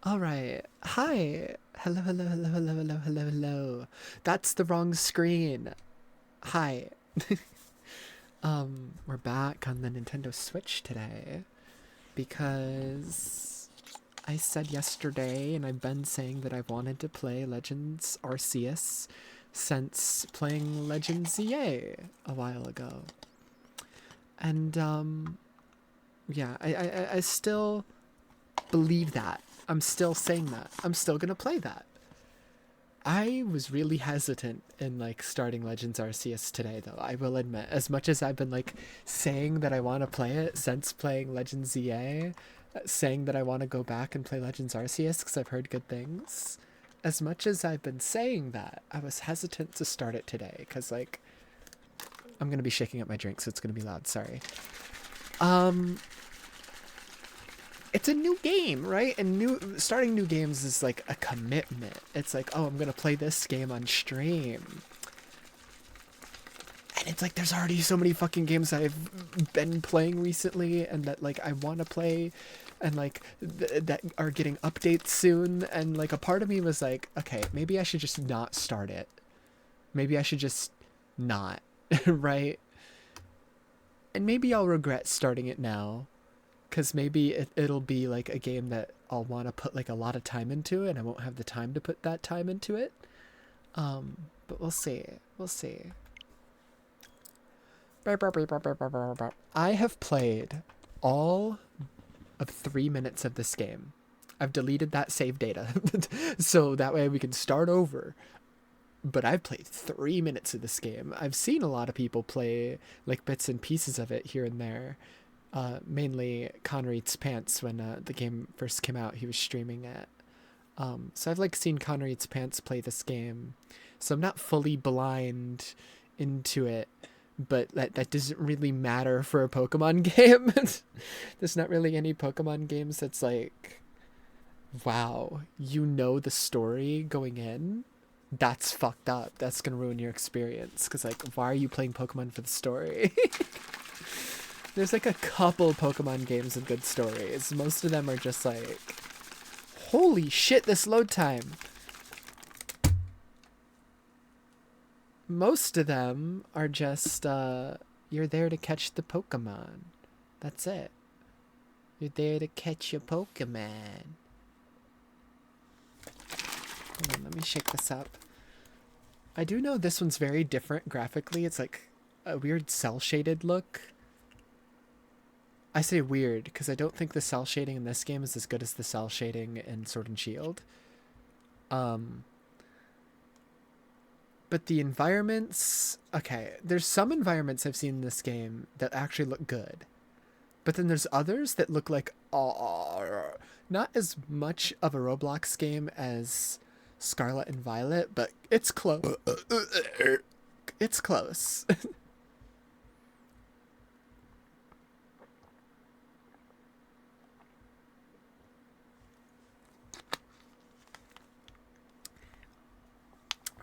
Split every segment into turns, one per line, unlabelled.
All right. Hi. Hello, hello, hello, hello, hello, hello, hello. That's the wrong screen. Hi. We're back on the Nintendo Switch today because I said yesterday and I've been saying that I've wanted to play Legends Arceus since playing Legends EA a while ago. And yeah, I still believe that. I'm still saying that. I'm still gonna play that. I was really hesitant in like starting Legends Arceus today though, I will admit. As much as I've been like saying that I want to play it since playing Legends EA, saying that I want to go back and play Legends Arceus because I've heard good things. As much as I've been saying that, I was hesitant to start it today because like I'm going to be shaking up my drink so it's going to be loud, sorry. Um it's a new game, right? And starting new games is like a commitment. It's like, oh, I'm gonna play this game on stream, and it's like there's already so many fucking games that I've been playing recently, and that like I want to play, and like that are getting updates soon. And like a part of me was like, okay, maybe I should just not start it. Maybe I should just not, right? And maybe I'll regret starting it now because maybe it'll be like a game that I'll want to put like a lot of time into and I won't have the time to put that time into it. But we'll see. We'll see. I have played all of 3 minutes of this game. I've deleted that save data so that way we can start over. But I've played 3 minutes of this game. I've seen a lot of people play like bits and pieces of it here and there. Mainly Connor Eats Pants when the game first came out. He was streaming it. So I've like seen Connor Eats Pants play this game. So I'm not fully blind into it, but that doesn't really matter for a Pokemon game. There's not really any Pokemon games that's like, wow, you know the story going in. That's fucked up. That's gonna ruin your experience. Cause like, why are you playing Pokemon for the story? There's like a couple Pokemon games with good stories. Most of them are just like, holy shit, this load time. Most of them are just, you're there to catch the Pokemon. That's it. You're there to catch your Pokemon. Hold on, let me shake this up. I do know this one's very different graphically. It's like a weird cel-shaded look. I say weird because I don't think the cell shading in this game is as good as the cell shading in Sword and Shield. But the environments, okay, there's some environments I've seen in this game that actually look good. But then there's others that look like, not as much of a Roblox game as Scarlet and Violet, but it's close. It's close.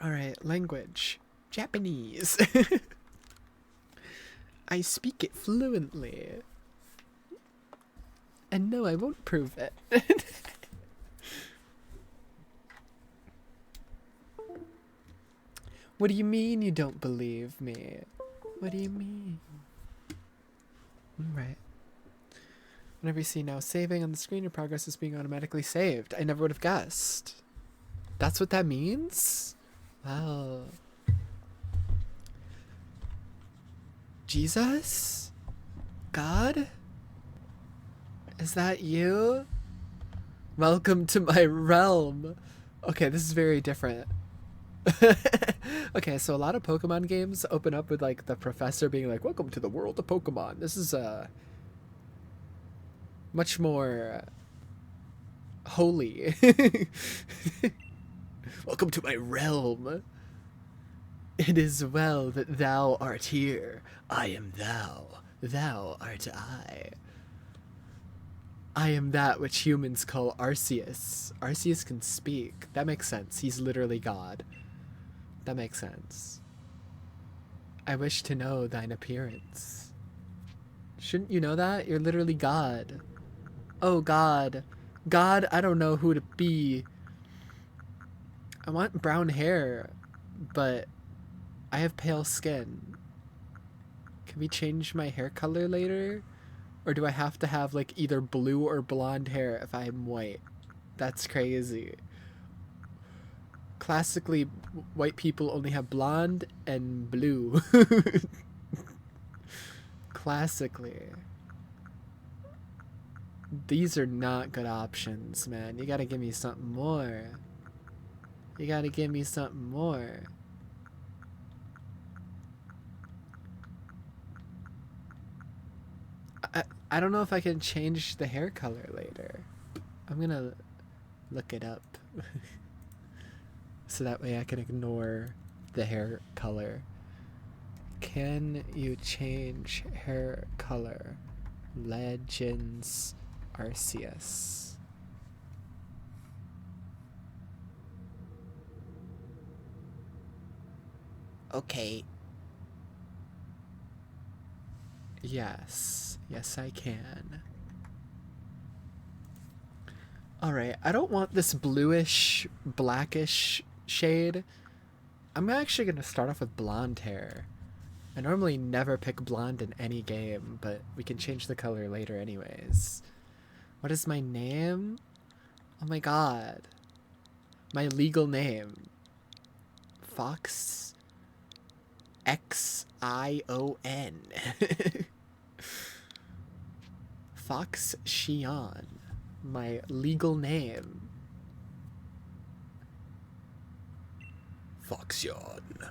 All right, language. Japanese. I speak it fluently. And no, I won't prove it. What do you mean you don't believe me? What do you mean? Right. Whenever you see now saving on the screen, your progress is being automatically saved. I never would have guessed. That's what that means? Wow. Jesus? God? Is that you? Welcome to my realm. Okay, this is very different. Okay, so a lot of Pokemon games open up with like the professor being like, welcome to the world of Pokemon. This is much more holy. Welcome to my realm. It is well that thou art here. I am thou. Thou art I. I am that which humans call Arceus. Arceus can speak. That makes sense. He's literally God. That makes sense. I wish to know thine appearance. Shouldn't you know that? You're literally God. Oh God. God, I don't know who to be. I want brown hair, but I have pale skin. Can we change my hair color later? Or do I have to have like either blue or blonde hair if I'm white? That's crazy. Classically, white people only have blonde and blue. Classically. These are not good options, man. You gotta give me something more. You gotta give me something more. I don't know if I can change the hair color later. I'm gonna look it up. So that way I can ignore the hair color. Can you change hair color? Legends Arceus. Okay. Yes. Yes, I can. Alright, I don't want this bluish, blackish shade. I'm actually going to start off with blonde hair. I normally never pick blonde in any game, but we can change the color later anyways. What is my name? Oh my god. My legal name. Fox Xion. Fox Xion. My legal name. Foxion.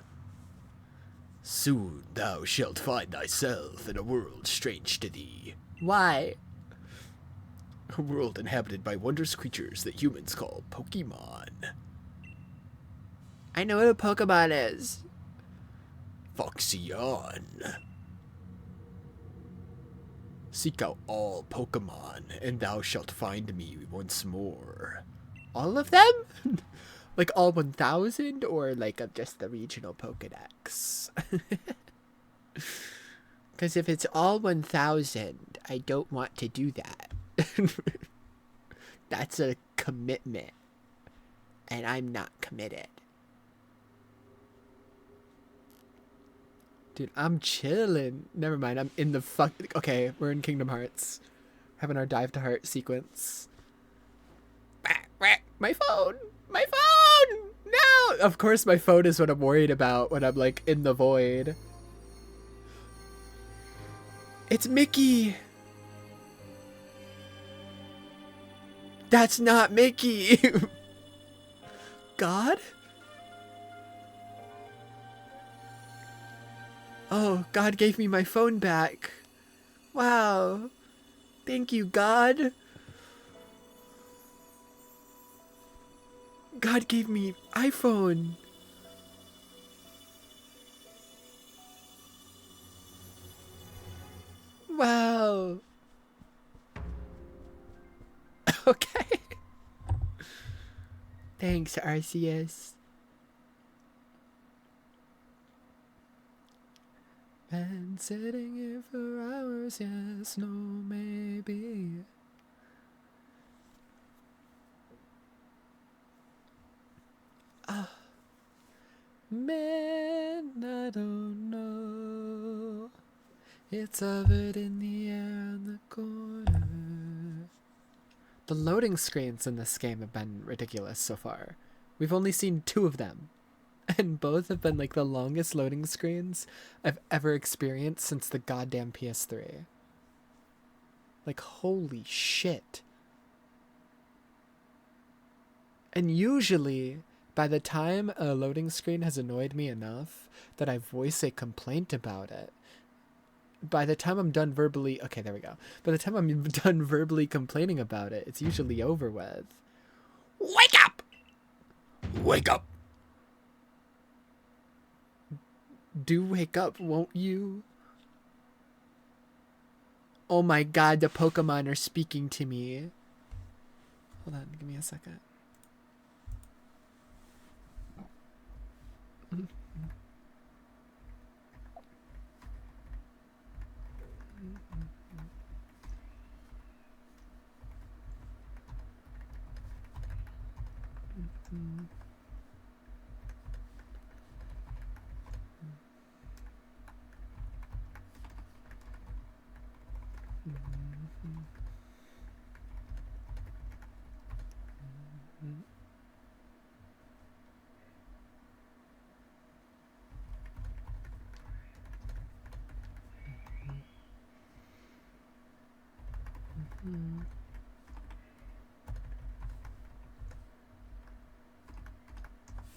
Soon thou shalt find thyself in a world strange to thee. Why? A world inhabited by wondrous creatures that humans call Pokemon. I know what a Pokemon is. Foxion. Seek out all Pokemon, and thou shalt find me once more. All of them? Like all 1,000, or like just the regional Pokedex? Because if it's all 1,000, I don't want to do that. That's a commitment. And I'm not committed. Dude, I'm chilling. Never mind, I'm in the fuck. Okay, we're in Kingdom Hearts. Having our dive to heart sequence. My phone! My phone! No! Of course my phone is what I'm worried about when I'm like in the void. It's Mickey! That's not Mickey! God? Oh, God gave me my phone back. Wow. Thank you, God. God gave me iPhone. Wow. Okay. Thanks, Arceus. Been sitting here for hours, yes, no, maybe. Man, I don't know. It's hovered in the air on the corner. The loading screens in this game have been ridiculous so far. We've only seen 2 of them. And both have been like the longest loading screens I've ever experienced since the goddamn PS3. Like, holy shit. And usually, by the time a loading screen has annoyed me enough that I voice a complaint about it, by the time I'm done verbally... Okay, there we go. By the time I'm done verbally complaining about it, it's usually over with. Wake up! Wake up! Do wake up, won't you? Oh my god, the Pokemon are speaking to me. Hold on, give me a second.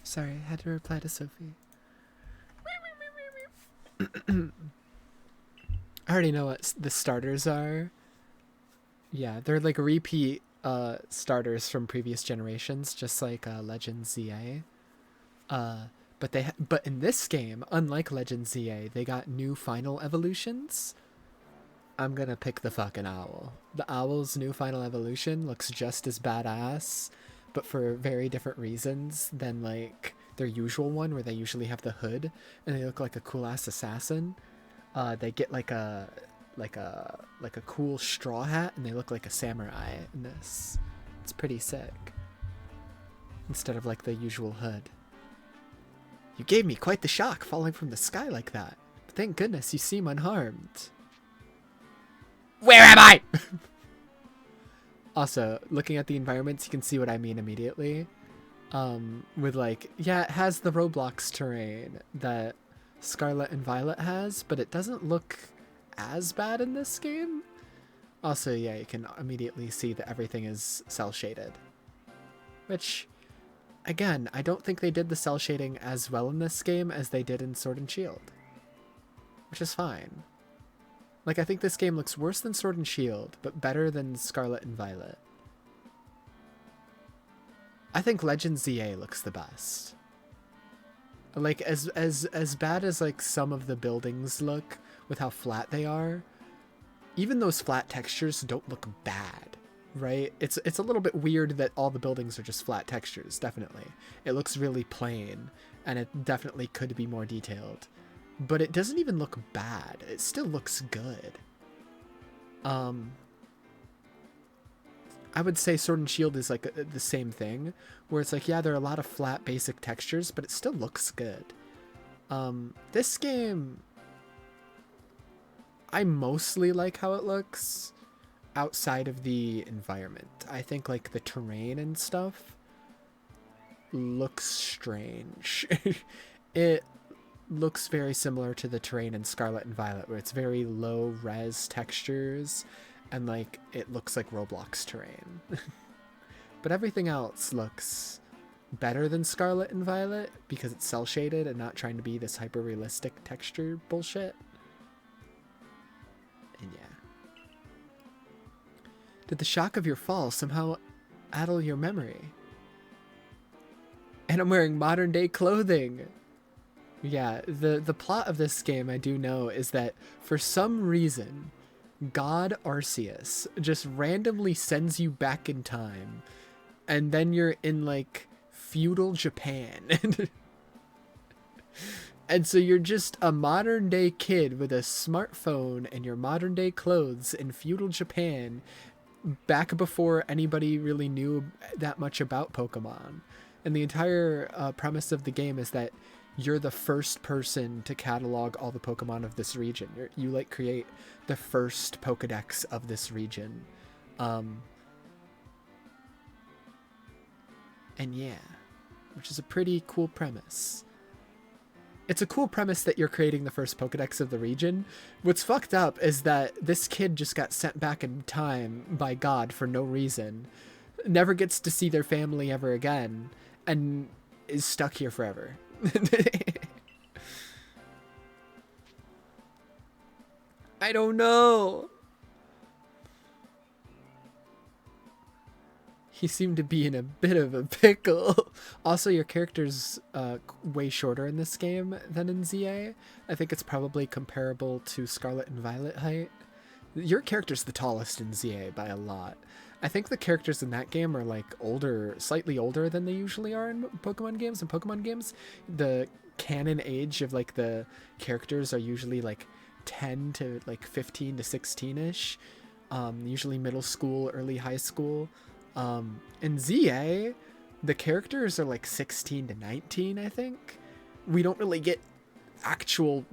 Sorry, I had to reply to Sophie. I already know what the starters are. Yeah, they're like repeat starters from previous generations, just like Legends ZA. But in this game, unlike Legends ZA, they got new final evolutions. I'm gonna pick the fucking owl. The owl's new final evolution looks just as badass, but for very different reasons than like their usual one, where they usually have the hood and they look like a cool ass assassin. They get like a cool straw hat and they look like a samurai in this. It's pretty sick. Instead of like the usual hood. You gave me quite the shock falling from the sky like that. But thank goodness you seem unharmed. Where am I? Also, looking at the environments, you can see what I mean immediately. With like, yeah, it has the Roblox terrain that Scarlet and Violet has, but it doesn't look as bad in this game. Also, yeah, you can immediately see that everything is cell shaded. Which, again, I don't think they did the cell shading as well in this game as they did in Sword and Shield. Which is fine. Like, I think this game looks worse than Sword and Shield, but better than Scarlet and Violet. I think Legends ZA looks the best. Like, as bad as, like, some of the buildings look with how flat they are, even those flat textures don't look bad, right? It's a little bit weird that all the buildings are just flat textures, definitely. It looks really plain, and it definitely could be more detailed. But it doesn't even look bad. It still looks good. I would say Sword and Shield is like the same thing, where it's like, yeah, there are a lot of flat basic textures, but it still looks good. This game, I mostly like how it looks outside of the environment. I think like the terrain and stuff looks strange. It looks very similar to the terrain in Scarlet and Violet, where it's very low res textures and like it looks like Roblox terrain. But everything else looks better than Scarlet and Violet because it's cell shaded and not trying to be this hyper realistic texture bullshit. And yeah. Did the shock of your fall somehow addle your memory? And I'm wearing modern day clothing. Yeah, the plot of this game, I do know, is that for some reason, God Arceus just randomly sends you back in time, and then you're in, like, feudal Japan. And so you're just a modern-day kid with a smartphone and your modern-day clothes in feudal Japan, back before anybody really knew that much about Pokemon. And the entire premise of the game is that you're the first person to catalog all the Pokemon of this region. You like create the first Pokedex of this region. And yeah, which is a pretty cool premise. It's a cool premise that you're creating the first Pokedex of the region. What's fucked up is that this kid just got sent back in time by God for no reason, never gets to see their family ever again, and is stuck here forever. I don't know. He seemed to be in a bit of a pickle. Also, your character's way shorter in this game than in ZA. I think it's probably comparable to Scarlet and Violet height. Your character's the tallest in ZA by a lot. I think the characters in that game are like older, slightly older than they usually are in Pokemon games. In Pokemon games, the canon age of like the characters are usually like 10 to like 15 to 16-ish. Usually middle school, early high school. In ZA, the characters are like 16 to 19, I think. We don't really get actual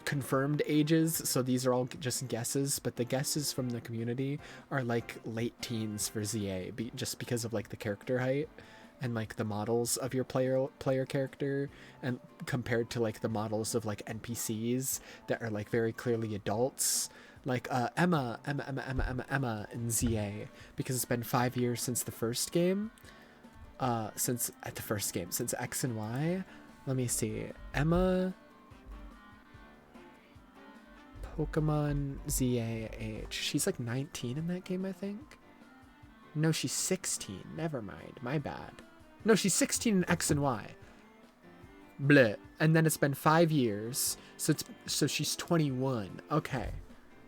confirmed ages, so these are all just guesses, but the guesses from the community are like late teens for ZA, just because of like the character height and like the models of your player character, and compared to like the models of like NPCs that are like very clearly adults, like Emma in ZA, because it's been 5 years since the first game, since X and Y. Let me see, Emma, Pokemon ZA age. She's like 19 in that game, I think. No, she's 16. Never mind. My bad. No, she's 16 in X and Y. Bleh. And then it's been 5 years, so she's 21. Okay.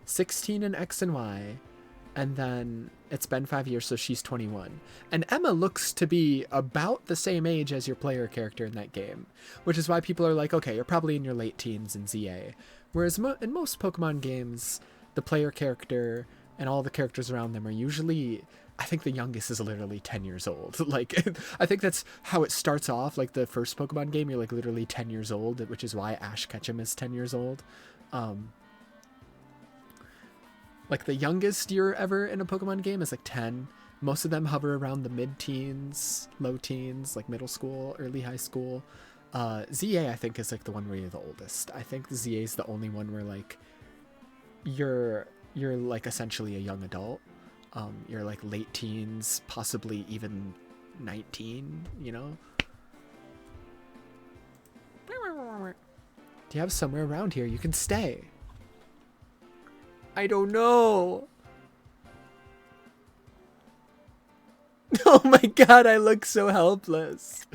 16 in X and Y, and then it's been 5 years, so she's 21. And Emma looks to be about the same age as your player character in that game, which is why people are like, okay, you're probably in your late teens in ZA. Whereas in most Pokemon games, the player character and all the characters around them are usually, I think the youngest is literally 10 years old. Like, I think that's how it starts off. Like the first Pokemon game, you're like literally 10 years old, which is why Ash Ketchum is 10 years old. Like the youngest you're ever in a Pokemon game is like 10. Most of them hover around the mid-teens, low teens, like middle school, early high school. ZA, I think, is like the one where you're the oldest. I think the ZA is the only one where like you're like essentially a young adult. You're like late teens, possibly even 19, you know? Do you have somewhere around here you can stay? I don't know. Oh my god, I look so helpless.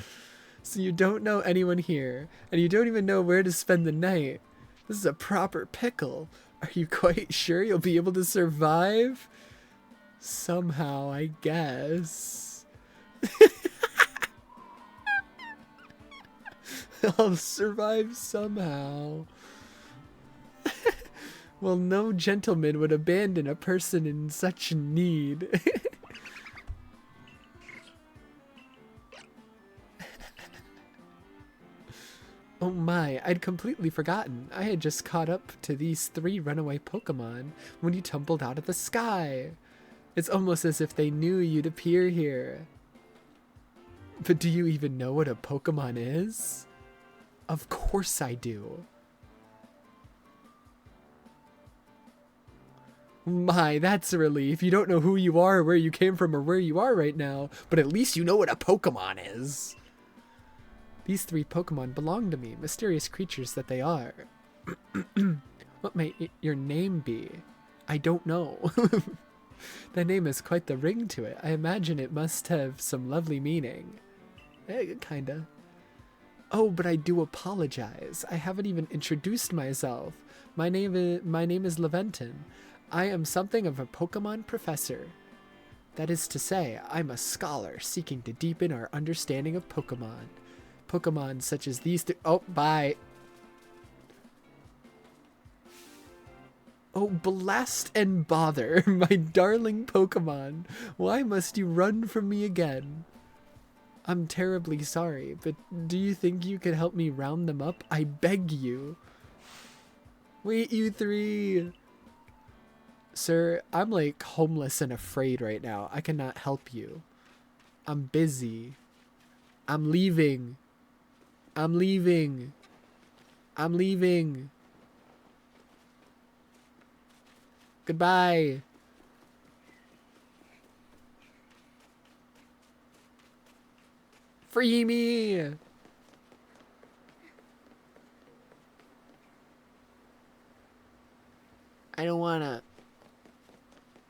So you don't know anyone here, and you don't even know where to spend the night. This is a proper pickle. Are you quite sure you'll be able to survive? Somehow, I guess. I'll survive somehow. Well, no gentleman would abandon a person in such need. Oh my, I'd completely forgotten. I had just caught up to these 3 runaway Pokemon when you tumbled out of the sky. It's almost as if they knew you'd appear here. But do you even know what a Pokemon is? Of course I do. My, that's a relief. You don't know who you are, where you came from, or where you are right now, but at least you know what a Pokemon is. These 3 Pokemon belong to me, mysterious creatures that they are. What may your name be? I don't know. That name has quite the ring to it. I imagine it must have some lovely meaning. Kinda. Oh, but I do apologize. I haven't even introduced myself. My name is Leventon. I am something of a Pokemon professor. That is to say, I'm a scholar seeking to deepen our understanding of Pokemon. Pokemon such as these oh, bye. Oh, blast and bother, my darling Pokemon. Why must you run from me again? I'm terribly sorry, but do you think you could help me round them up? I beg you. Wait, you 3. Sir, I'm like homeless and afraid right now. I cannot help you. I'm busy. I'm leaving. I'm leaving. I'm leaving. Goodbye. Free me. I don't wanna.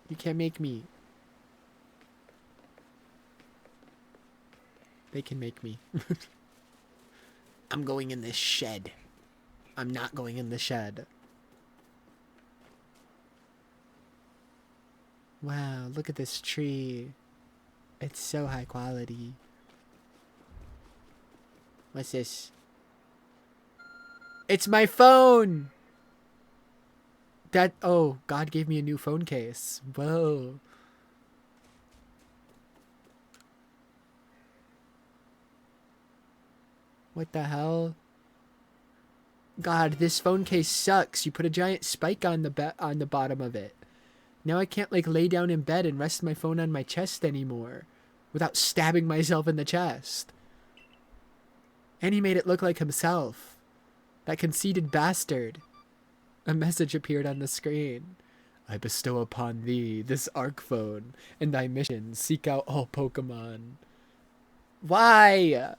You can't make me. They can make me. I'm going in this shed. I'm not going in the shed. Wow, look at this tree. It's so high quality. What's this? It's my phone! Oh, God gave me a new phone case. Whoa. What the hell? God, this phone case sucks. You put a giant spike on the bottom of it. Now I can't like lay down in bed and rest my phone on my chest anymore without stabbing myself in the chest. And he made it look like himself. That conceited bastard. A message appeared on the screen. I bestow upon thee this Arc phone. In thy mission, seek out all Pokemon. Why?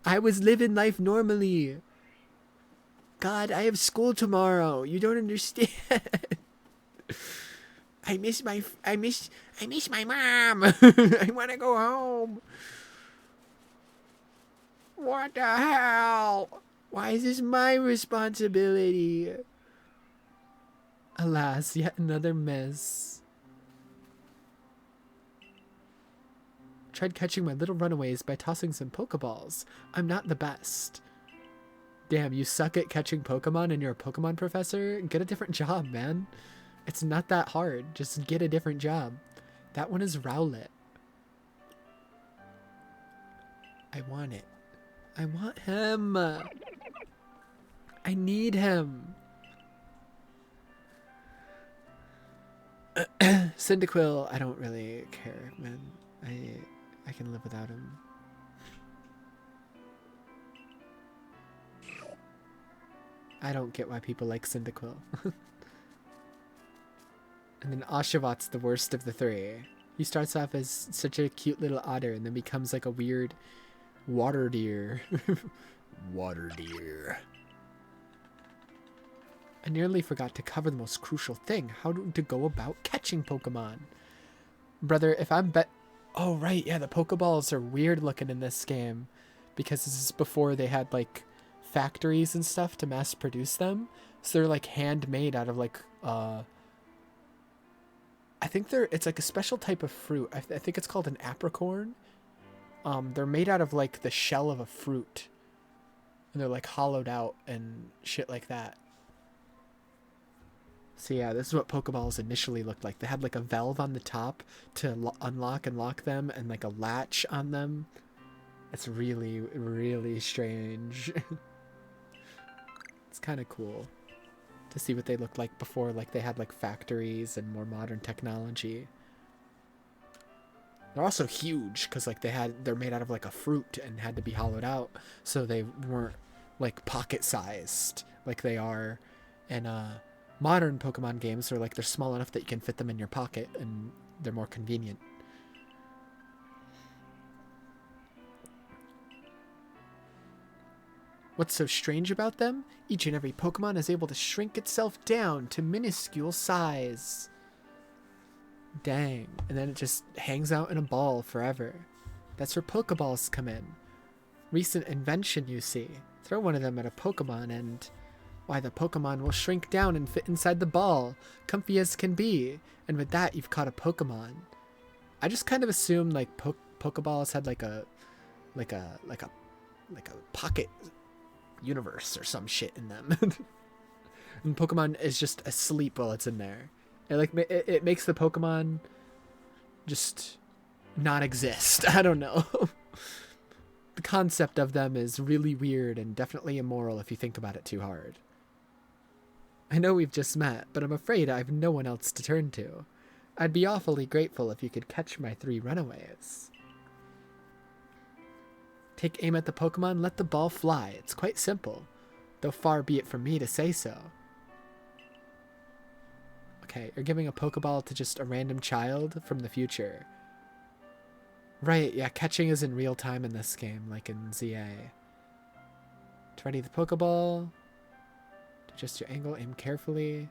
I was living life normally. God, I have school tomorrow. You don't understand. I miss my mom. I want to go home. What the hell? Why is this my responsibility? Alas, yet another miss. Tried catching my little runaways by tossing some Pokeballs. I'm not the best. Damn, you suck at catching Pokemon and you're a Pokemon professor? Get a different job, man. It's not that hard. Just get a different job. That one is Rowlet. I want it. I want him. I need him. Cyndaquil, I don't really care, man. I can live without him. I don't get why people like Cyndaquil. And then Oshawott the worst of the three. He starts off as such a cute little otter and then becomes like a weird water deer. Water deer. I nearly forgot to cover the most crucial thing. How to go about catching Pokemon. Brother, if I'm oh, right. Yeah, the Pokeballs are weird looking in this game. Because this is before they had, like, factories and stuff to mass produce them. So they're, like, handmade out of, like, I think it's, like, a special type of fruit. I think it's called an apricorn. They're made out of, like, the shell of a fruit. And they're, like, hollowed out and shit like that. So yeah, this is what Pokeballs initially looked like. They had like a valve on the top to unlock and lock them and like a latch on them. It's really, really strange. It's kind of cool to see what they looked like before like they had like factories and more modern technology. They're also huge because like they're made out of like a fruit and had to be hollowed out, so they weren't like pocket sized like they are in modern Pokemon games. Are like they're small enough that you can fit them in your pocket and they're more convenient. What's so strange about them? Each and every Pokemon is able to shrink itself down to minuscule size. Dang. And then it just hangs out in a ball forever. That's where Pokeballs come in. Recent invention, you see. Throw one of them at a Pokemon and why, the Pokemon will shrink down and fit inside the ball, comfy as can be. And with that, you've caught a Pokemon. I just kind of assumed like Pokeballs had like a pocket universe or some shit in them. And Pokemon is just asleep while it's in there. It makes the Pokemon just not exist. I don't know. The concept of them is really weird and definitely immoral if you think about it too hard. I know we've just met, but I'm afraid I've no one else to turn to. I'd be awfully grateful if you could catch my 3 runaways. Take aim at the Pokemon, let the ball fly. It's quite simple, though far be it from me to say so. Okay, you're giving a Pokeball to just a random child from the future. Right, yeah, catching is in real time in this game, like in ZA. To ready the Pokeball. Adjust your angle, aim carefully.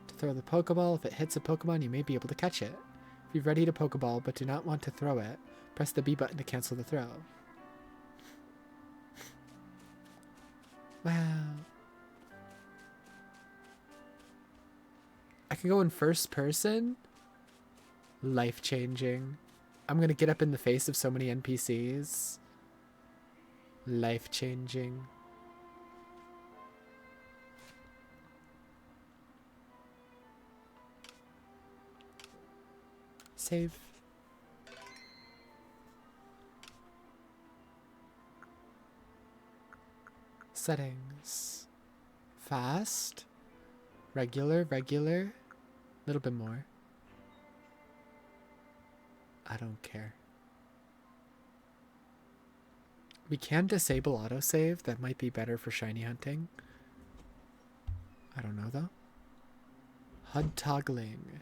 To throw the Pokeball, if it hits a Pokemon, you may be able to catch it. If you've readied a Pokeball but do not want to throw it, press the B button to cancel the throw. Wow. I can go in first person? Life-changing. I'm gonna get up in the face of so many NPCs. Life-changing. Save. Settings. Fast. Regular. A little bit more. I don't care. We can disable autosave. That might be better for shiny hunting. I don't know though. HUD toggling.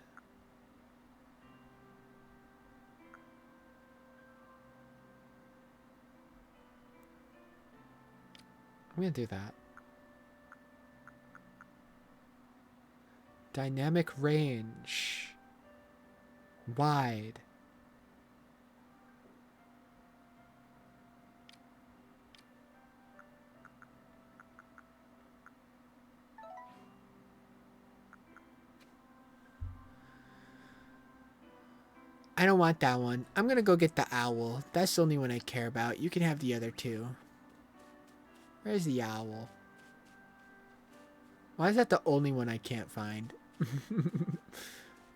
I'm gonna do that. Dynamic range. Wide. I don't want that one. I'm gonna go get the owl. That's the only one I care about. You can have the other two. Where's the owl? Why is that the only one I can't find?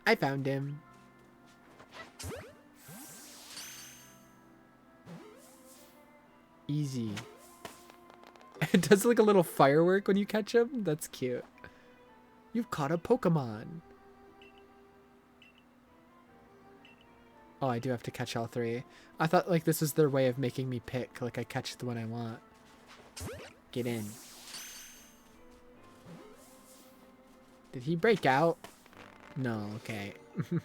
I found him. Easy. It does like a little firework when you catch him. That's cute. You've caught a Pokemon. Oh, I do have to catch all three. I thought like this was their way of making me pick. Like I catch the one I want. Get in. Did he break out? No, okay. I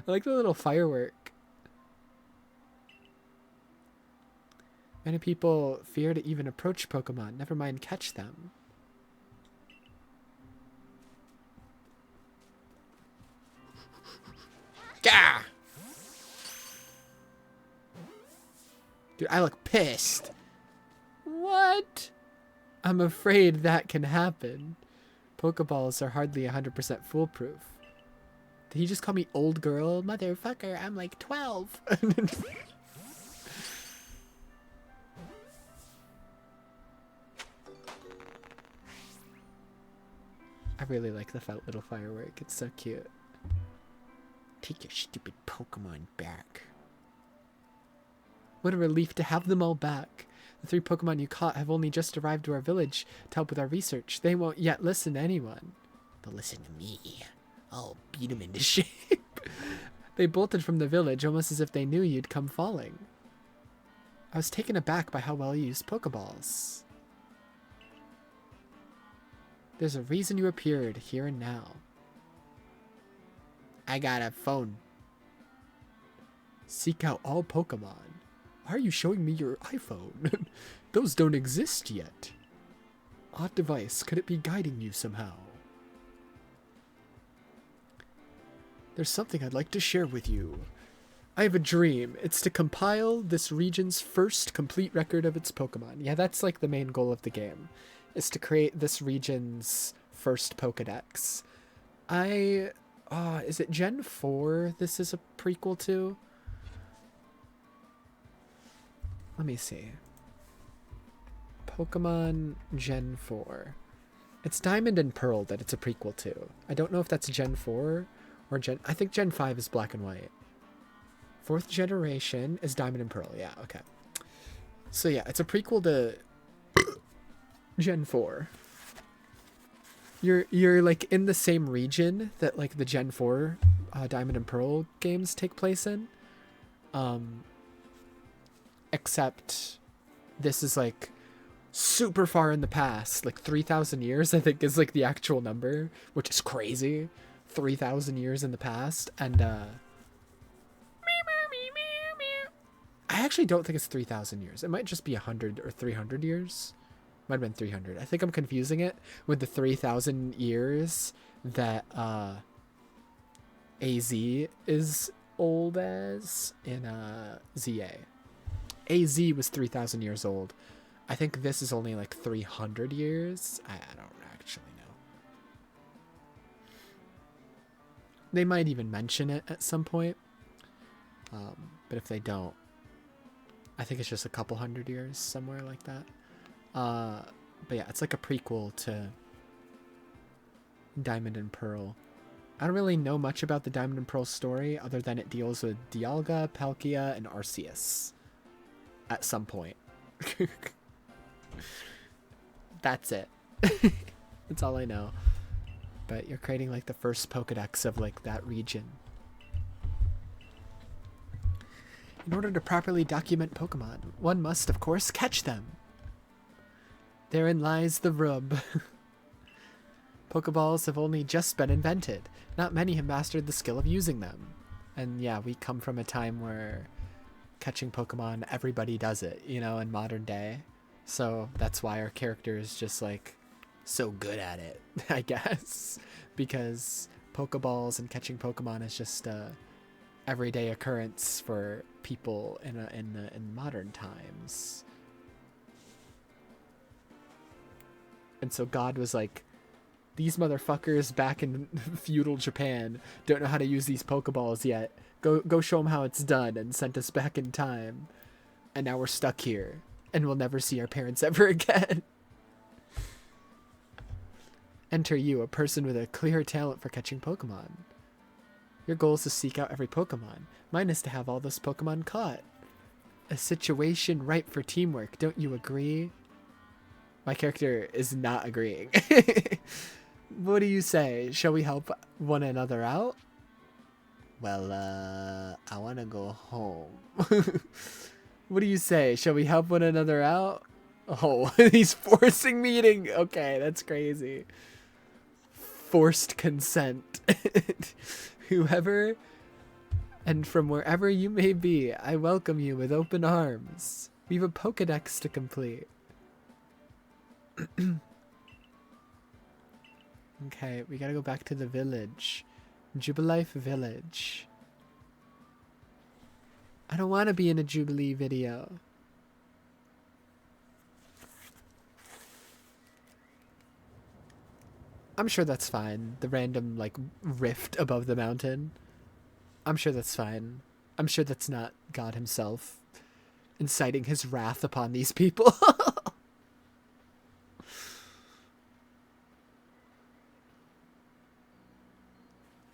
like the little firework. Many people fear to even approach Pokemon, never mind catch them. Gah! Dude, I look pissed. What? I'm afraid that can happen. Pokeballs are hardly 100% foolproof. Did he just call me old girl? Motherfucker, I'm like 12. I really like the little firework. It's so cute. Take your stupid Pokemon back. What a relief to have them all back. The 3 Pokemon you caught have only just arrived to our village to help with our research. They won't yet listen to anyone. They'll listen to me. I'll beat them into shape. They bolted from the village almost as if they knew you'd come falling. I was taken aback by how well you used Pokeballs. There's a reason you appeared here and now. I got a phone. Seek out all Pokemon. Why are you showing me your iPhone? Those don't exist yet. Odd device. Could it be guiding you somehow? There's something I'd like to share with you. I have a dream. It's to compile this region's first complete record of its Pokemon. Yeah, that's like the main goal of the game. Is to create this region's first Pokedex. Is it Gen 4 this is a prequel to? Let me see. Pokemon Gen 4. It's Diamond and Pearl that it's a prequel to. I don't know if that's Gen 4 or I think Gen 5 is Black and White. 4th generation is Diamond and Pearl. Yeah, okay. So yeah, it's a prequel to Gen 4. You're like in the same region that like the Gen 4 Diamond and Pearl games take place in. Except this is like super far in the past, like 3,000 years I think is like the actual number, which is crazy. 3,000 years in the past. And I actually don't think it's 3,000 years. It might just be 100 or 300 years. Might have been 300. I think I'm confusing it with the 3,000 years that AZ is old as in ZA. AZ was 3,000 years old. I think this is only like 300 years. I don't actually know. They might even mention it at some point. But if they don't, I think it's just a couple hundred years, somewhere like that. But yeah, it's like a prequel to Diamond and Pearl. I don't really know much about the Diamond and Pearl story other than it deals with Dialga, Palkia, and Arceus at some point. That's it. That's all I know. But you're creating like the first Pokedex of like that region. In order to properly document Pokemon, one must, of course, catch them. Therein lies the rub. Pokeballs have only just been invented. Not many have mastered the skill of using them. And yeah, we come from a time where catching Pokemon, everybody does it, you know, in modern day. So that's why our character is just like so good at it, I guess. Because Pokeballs and catching Pokemon is just a everyday occurrence for people in modern times. And so God was like, these motherfuckers back in feudal Japan don't know how to use these Pokeballs yet. Go show them how it's done, and sent us back in time. And now we're stuck here, and we'll never see our parents ever again. Enter you, a person with a clear talent for catching Pokemon. Your goal is to seek out every Pokemon. Mine is to have all those Pokemon caught. A situation ripe for teamwork, don't you agree? My character is not agreeing. What do you say? Shall we help one another out? Well, I want to go home. What do you say? Shall we help one another out? Oh, he's forcing meeting. Okay, that's crazy. Forced consent. Whoever and from wherever you may be, I welcome you with open arms. We have a Pokedex to complete. Okay, we gotta go back to the village. Jubilife Village. I don't want to be in a Jubilee video. I'm sure that's fine. The random, like, rift above the mountain. I'm sure that's fine. I'm sure that's not God himself inciting his wrath upon these people.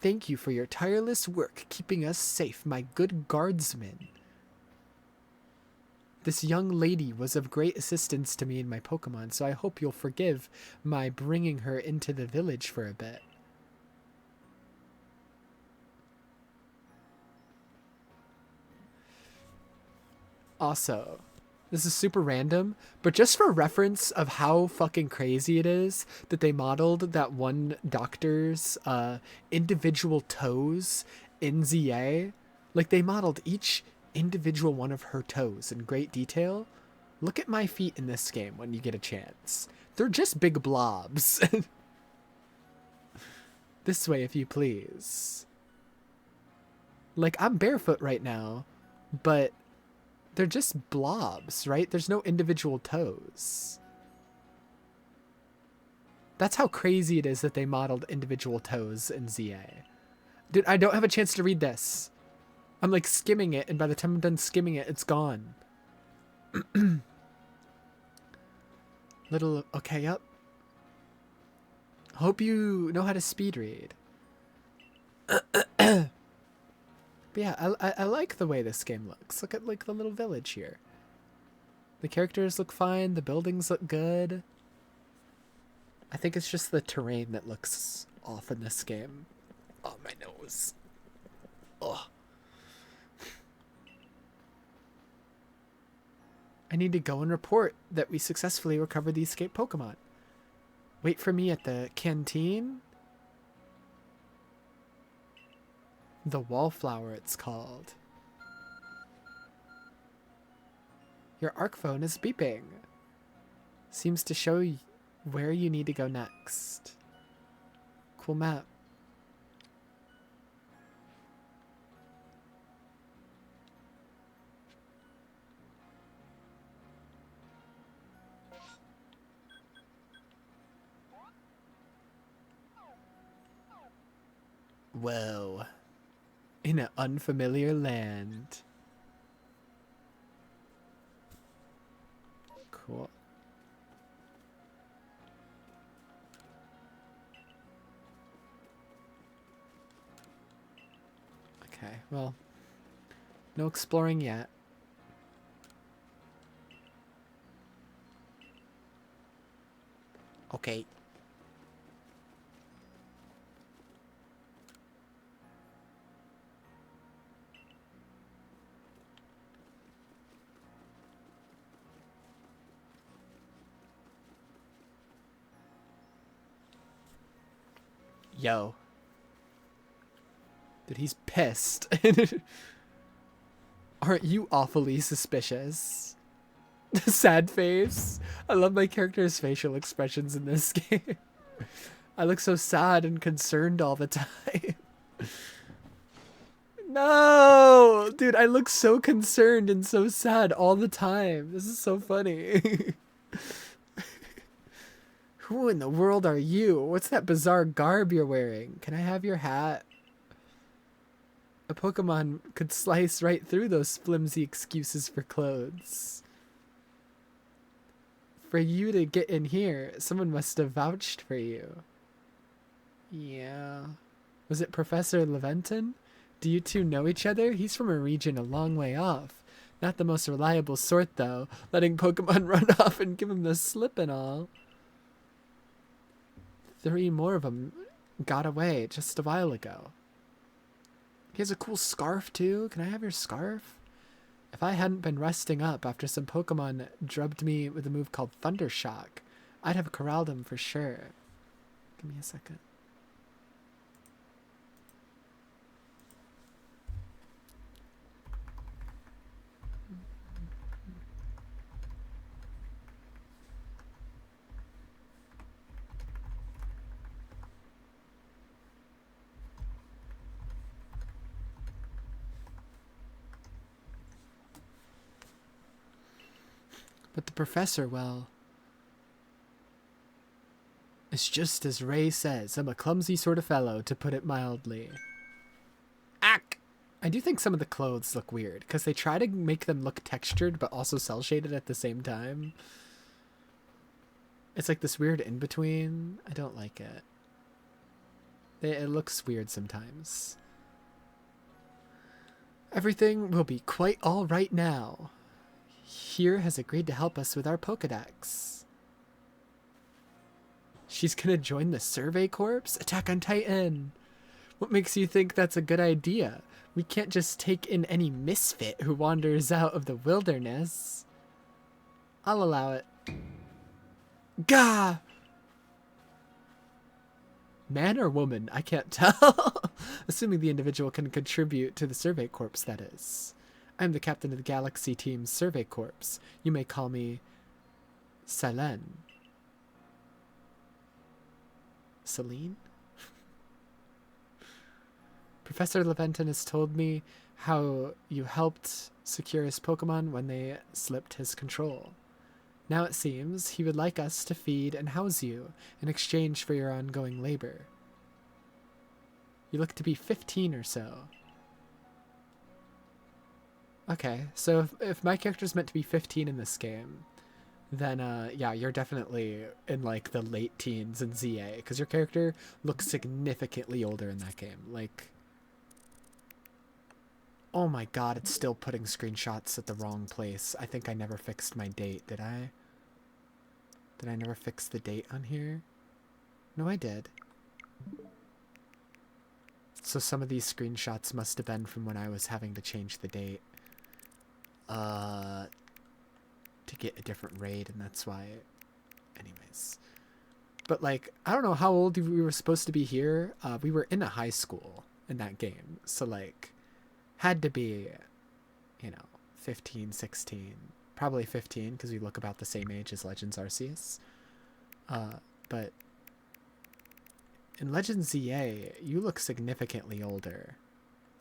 Thank you for your tireless work keeping us safe, my good guardsmen. This young lady was of great assistance to me and my Pokemon, so I hope you'll forgive my bringing her into the village for a bit. Also, this is super random, but just for reference of how fucking crazy it is that they modeled that one doctor's individual toes in ZA. Like, they modeled each individual one of her toes in great detail. Look at my feet in this game when you get a chance. They're just big blobs. This way, if you please. Like, I'm barefoot right now, but they're just blobs, right? There's no individual toes. That's how crazy it is that they modeled individual toes in ZA. Dude, I don't have a chance to read this. I'm like skimming it, and by the time I'm done skimming it, it's gone. Little, okay, yep. Hope you know how to speed read. But yeah, I like the way this game looks. Look at like the little village here. The characters look fine. The buildings look good. I think it's just the terrain that looks off in this game. Oh, my nose. Oh. I need to go and report that we successfully recovered the escaped Pokemon. Wait for me at the canteen? The Wallflower, it's called. Your ARC phone is beeping. Seems to show you where you need to go next. Cool map. Whoa. In an unfamiliar land. Cool. Okay, well, no exploring yet. Okay. Yo. Dude, he's pissed. Aren't you awfully suspicious? Sad face. I love my character's facial expressions in this game. I look so sad and concerned all the time. No! Dude, I look so concerned and so sad all the time. This is so funny. Who in the world are you? What's that bizarre garb you're wearing? Can I have your hat? A Pokemon could slice right through those flimsy excuses for clothes. For you to get in here, someone must have vouched for you. Yeah. Was it Professor Leventon? Do you two know each other? He's from a region a long way off. Not the most reliable sort, though, letting Pokemon run off and give him the slip and all. 3 more of them got away just a while ago. He has a cool scarf, too. Can I have your scarf? If I hadn't been resting up after some Pokemon drubbed me with a move called Thundershock, I'd have corralled him for sure. Give me a second. But the professor, well, it's just as Ray says. I'm a clumsy sort of fellow, to put it mildly. Ack! I do think some of the clothes look weird, because they try to make them look textured, but also cel-shaded at the same time. It's like this weird in-between. I don't like it. It looks weird sometimes. Everything will be quite all right now. Here has agreed to help us with our Pokedex. She's gonna join the Survey Corps? Attack on Titan! What makes you think that's a good idea? We can't just take in any misfit who wanders out of the wilderness. I'll allow it. Gah! Man or woman? I can't tell. Assuming the individual can contribute to the Survey Corps, that is. I'm the captain of the Galaxy Team's Survey Corps. You may call me Selene. Celine? Professor Leventon has told me how you helped secure his Pokemon when they slipped his control. Now it seems he would like us to feed and house you in exchange for your ongoing labor. You look to be 15 or so. Okay, so if my character's meant to be 15 in this game, then yeah, you're definitely in like the late teens in ZA, because your character looks significantly older in that game. Like, oh my god, it's still putting screenshots at the wrong place. I think I never fixed my date, did I? Did I never fix the date on here? No, I did. So some of these screenshots must have been from when I was having to change the date. To get a different raid, and that's why. Anyways. But like, I don't know how old we were supposed to be here. We were in a high school in that game. So like, had to be, you know, 15, 16. Probably 15, because we look about the same age as Legends Arceus. But in Legends ZA, you look significantly older.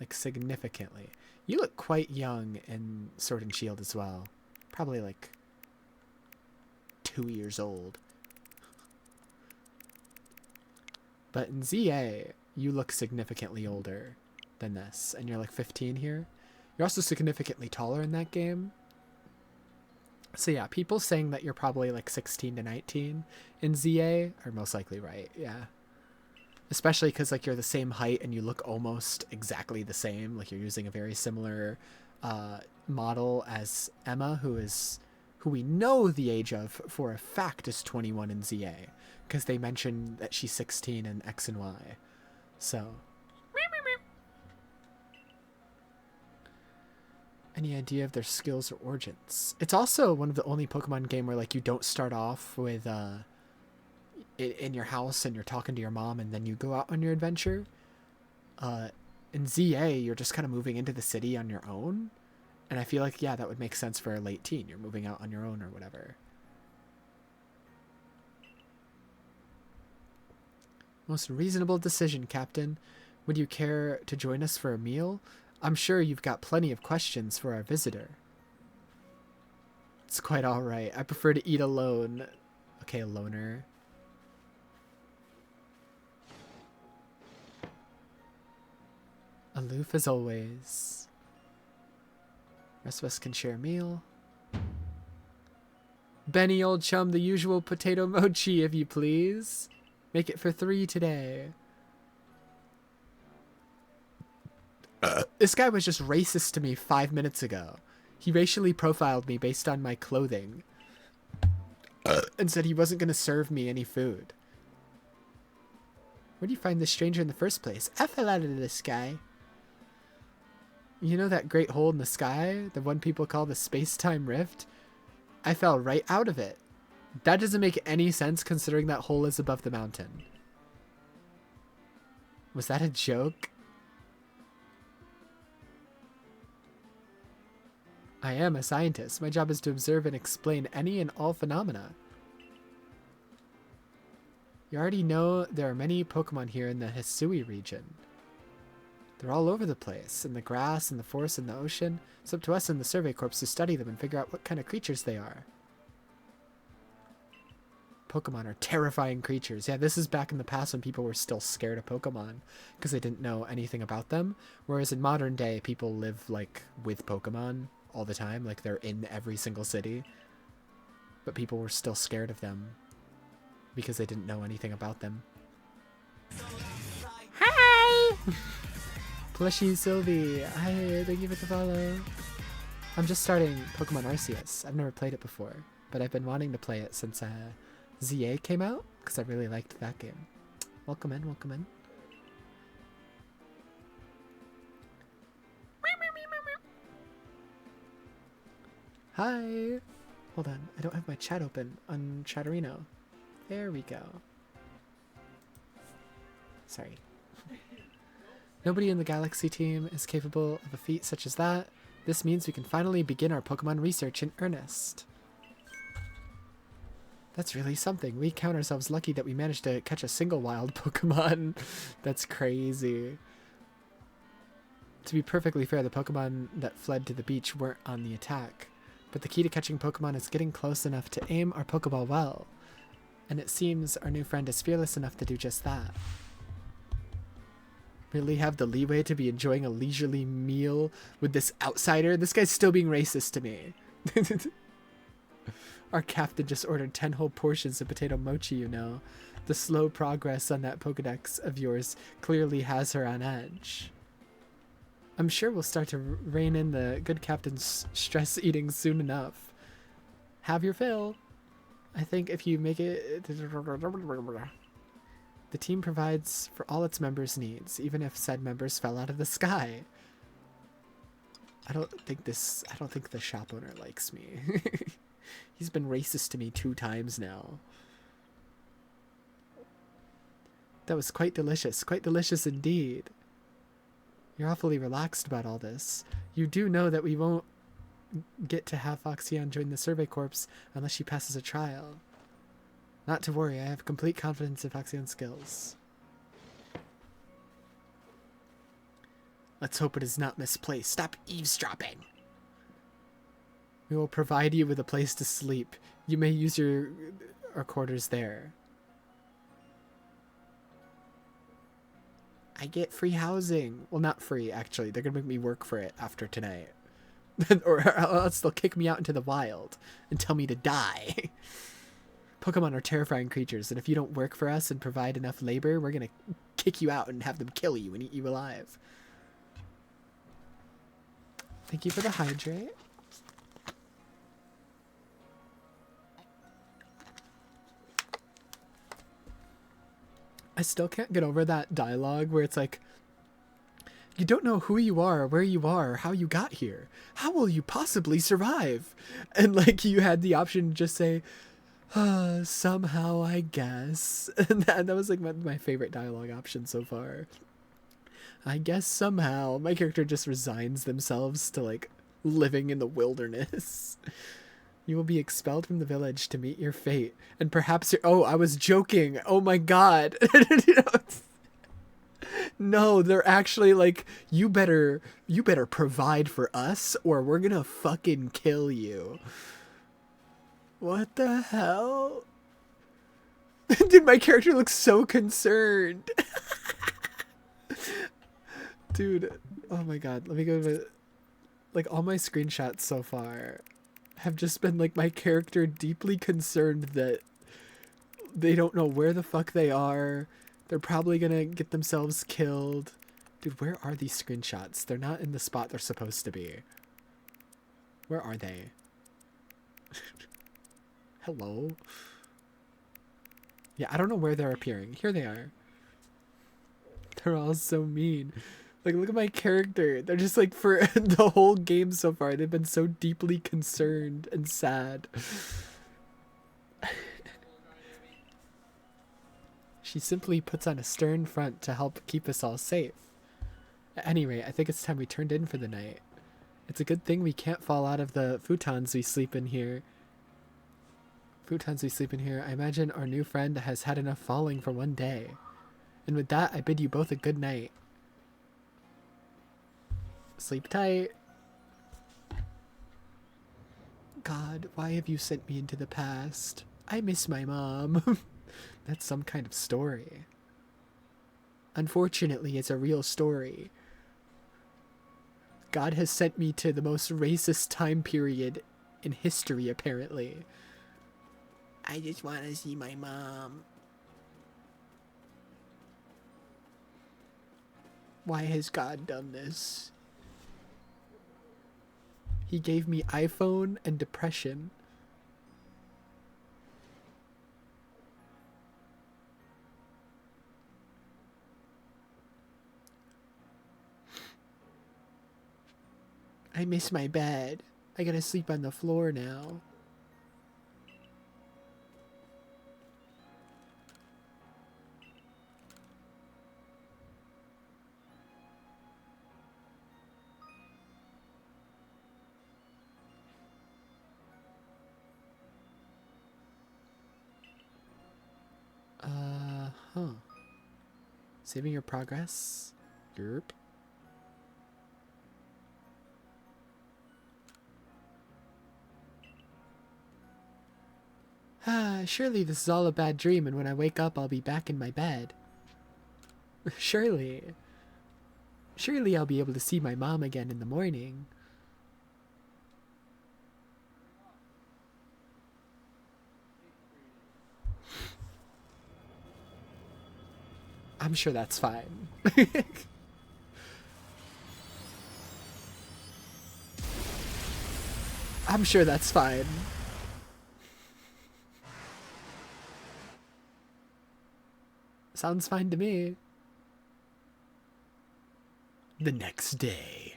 Like, significantly. You look quite young in Sword and Shield as well. Probably like 2 years old. But in ZA, you look significantly older than this. And you're like 15 here. You're also significantly taller in that game. So yeah, people saying that you're probably like 16 to 19 in ZA are most likely right, yeah. Especially because like you're the same height and you look almost exactly the same. Like you're using a very similar model as Emma, who who we know the age of for a fact is 21 in ZA, because they mentioned that she's 16 in X and Y. So, any idea of their skills or origins? It's also one of the only Pokemon game where like you don't start off with in your house and you're talking to your mom and then you go out on your adventure. In ZA, you're just kind of moving into the city on your own. And I feel like, yeah, that would make sense for a late teen. You're moving out on your own or whatever. Most reasonable decision, Captain. Would you care to join us for a meal? I'm sure you've got plenty of questions for our visitor. It's quite alright. I prefer to eat alone. Okay, a loner. Aloof as always. Rest of us can share a meal. Benny, old chum, the usual potato mochi, if you please. Make it for 3 today. This guy was just racist to me 5 minutes ago. He racially profiled me based on my clothing. And said he wasn't going to serve me any food. Where do you find this stranger in the first place? I fell out of the sky. You know that great hole in the sky? The one people call the space-time rift? I fell right out of it. That doesn't make any sense considering that hole is above the mountain. Was that a joke? I am a scientist. My job is to observe and explain any and all phenomena. You already know there are many Pokemon here in the Hisui region. They're all over the place, in the grass, in the forest, in the ocean. It's up to us in the Survey Corps to study them and figure out what kind of creatures they are. Pokemon are terrifying creatures. Yeah, this is back in the past when people were still scared of Pokemon because they didn't know anything about them. Whereas in modern day, people live like with Pokemon all the time. Like they're in every single city. But people were still scared of them because they didn't know anything about them. Hi! Plushy Sylvie, hi, thank you for the follow. I'm just starting Pokemon Arceus. I've never played it before, but I've been wanting to play it since ZA came out, because I really liked that game. Welcome in, welcome in. Hi! Hold on, I don't have my chat open on Chatterino. There we go. Sorry. Nobody in the Galaxy team is capable of a feat such as that. This means we can finally begin our Pokemon research in earnest. That's really something. We count ourselves lucky that we managed to catch a single wild Pokemon. That's crazy. To be perfectly fair, the Pokemon that fled to the beach weren't on the attack. But the key to catching Pokemon is getting close enough to aim our Pokeball well. And it seems our new friend is fearless enough to do just that. Really have the leeway to be enjoying a leisurely meal with this outsider? This guy's still being racist to me. Our captain just ordered 10 whole portions of potato mochi, you know. The slow progress on that Pokedex of yours clearly has her on edge. I'm sure we'll start to rein in the good captain's stress eating soon enough. Have your fill. I think if you make it... The team provides for all its members' needs, even if said members fell out of the sky. I don't think the shop owner likes me. He's been racist to me 2 times now. That was quite delicious indeed. You're awfully relaxed about all this. You do know that we won't get to have Foxyon join the Survey Corps unless she passes a trial. Not to worry, I have complete confidence in Foxyon's skills. Let's hope it is not misplaced. Stop eavesdropping! We will provide you with a place to sleep. You may use our quarters there. I get free housing. Well, not free, actually. They're going to make me work for it after tonight. Or else they'll kick me out into the wild and tell me to die. Pokemon are terrifying creatures, and if you don't work for us and provide enough labor, we're going to kick you out and have them kill you and eat you alive. Thank you for the hydrate. I still can't get over that dialogue where it's like, you don't know who you are, where you are, how you got here. How will you possibly survive? And like you had the option to just say, somehow I guess. And that was like my favorite dialogue option so far. I guess somehow. My character just resigns themselves to like living in the wilderness. You will be expelled from the village to meet your fate. And perhaps oh, I was joking. Oh my god. You know, no, they're actually like, you better provide for us or we're gonna fucking kill you. What the hell? Dude, my character looks so concerned. Dude, oh my god, let me go to like all my screenshots so far have just been like my character deeply concerned that they don't know where the fuck they are. They're probably gonna get themselves killed. Dude, where are these screenshots? They're not in the spot they're supposed to be. Where are they? Hello? Yeah, I don't know where they're appearing. Here they are. They're all so mean. Like, look at my character. They're just like, for the whole game so far, they've been so deeply concerned and sad. She simply puts on a stern front to help keep us all safe. At any rate, I think it's time we turned in for the night. It's a good thing we can't fall out of the futons we sleep in here. I imagine our new friend has had enough falling for one day. And with that, I bid you both a good night. Sleep tight. God, why have you sent me into the past? I miss my mom. That's some kind of story. Unfortunately, it's a real story. God has sent me to the most racist time period in history, apparently. I just want to see my mom. Why has God done this? He gave me iPhone and depression. I miss my bed. I gotta sleep on the floor now. Huh. Saving your progress? Yerp. Surely this is all a bad dream, and when I wake up, I'll be back in my bed. Surely. Surely I'll be able to see my mom again in the morning. I'm sure that's fine. I'm sure that's fine. Sounds fine to me. The next day.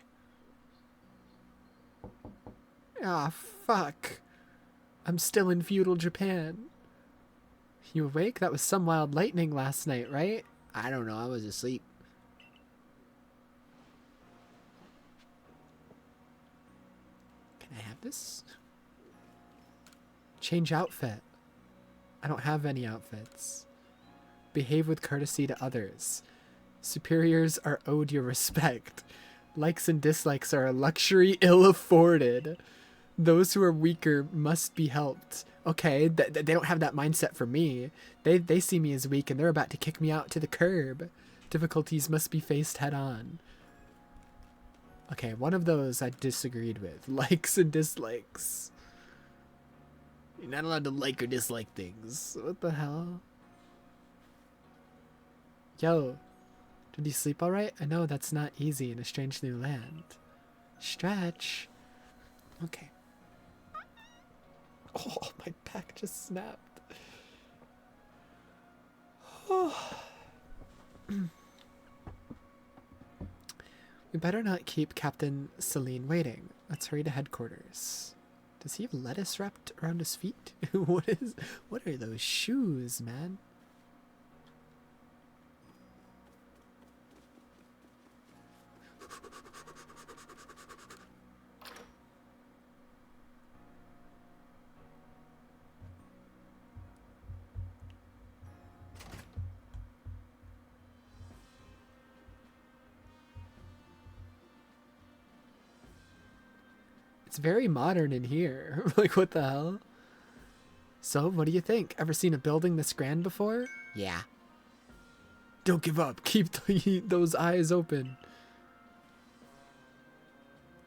Ah, fuck. I'm still in feudal Japan. You awake? That was some wild lightning last night, right? I don't know, I was asleep. Can I have this? Change outfit. I don't have any outfits. Behave with courtesy to others. Superiors are owed your respect. Likes and dislikes are a luxury ill afforded. Those who are weaker must be helped. Okay, they don't have that mindset for me. They see me as weak and they're about to kick me out to the curb. Difficulties must be faced head on. Okay, one of those I disagreed with. Likes and dislikes. You're not allowed to like or dislike things. What the hell? Yo, did you sleep alright? I know that's not easy in a strange new land. Stretch. Okay. Oh, my back just snapped. Oh. We better not keep Captain Celine waiting. Let's hurry to headquarters. Does he have lettuce wrapped around his feet? What are those shoes, man? It's very modern in here. Like, what the hell? So, what do you think? Ever seen a building this grand before? Yeah. Don't give up. Keep those eyes open.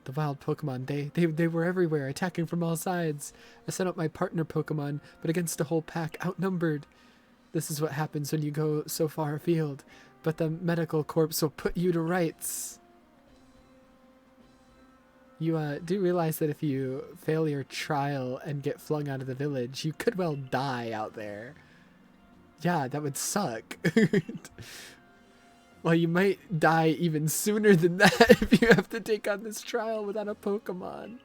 The wild Pokemon, they were everywhere, attacking from all sides. I sent out my partner Pokemon, but against a whole pack, outnumbered. This is what happens when you go so far afield. But the medical corps will put you to rights. You do realize that if you fail your trial and get flung out of the village, you could well die out there. Yeah, that would suck. Well, you might die even sooner than that if you have to take on this trial without a Pokemon.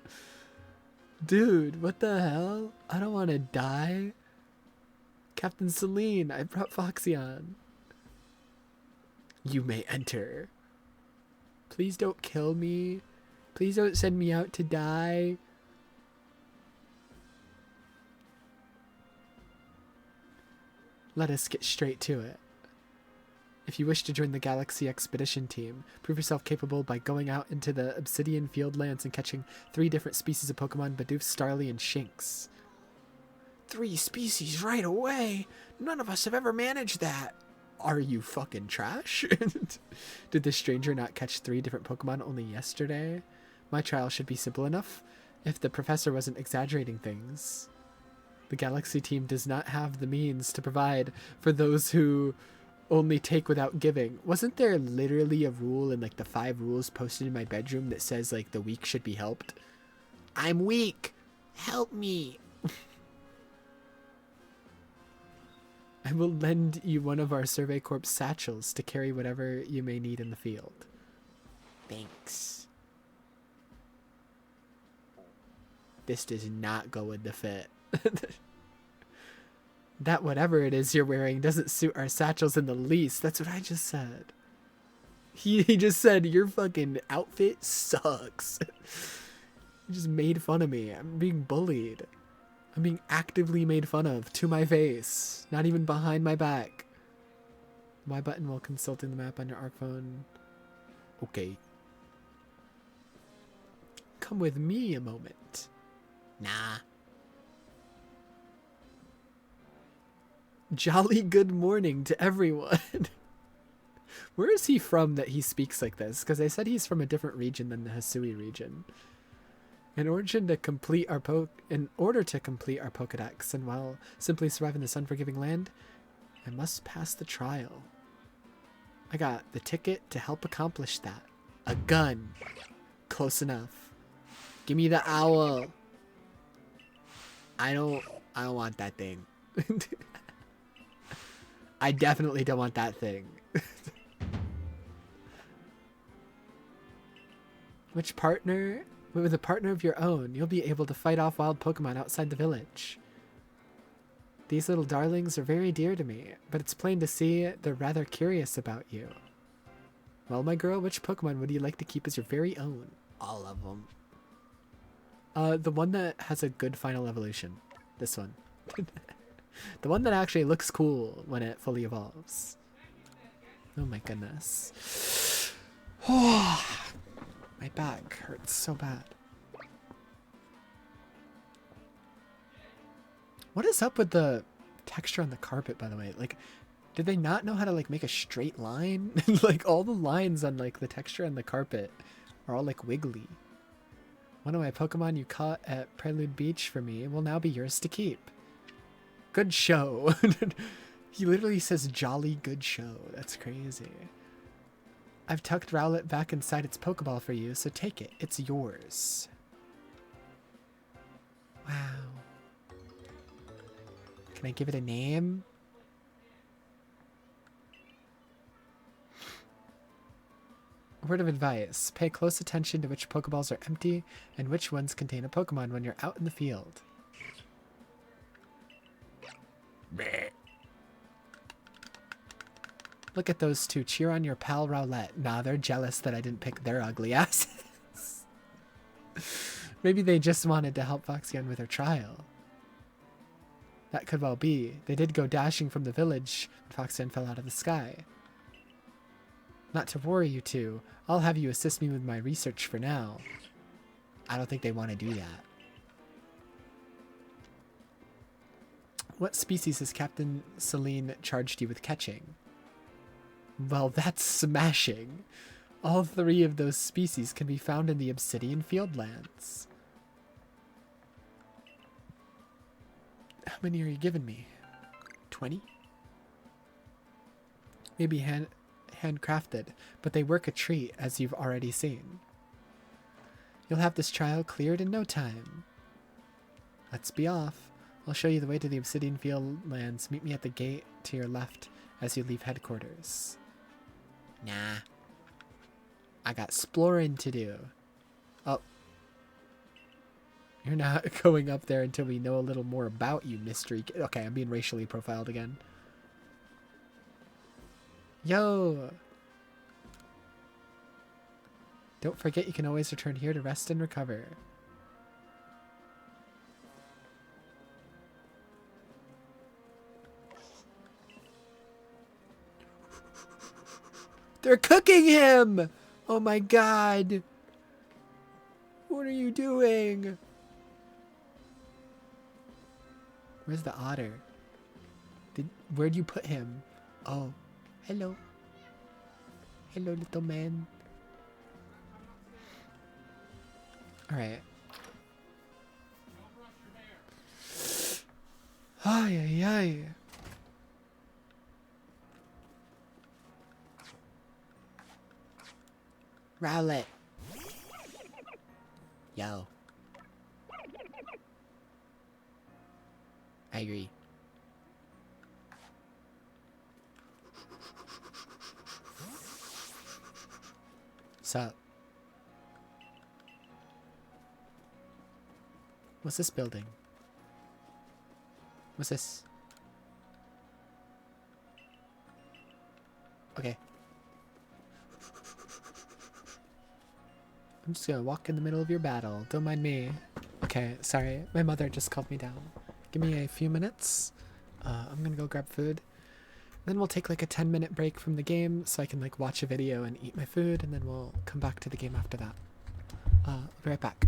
Dude, what the hell? I don't want to die. Captain Celine, I brought Foxy on. You may enter. Please don't kill me. Please don't send me out to die. Let us get straight to it. If you wish to join the Galaxy Expedition team, prove yourself capable by going out into the Obsidian Fieldlands and catching 3 different species of Pokemon, Bidoof, Starly, and Shinx. 3 species right away? None of us have ever managed that. Are you fucking trash? Did this stranger not catch 3 different Pokemon only yesterday? My trial should be simple enough if the professor wasn't exaggerating things. The Galaxy team does not have the means to provide for those who only take without giving. Wasn't there literally a rule in like the 5 rules posted in my bedroom that says like the weak should be helped? I'm weak. Help me. I will lend you one of our Survey Corps satchels to carry whatever you may need in the field. Thanks. This does not go with the fit. That whatever it is you're wearing doesn't suit our satchels in the least. That's what I just said. He just said, your fucking outfit sucks. You just made fun of me. I'm being bullied. I'm being actively made fun of to my face. Not even behind my back. Y button while consulting the map on your ARC phone. Okay. Come with me a moment. Nah. Jolly good morning to everyone. Where is he from that he speaks like this? Because I said he's from a different region than the Hisui region. In order to complete our Pokedex, and while simply surviving this unforgiving land, I must pass the trial. I got the ticket to help accomplish that. A gun. Close enough. Give me the owl. I don't want that thing. I definitely don't want that thing. Which partner? With a partner of your own, you'll be able to fight off wild Pokemon outside the village. These little darlings are very dear to me, but it's plain to see they're rather curious about you. Well, my girl, which Pokemon would you like to keep as your very own? All of them. The one that has a good final evolution. This one. The one that actually looks cool when it fully evolves. Oh my goodness. My back hurts so bad. What is up with the texture on the carpet, by the way? Like, did they not know how to like make a straight line? Like all the lines on like the texture on the carpet are all like wiggly. One of my Pokemon you caught at Prelude Beach for me will now be yours to keep. Good show. He literally says jolly good show. That's crazy. I've tucked Rowlet back inside its Pokeball for you, so take it. It's yours. Wow. Can I give it a name? Word of advice. Pay close attention to which Pokeballs are empty and which ones contain a Pokemon when you're out in the field. Look at those two. Cheer on your pal Rowlett. Nah, they're jealous that I didn't pick their ugly asses. Maybe they just wanted to help Foxyan with her trial. That could well be. They did go dashing from the village when Foxyan fell out of the sky. Not to worry, you two. I'll have you assist me with my research for now. I don't think they want to do that. What species has Captain Celine charged you with catching? Well, that's smashing. All 3 of those species can be found in the Obsidian Fieldlands. How many are you giving me? 20? Maybe handcrafted, but they work a treat, as you've already seen. You'll have this trial cleared in no time. Let's be off. I'll show you the way to the Obsidian Fieldlands. Meet me at the gate to your left as you leave headquarters. Nah. I got exploring to do. Oh. You're not going up there until we know a little more about you, mystery. Okay, I'm being racially profiled again. Yo! Don't forget you can always return here to rest and recover. They're cooking him! Oh my god! What are you doing? Where's the otter? Where'd you put him? Oh, hello. Hello, little man. Alright. Ay, ay, ay. Rowlett. Yo. I agree. Sup? What's this building? What's this? Okay. I'm just gonna walk in the middle of your battle. Don't mind me. Okay, sorry. My mother just called me down. Give me a few minutes. I'm gonna go grab food. Then we'll take like a 10-minute break from the game so I can like watch a video and eat my food, and then we'll come back to the game after that. I'll be right back.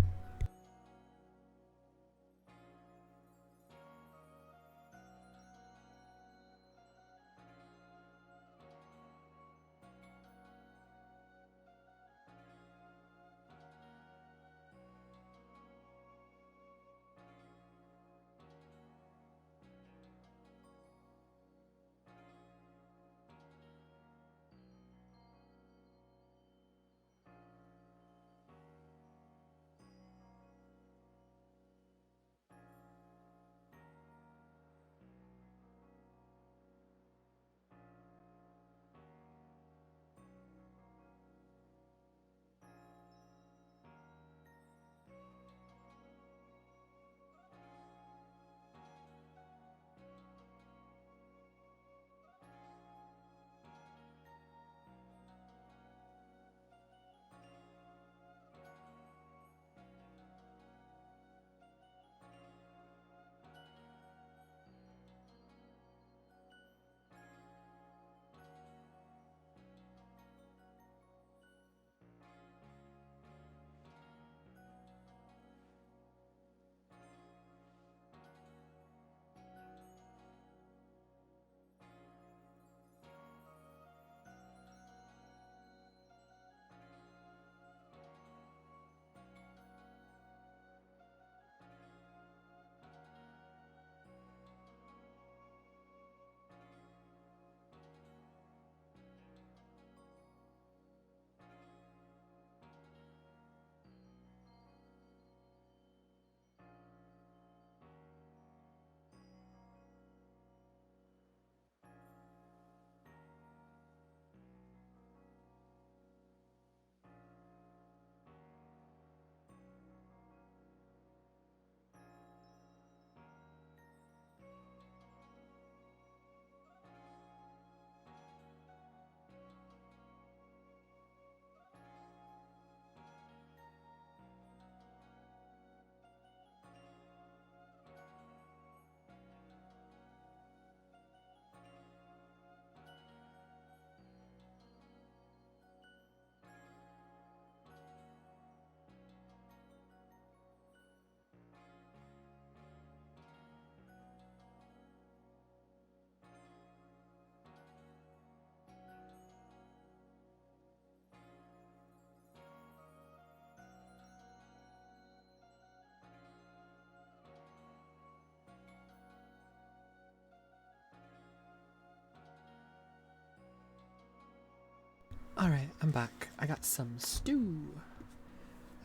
Alright, I'm back. I got some stew.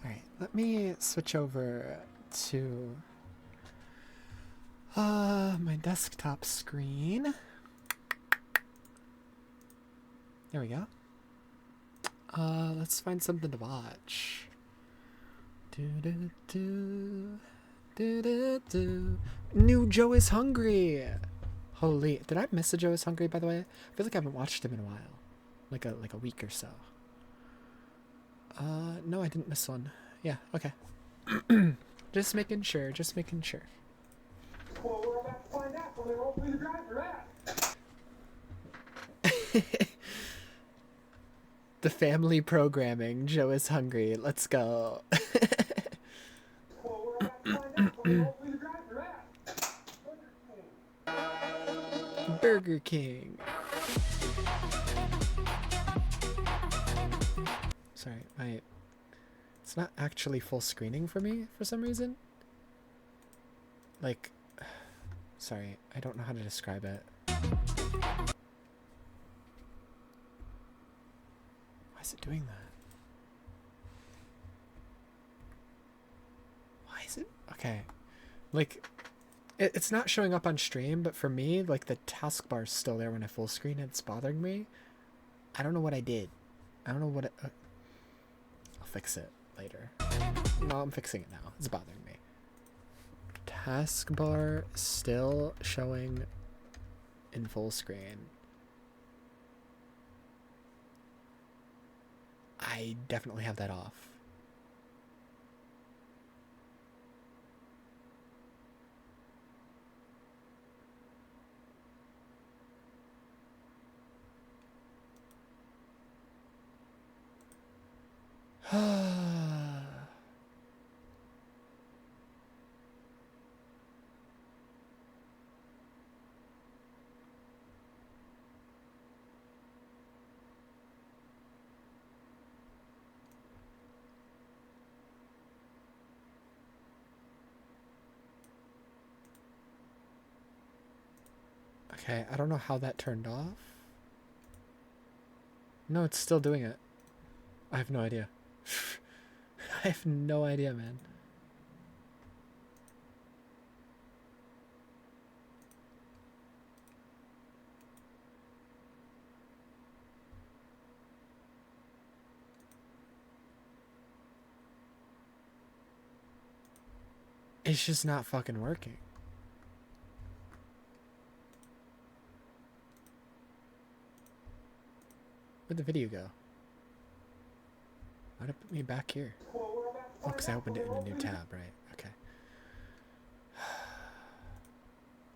Alright, let me switch over to my desktop screen. There we go. Let's find something to watch. New Joe is Hungry! Holy, did I miss a Joe is Hungry, by the way? I feel like I haven't watched him in a while. Like a week or so. No, I didn't miss one. Yeah, okay. Just making sure, just making sure.
Well, we're about to find out when they roll through the drive for that.
The family programming, Joe is Hungry. Let's go.
Well, we're about to find out when they roll through the drive for that.
Burger King. Sorry, it's not actually full screening for me for some reason. Like, sorry, I don't know how to describe it. Why is it doing that? Why is it? Okay. Like, it's not showing up on stream, but for me, like, the taskbar's still there when I full screen and it's bothering me. I don't know what I did. I don't know what I'll fix it later. No, I'm fixing it now. It's bothering me. Taskbar still showing in full screen. I definitely have that off. Okay, I don't know how that turned off. No, it's still doing it. I have no idea. I have no idea, man. It's just not fucking working. Where'd the video go? Why'd it put me back here? Oh, because I opened it in a new tab, right? Okay.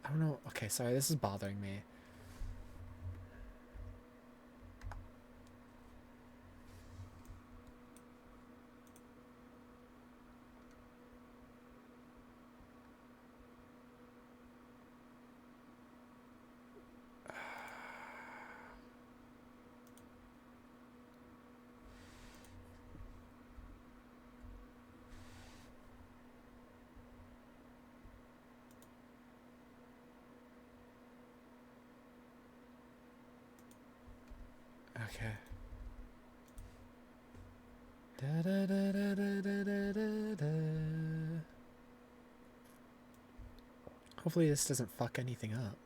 I don't know. Okay, sorry, this is bothering me. Okay. Da, da, da, da, da, da, da, da. Hopefully this doesn't fuck anything up.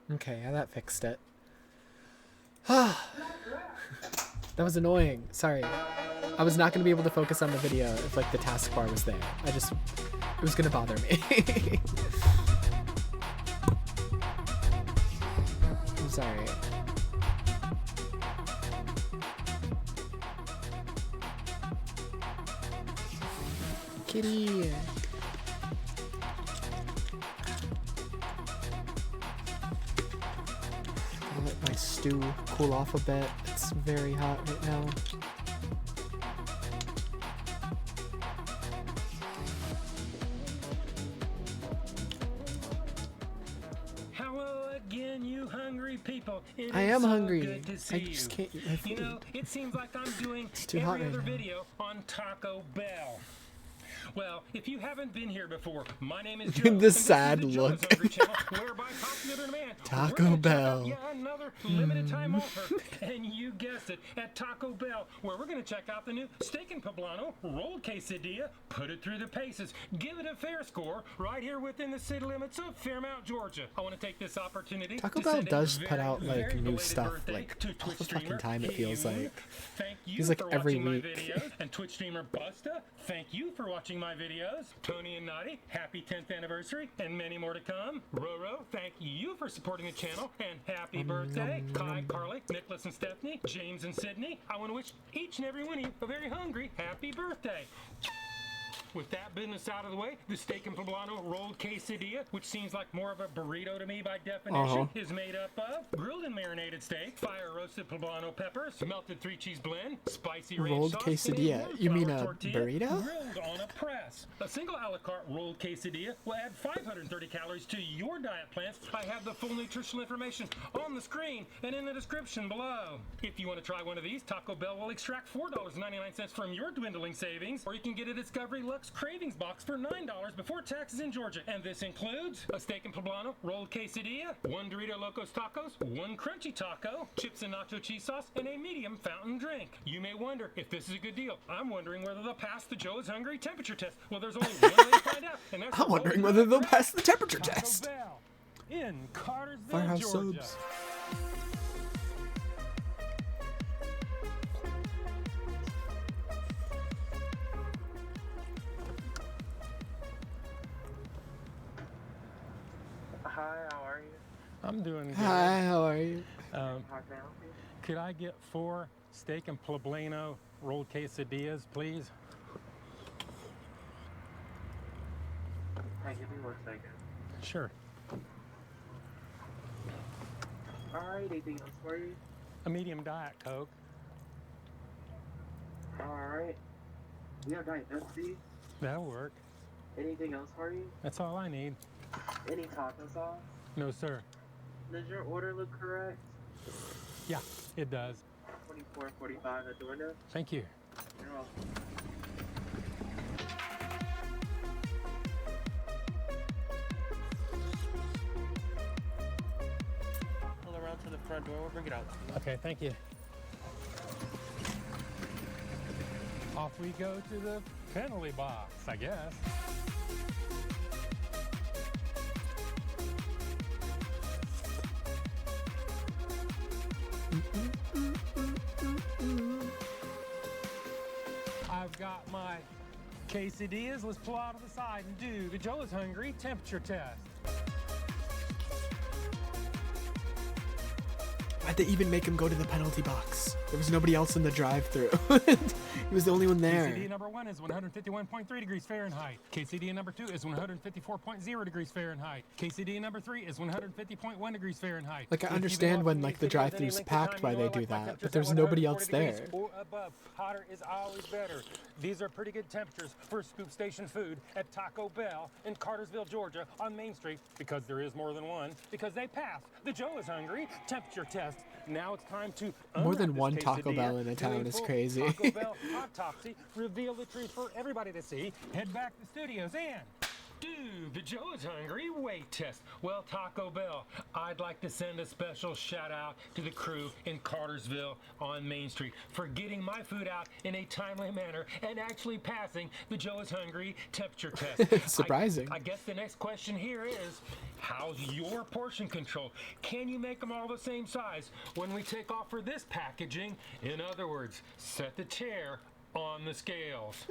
Okay, yeah, that fixed it. That was annoying. Sorry. I was not going to be able to focus on the video if, like, the taskbar was there. It was going to bother me. I'm sorry. Kitty! I'll let my stew cool off a bit. It's very hot right now.
Hello again, People, it
I
is
am
so
hungry.
good to see
I just
you.
can't eat my food.
You know, it seems like I'm doing
too hot
every
right
other
now.
video on Taco Bell. Well, if you haven't been here before, my name is Joe.
The sad
and this
look.
is the Joe's Hungry channel, whereby popular demand,
Taco
we're gonna check out
Bell.
yet another limited time offer. And you guessed it, at Taco Bell, where we're going to check out the new steak and poblano rolled quesadilla, put it through the paces, give it a fair score, right here within the city limits of Fairmount, Georgia. I want to take this opportunity
Taco
to
Bell
send a
does
very,
put out like
very
new
belated
stuff
birthday
like
to
all
Twitch
the fucking
streamer
time. It feels
Hyun.
like.
Thank you
Feels like
for
every
watching my
week.
videos. And Twitch streamer Busta, thank you for watching my videos. Tony and Naughty, happy 10th anniversary, and many more to come. Roro, thank you for supporting the channel, and happy birthday. Kai, Carly, Nicholas, and Stephanie, James and Sydney, I want to wish each and every one of you a very hungry happy birthday. With that business out of the way, the steak and poblano rolled quesadilla, which seems like more of a burrito to me by definition, is made up of grilled and marinated steak, fire roasted poblano peppers, melted 3-cheese blend, spicy ranch
Rolled
sauce,
quesadilla.
and
You mean
flour
a
tortilla
burrito?
grilled on a press. A single a la carte rolled quesadilla will add 530 calories to your diet plans. I have the full nutritional information on the screen and in the description below. If you want to try one of these, Taco Bell will extract $4.99 from your dwindling savings, or you can get a Discovery Lux Cravings box for $9 before taxes in Georgia. And this includes a steak and poblano rolled quesadilla, 1 Dorito Locos Tacos, 1 Crunchy Taco, chips and nacho cheese sauce, and a medium fountain drink. You may wonder if this is a good deal. I'm wondering whether they'll pass the Joe's Hungry temperature test. Well, there's only one way to find out, and that's
I'm wondering whether they'll pass the temperature
Taco
test.
Bell in Cartersville,
Firehouse
Georgia.
subs.
Hi, how are you?
I'm doing good.
Hi, how are you?
How can I help you?
Could I get 4 steak and poblano rolled quesadillas, please?
Hey, give me 1 second.
Sure.
Alright, anything else for you?
A medium Diet Coke.
Alright. We have Diet Pepsi.
That'll work.
Anything else for you?
That's all I need.
Any taco sauce?
No, sir.
Does your order look correct?
Yeah, it does.
24.45 at the window.
Thank you.
You're welcome. Pull around to the front door. We'll bring it out to you.
Okay, thank you. Off we go to the penalty box, I guess. I've got my quesadillas. Let's pull out to the side and do the Joe's Hungry temperature test.
Why'd they even make him go to the penalty box? There was nobody else in the drive-thru. He was the only one there.
Quesadilla number 1 is 151.3 degrees Fahrenheit. Quesadilla number 2 is 154.0 degrees Fahrenheit. Quesadilla number 3 is 150.1 degrees Fahrenheit.
Like, I
If you've
understand
been
when,
watching
like,
these
the
videos any
drive-thru's
length of
packed
time,
why
you
they
know I
do
like my
that, but
temperatures
there's
at
nobody else
140 degrees
there.
or above. Hotter is always better. These are pretty good temperatures for scoop station food at Taco Bell in Cartersville, Georgia on Main Street, because there is more than one, because they passed the Joe is Hungry temperature test. Now it's time to
More
unwrap
than
this
one Taco
quesadilla,
Bell in a
do
town is
full
crazy.
Taco Bell autopsy, reveal the truth for everybody to see, head back to the studios and do the Joe is Hungry weight test. Well, Taco Bell, I'd like to send a special shout out to the crew in Cartersville on Main Street for getting my food out in a timely manner and actually passing the Joe is Hungry temperature test.
Surprising.
I guess the next question here is, how's your portion control? Can you make them all the same size when we take off for this packaging? In other words, set the chair on the scales.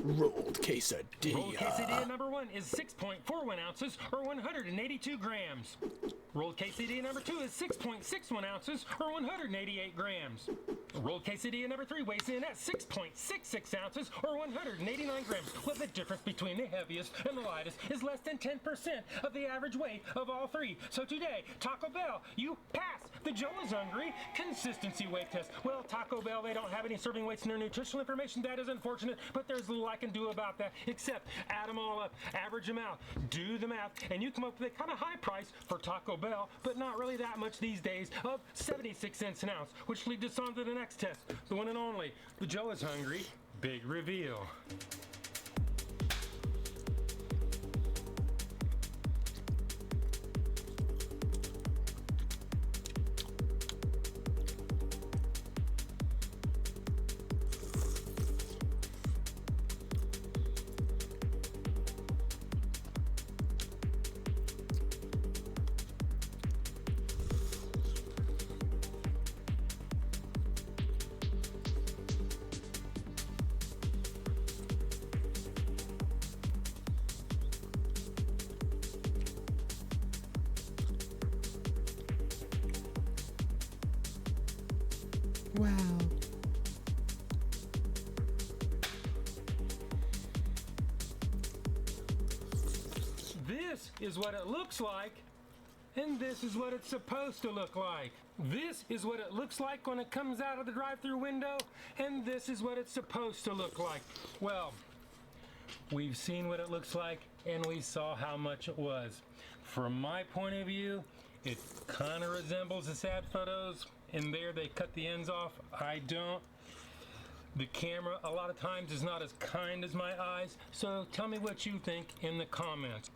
Rolled quesadilla.
Rolled quesadilla number 1 is 6.41 ounces or 182 grams. Rolled quesadilla number 2 is 6.61 ounces or 188 grams. Rolled quesadilla number 3 weighs in at 6.66 ounces or 189 grams, with the difference between the heaviest and the lightest is less than 10% of the average weight of all three. So today, Taco Bell, you pass the Joe is Hungry consistency weight test. Well, Taco Bell, they don't have any serving weights in their nutritional information. That is unfortunate, but there's little I can do about that except add them all up, average them out, do the math, and you come up with a kind of high price for Taco Bell, but not really that much these days, of 76 cents an ounce, which leads us on to the next test, the one and only, the Joe is Hungry Big Reveal.
Wow.
This is what it looks like, and this is what it's supposed to look like. This is what it looks like when it comes out of the drive-thru window, and this is what it's supposed to look like. Well, we've seen what it looks like, and we saw how much it was. From my point of view, it kind of resembles the sad photos. In there, they cut the ends off. I don't. The camera, a lot of times, is not as kind as my eyes. So tell me what you think in the comments.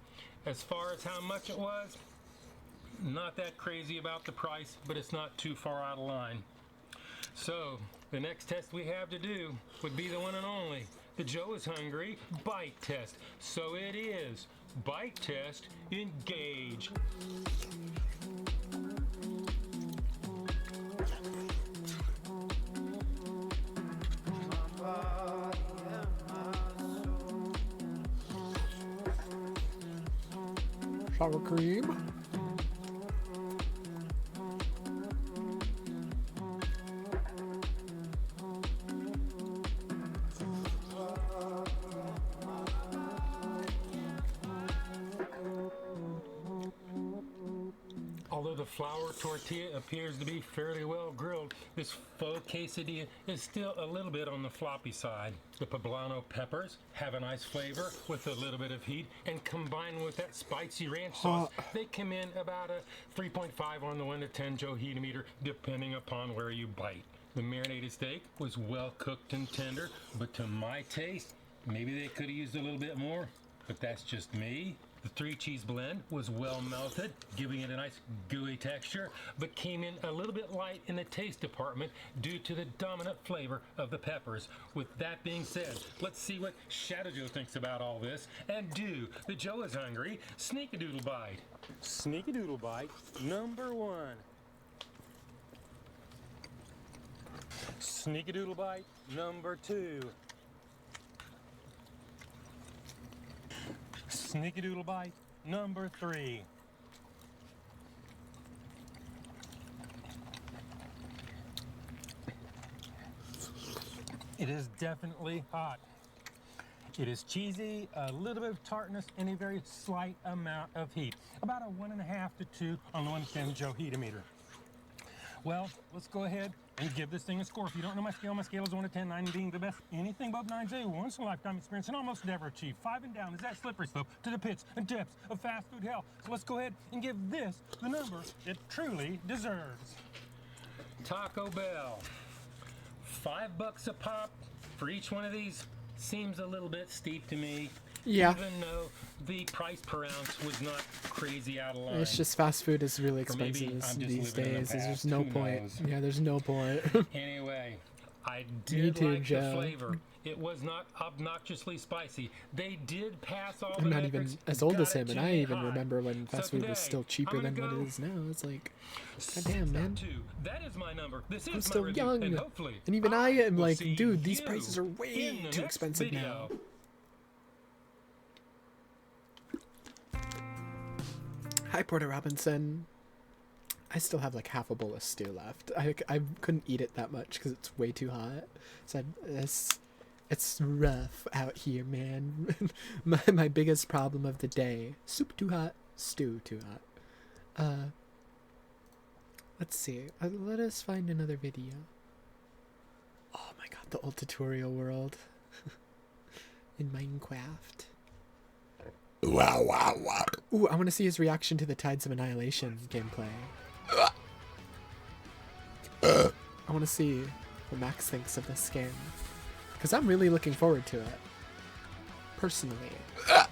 As far as how much it was, not that crazy about the price, but it's not too far out of line. So the next test we have to do would be the one and only, the Joe is Hungry Bite Test. So it is. Bite test, engage.
Sour cream.
Although the flour tortilla appears to be fairly well grilled, this faux quesadilla is still a little bit on the floppy side. The poblano peppers have a nice flavor with a little bit of heat, and combined with that spicy ranch sauce, they come in about a 3.5 on the 1 to 10 Joe heat-o-meter, depending upon where you bite. The marinated steak was well cooked and tender, but to my taste, maybe they could have used a little bit more, but that's just me. The 3-cheese blend was well melted, giving it a nice gooey texture, but came in a little bit light in the taste department due to the dominant flavor of the peppers. With that being said, let's see what Shadow Joe thinks about all this and do the Joe is Hungry Sneak-a-Doodle Bite. Sneak-a-Doodle Bite number 1. Sneak-a-Doodle Bite number 2. Sneak-a-Doodle Bite number 3. It is definitely hot. It is cheesy, a little bit of tartness, and a very slight amount of heat. About a 1.5 to 2 on the 110 Joe heat-o-meter. Well, let's go ahead and give this thing a score. If you don't know my scale is 1 to 10, 9 being the best. Anything above 9 is a once-in-a-lifetime experience and almost never achieved. 5 and down is that slippery slope to the pits and depths of fast food hell. So let's go ahead and give this the number it truly deserves. Taco Bell. $5 a pop for each one of these seems a little bit steep to me.
Yeah.
Even though the price per ounce was not crazy out of line.
It's just fast food is really
Or maybe
expensive
I'm just
these
living in the
days. There's
past,
just no
who
point.
knows?
Yeah, there's no point.
Anyway, I did
too,
like
Joe.
the flavor. It was not obnously spicy. They did pass all the
I'm not even
metrics,
as old
got
as him,
it
and
to
I
be
even
high.
remember when fast
So
food was
today,
still cheaper
I'm
than
gonna
what
go
it is now. It's like,
6
goddamn, man.
out 2. That is my number. This is
I'm
my
still
review,
young.
and hopefully
And even I am
will
like,
see
dude, these
you
prices are way
in the
too
next
expensive
video.
now. Hi, Porter Robinson. I still have like half a bowl of stew left. I couldn't eat it that much because it's way too hot. So it's rough out here, man. my biggest problem of the day: soup too hot, stew too hot. Let's see. Let us find another video. Oh my god, the old tutorial world in Minecraft. Wow, wow, wow. Ooh, I want to see his reaction to the Tides of Annihilation gameplay. I want to see what Max thinks of this game. Because I'm really looking forward to it. Personally.
So I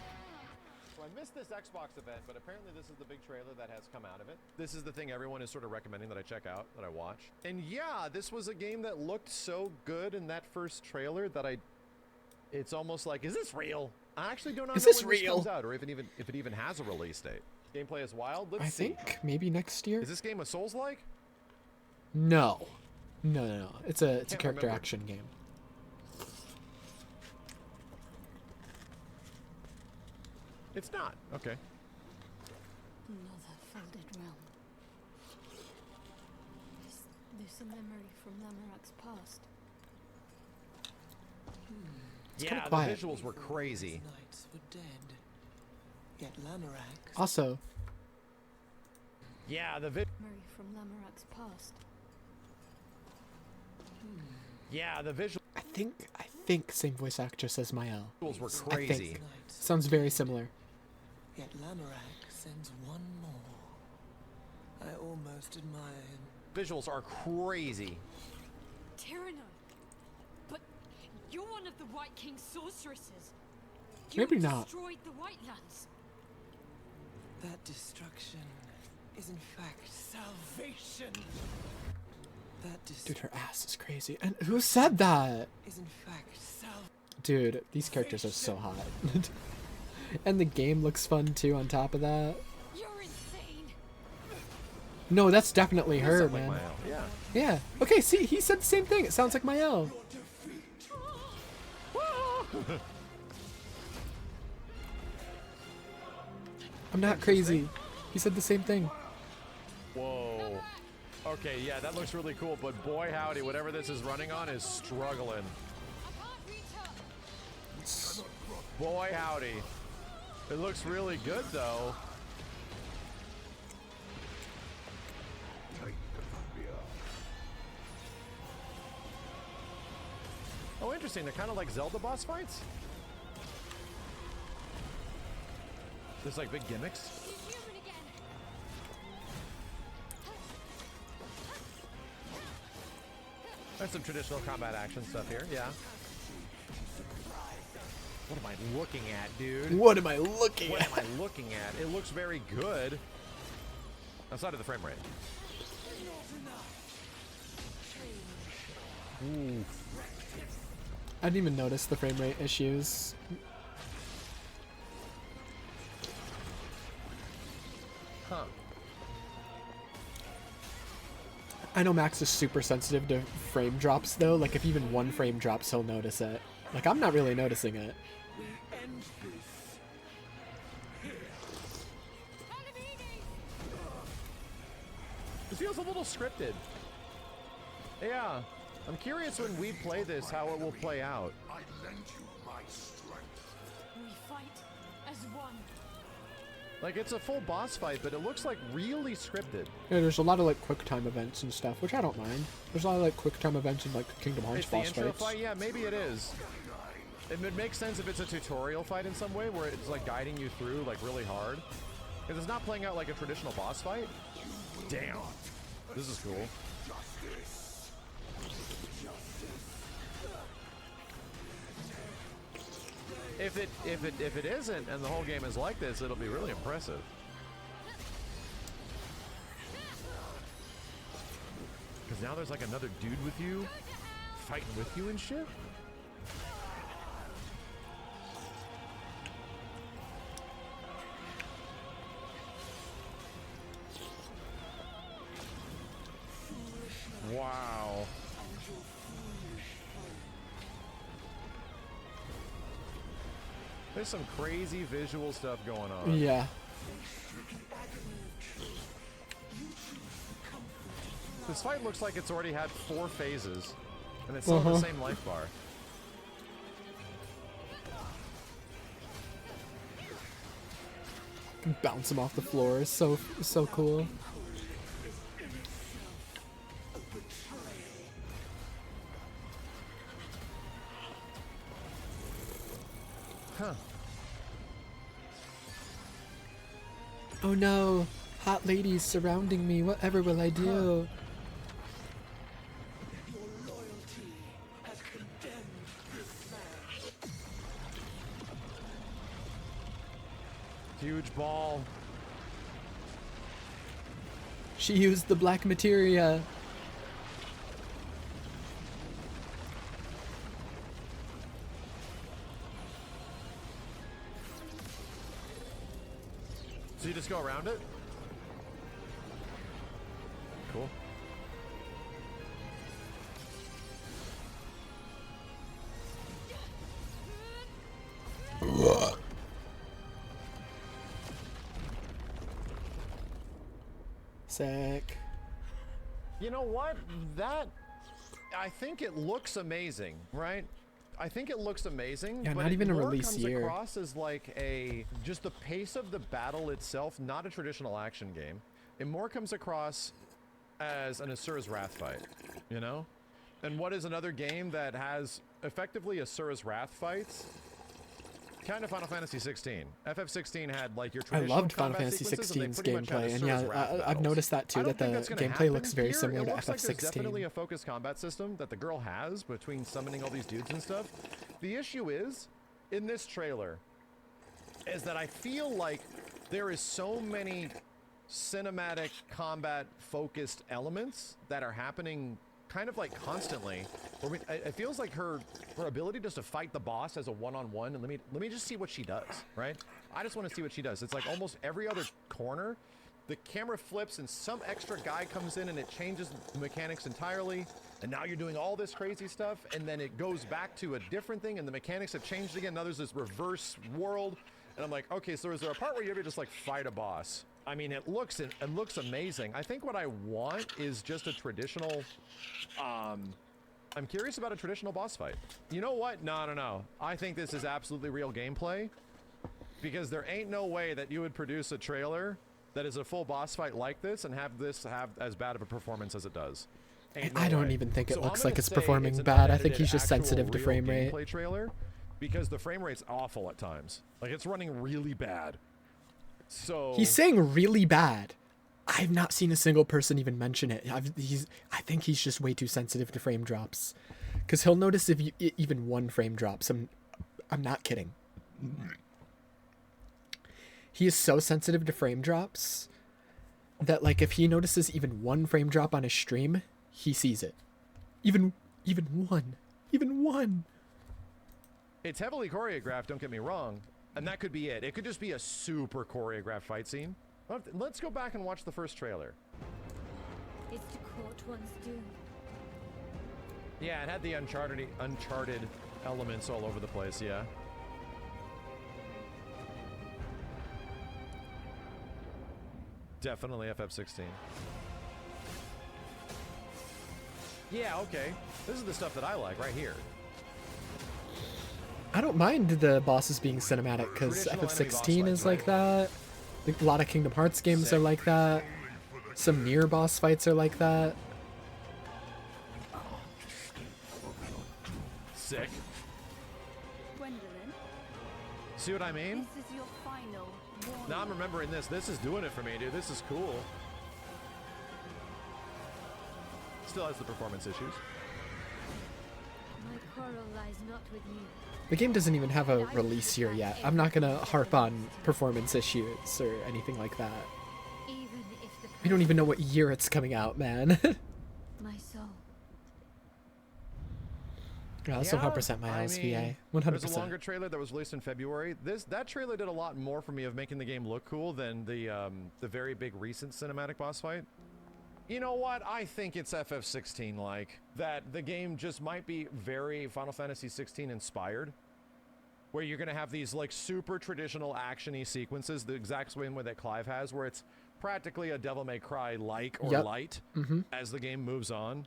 missed this Xbox event, but apparently this is the big trailer that has come out of it. This is the thing everyone is sort of recommending that I check out, that I watch. And yeah, this was a game that looked so good in that first trailer that it's almost like, is this real? I actually don't know when this comes out, or if it even has a release date. Gameplay is wild. Let's see.
I think maybe next year.
Is this game a Souls-like?
No. No. It's a character action game.
It's not. Okay.
Another folded realm. Is this a memory from Lamorak's past?
Yeah, the
quiet.
visuals were crazy.
Knights were dead. Yet Lamorak.
Also,
Yeah,
Memory from Lamorak's past.
Yeah, the visuals
I think same voice actress as Mael.
were
I
crazy.
think. Sounds very similar.
Yet Lamorak sends one more. I almost admire him.
Visuals are crazy.
Tyranno! But you're one of the White King's sorceresses.
Maybe not.
Destroyed the Whitelands.
That destruction is in fact salvation. That
Dude, her ass is crazy. And who said that?
is in fact salvation.
Dude, these characters are so hot. And the game looks fun too on top of that.
You're insane!
No, that's definitely her,
Sound like
man.
Mael, yeah.
Yeah. Okay, see, he said the same thing. It sounds like Mael. I'm not crazy. He said the same thing.
Whoa. Okay, yeah, that looks really cool, but boy howdy, whatever this is running on is struggling. Boy howdy. It looks really good though. Oh, interesting. They're kind of like Zelda boss fights. There's like big gimmicks. There's some traditional combat action stuff here, yeah. What am I looking at, dude?
What am I looking
What
at?
am I looking at? It looks very good. Outside of the frame rate. Ooh.
I didn't even notice the frame rate issues.
Huh.
I know Max is super sensitive to frame drops though. Like if even one frame drops, he'll notice it. Like I'm not really noticing it.
This feels a little scripted. Yeah. I'm curious when we play this, how it will play out.
I lend you my strength.
We fight as one.
Like, it's a full boss fight, but it looks like really scripted.
Yeah, there's a lot of like quick time events and stuff, which I don't mind. There's a lot of like quick time events in like Kingdom Hearts
It's the
boss
intro
fights.
fight? Yeah, maybe it is. It would make sense if it's a tutorial fight in some way, where it's like guiding you through like really hard. Because it's not playing out like a traditional boss fight. Damn. This is cool. If it isn't, and the whole game is like this, it'll be really impressive. Because now there's like another dude with you, fighting with you and shit. Wow. There's some crazy visual stuff going on.
Yeah.
This fight looks like it's already had 4 phases, and it's still in the same life bar.
Bounce him off the floor. So cool.
Huh.
Oh no, hot ladies surrounding me. Whatever will I do?
Huge ball.
She used the black materia.
So you just go around it? Cool.
Sick.
You know what? I think it looks amazing, right? I think it looks amazing.
Yeah,
but
not even a release
comes
year.
Across as like just the pace of the battle itself, not a traditional action game. It more comes across as an Asura's Wrath fight, you know? And what is another game that has effectively Asura's Wrath fights? Kind of Final Fantasy 16. FF16 had like your
I
traditional
loved Final
combat
Fantasy
sequences, and they
16's
pretty much had
gameplay, and
Asura's
yeah,
Wrath
I've
battles.
noticed that too.
I
That
don't think
the
that's gonna
gameplay
happen
looks very
here.
similar
It
to
looks like there's definitely
FF16.
a focused combat system that the girl has between summoning all these dudes and stuff. The issue is, in this trailer, is that I feel like there is so many cinematic combat focused elements that are happening kind of like constantly. It feels like her ability just to fight the boss as a one-on-one, and let me just see what she does, right? I just want to see what she does. It's like almost every other corner, the camera flips and some extra guy comes in and it changes the mechanics entirely. And now you're doing all this crazy stuff, and then it goes back to a different thing, and the mechanics have changed again. Now there's this reverse world, and I'm like, okay, so is there a part where you ever just like fight a boss? I mean, it looks amazing. I think what I want is just a traditional. I'm curious about a traditional boss fight. You know what? No. I think this is absolutely real gameplay, because there ain't no way that you would produce a trailer that is a full boss fight like this and have this have as bad of a performance as it does. Ain't no
I don't
way.
even think it
So
looks
I'm
like
gonna
it's
say
performing
an
bad. I think
unedited,
he's just
actual
sensitive to
real
frame rate.
gameplay trailer, because the frame rate's awful at times. Like, it's running really bad. So
He's saying really bad. I've not seen a single person even mention it. I think he's just way too sensitive to frame drops, because he'll notice if even one frame drops. I'm not kidding. He is so sensitive to frame drops that, like, if he notices even one frame drop on his stream, he sees it. Even one.
it's heavily choreographed, don't get me wrong, and that could be it. It could just be a super choreographed fight scene. Let's go back and watch the first trailer.
It's to court one's doom.
Yeah, it had the uncharted elements all over the place, yeah. Definitely FF16. Yeah, okay. This is the stuff that I like right here.
I don't mind the bosses being cinematic, because
Traditional enemy boss
FF16 is
fights,
like
right?
that. Like, a lot of Kingdom Hearts games
Sick.
are like that. Some near boss fights are like that.
Sick.
Gwendolyn,
See what I mean?
this is your final warning.
Now I'm remembering this. This is doing it for me, dude. This is cool. Still has the performance issues.
My quarrel lies not with you.
The game doesn't even have a release year yet. I'm not gonna harp on performance issues or anything like that.
Even if the
We don't even know what year it's coming out, man.
my soul.
Yeah, that's 100% my
I
SVA.
mean,
100%.
There's a longer trailer that was released in February. That trailer did a lot more for me of making the game look cool than the very big recent cinematic boss fight. You know what? I think it's FF16 like. That the game just might be very Final Fantasy 16 inspired. Where you're going to have these like super traditional action-y sequences, the exact same way that Clive has, where it's practically a Devil May Cry like or
Yep.
light as the game moves on.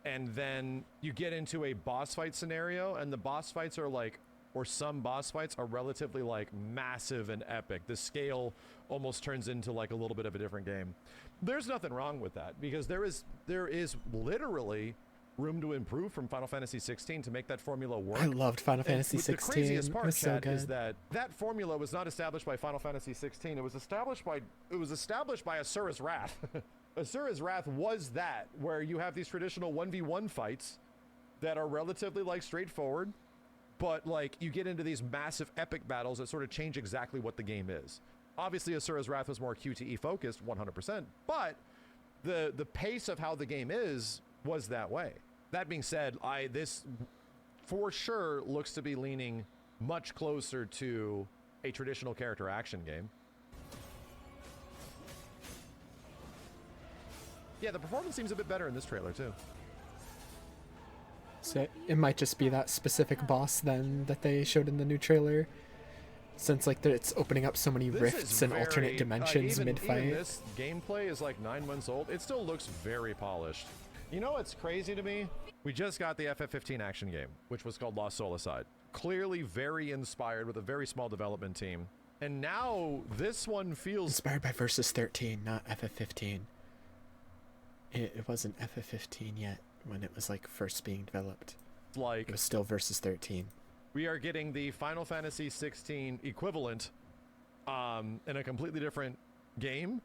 And then you get into a boss fight scenario, and the boss fights are like, or some boss fights are relatively like massive and epic. The scale almost turns into like a little bit of a different game. There's nothing wrong with that, because there is literally room to improve from Final Fantasy 16 to make that formula work.
I loved Final Fantasy 16.
The craziest part,
it was so
Chad,
good.
is that formula was not established by Final Fantasy 16. It was established by Asura's Wrath. Asura's Wrath was that, where you have these traditional 1v1 fights that are relatively like straightforward, but like you get into these massive epic battles that sort of change exactly what the game is. Obviously, Asura's Wrath was more QTE focused, 100%, but the pace of how the game was that way. That being said, this for sure looks to be leaning much closer to a traditional character action game. Yeah, the performance seems a bit better in this trailer too.
So it might just be that specific boss then that they showed in the new trailer, since like it's opening up so many rifts and alternate dimensions
even
mid-fight.
This gameplay is like 9 months old. It still looks very polished. You know what's crazy to me? We just got the FF15 action game, which was called Lost Soul-Aside. Clearly very inspired with a very small development team. And now this one feels...
Inspired by Versus 13, not FF15. It wasn't FF15 yet when it was like first being developed.
like
It was still Versus 13.
we are getting the Final Fantasy 16 equivalent in a completely different game.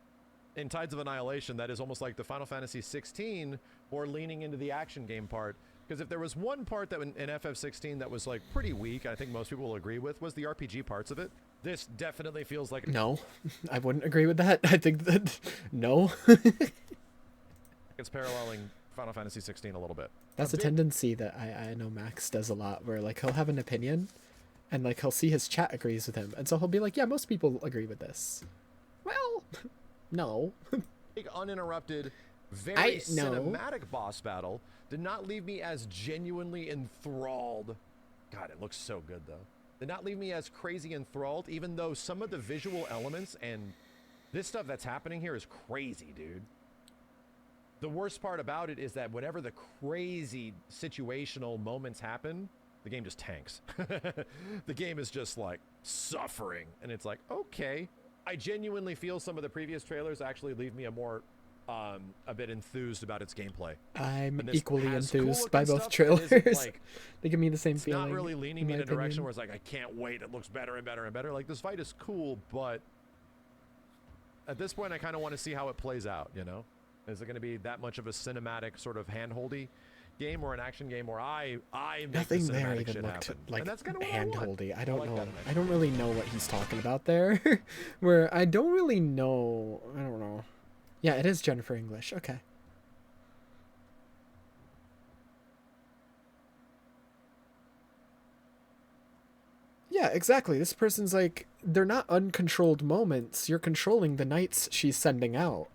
In Tides of Annihilation, that is almost like the Final Fantasy 16 or leaning into the action game part. Because if there was one part that in FF16 that was like pretty weak, I think most people will agree with, was the RPG parts of it. This definitely feels like...
No, I wouldn't agree with that. I think that... No.
It's paralleling Final Fantasy 16 a little bit.
That's a tendency that I know Max does a lot, where like he'll have an opinion and like he'll see his chat agrees with him, and so he'll be like, yeah, most people agree with this. Well, no.
Big uninterrupted, very
no.
cinematic boss battle did not leave me as genuinely enthralled. God, it looks so good though. Did not leave me as crazy enthralled, even though some of the visual elements and this stuff that's happening here is crazy, dude. The worst part about it is that whenever the crazy situational moments happen, the game just tanks. The game is just like suffering, and it's like, okay. I genuinely feel some of the previous trailers actually leave me a bit enthused about its gameplay.
I'm
And this
equally
has cool
enthused
looking
by both
stuff, but
trailers.
it isn't, like,
They give me the same
it's
feeling.
not really leaning me
my
in a direction
opinion.
where it's like, I can't wait, it looks better and better and better. Like, this fight is cool, but at this point I kind of want to see how it plays out, you know? Is it going to be that much of a cinematic sort of hand-holdy game or an action game where I make
Nothing
the
there
cinematic
even
shit
looked
happen?
like
And that's kind of what I want.
hand-holdy. I don't
like
know.
that in
I don't really know what he's talking about there. Where I don't really know. I don't know. Yeah, it is Jennifer English. Okay. Yeah, exactly. This person's like, they're not uncontrolled moments. You're controlling the knights she's sending out.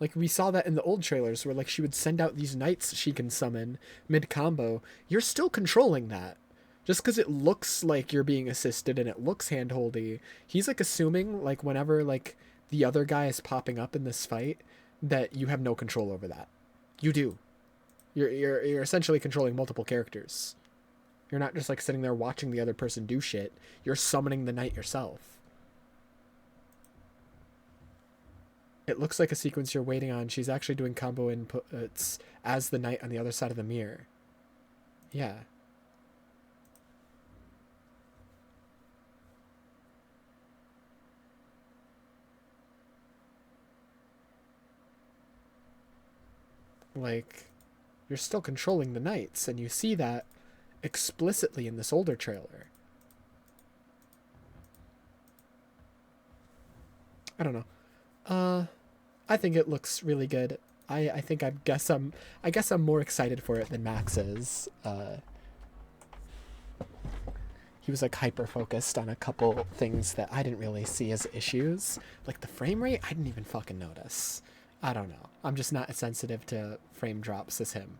Like, we saw that in the old trailers where, like, she would send out these knights she can summon mid-combo. You're still controlling that. Just because it looks like you're being assisted and it looks hand-holdy, he's, like, assuming, like, whenever, like, the other guy is popping up in this fight, that you have no control over that. You do. You're essentially controlling multiple characters. You're not just, like, sitting there watching the other person do shit. You're summoning the knight yourself. It looks like a sequence you're waiting on. She's actually doing combo inputs as the knight on the other side of the mirror. Yeah. Like, you're still controlling the knights, and you see that explicitly in this older trailer. I don't know. I think it looks really good. I guess I'm more excited for it than Max is. He was like hyper focused on a couple things that I didn't really see as issues. Like the frame rate, I didn't even fucking notice. I don't know. I'm just not as sensitive to frame drops as him.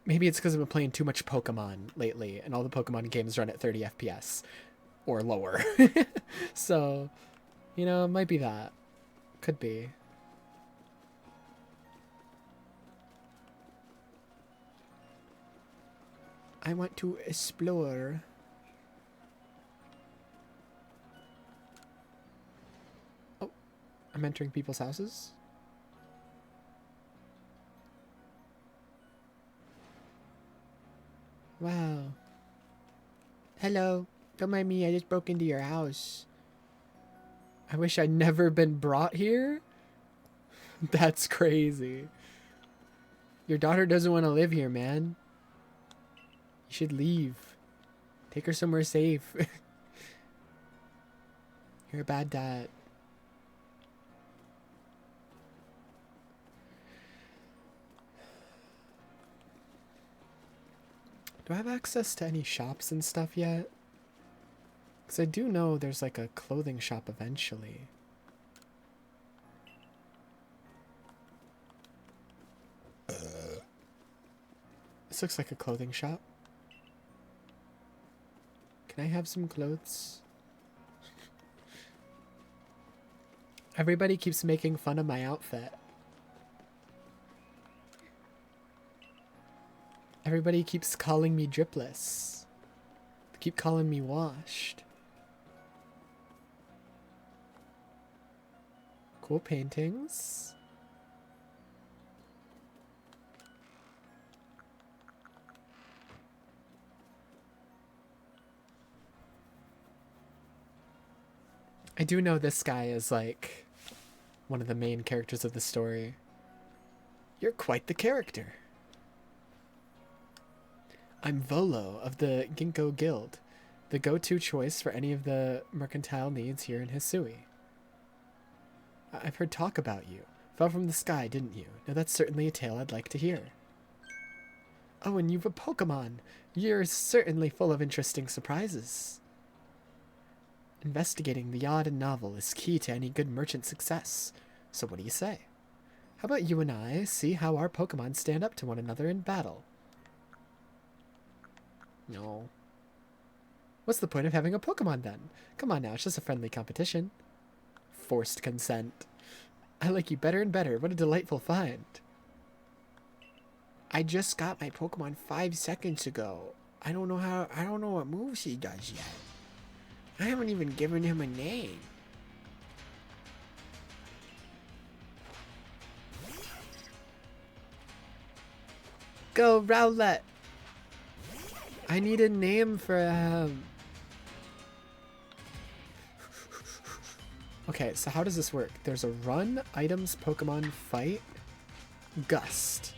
Maybe it's because I've been playing too much Pokemon lately, and all the Pokemon games run at 30 FPS or lower. So, you know, it might be that. Could be. I want to explore. Oh, I'm entering people's houses. Wow. Hello. Don't mind me, I just broke into your house. I wish I'd never been brought here. That's crazy. Your daughter doesn't want to live here, man. You should leave. Take her somewhere safe. You're a bad dad. Do I have access to any shops and stuff yet? Because I do know there's like a clothing shop eventually. This looks like a clothing shop. Can I have some clothes? Everybody keeps making fun of my outfit. Everybody keeps calling me dripless. They keep calling me washed. Cool paintings. I do know this guy is like one of the main characters of the story. You're quite the character. I'm Volo of the Ginkgo Guild, the go-to choice for any of the mercantile needs here in Hisui. I've heard talk about you. Fell from the sky, didn't you? Now that's certainly a tale I'd like to hear. Oh, and you've a Pokemon. You're certainly full of interesting surprises. Investigating the odd and novel is key to any good merchant success. So what do you say? How about you and I see how our Pokemon stand up to one another in battle? No. What's the point of having a Pokemon then? Come on now, it's just a friendly competition. Forced consent. I like you better and better. What a delightful find. I just got my Pokemon 5 seconds ago. I don't know what moves he does yet. I haven't even given him a name. Go, Rowlet! I need a name for him. Okay, so how does this work? There's a run, items, Pokemon, fight, gust.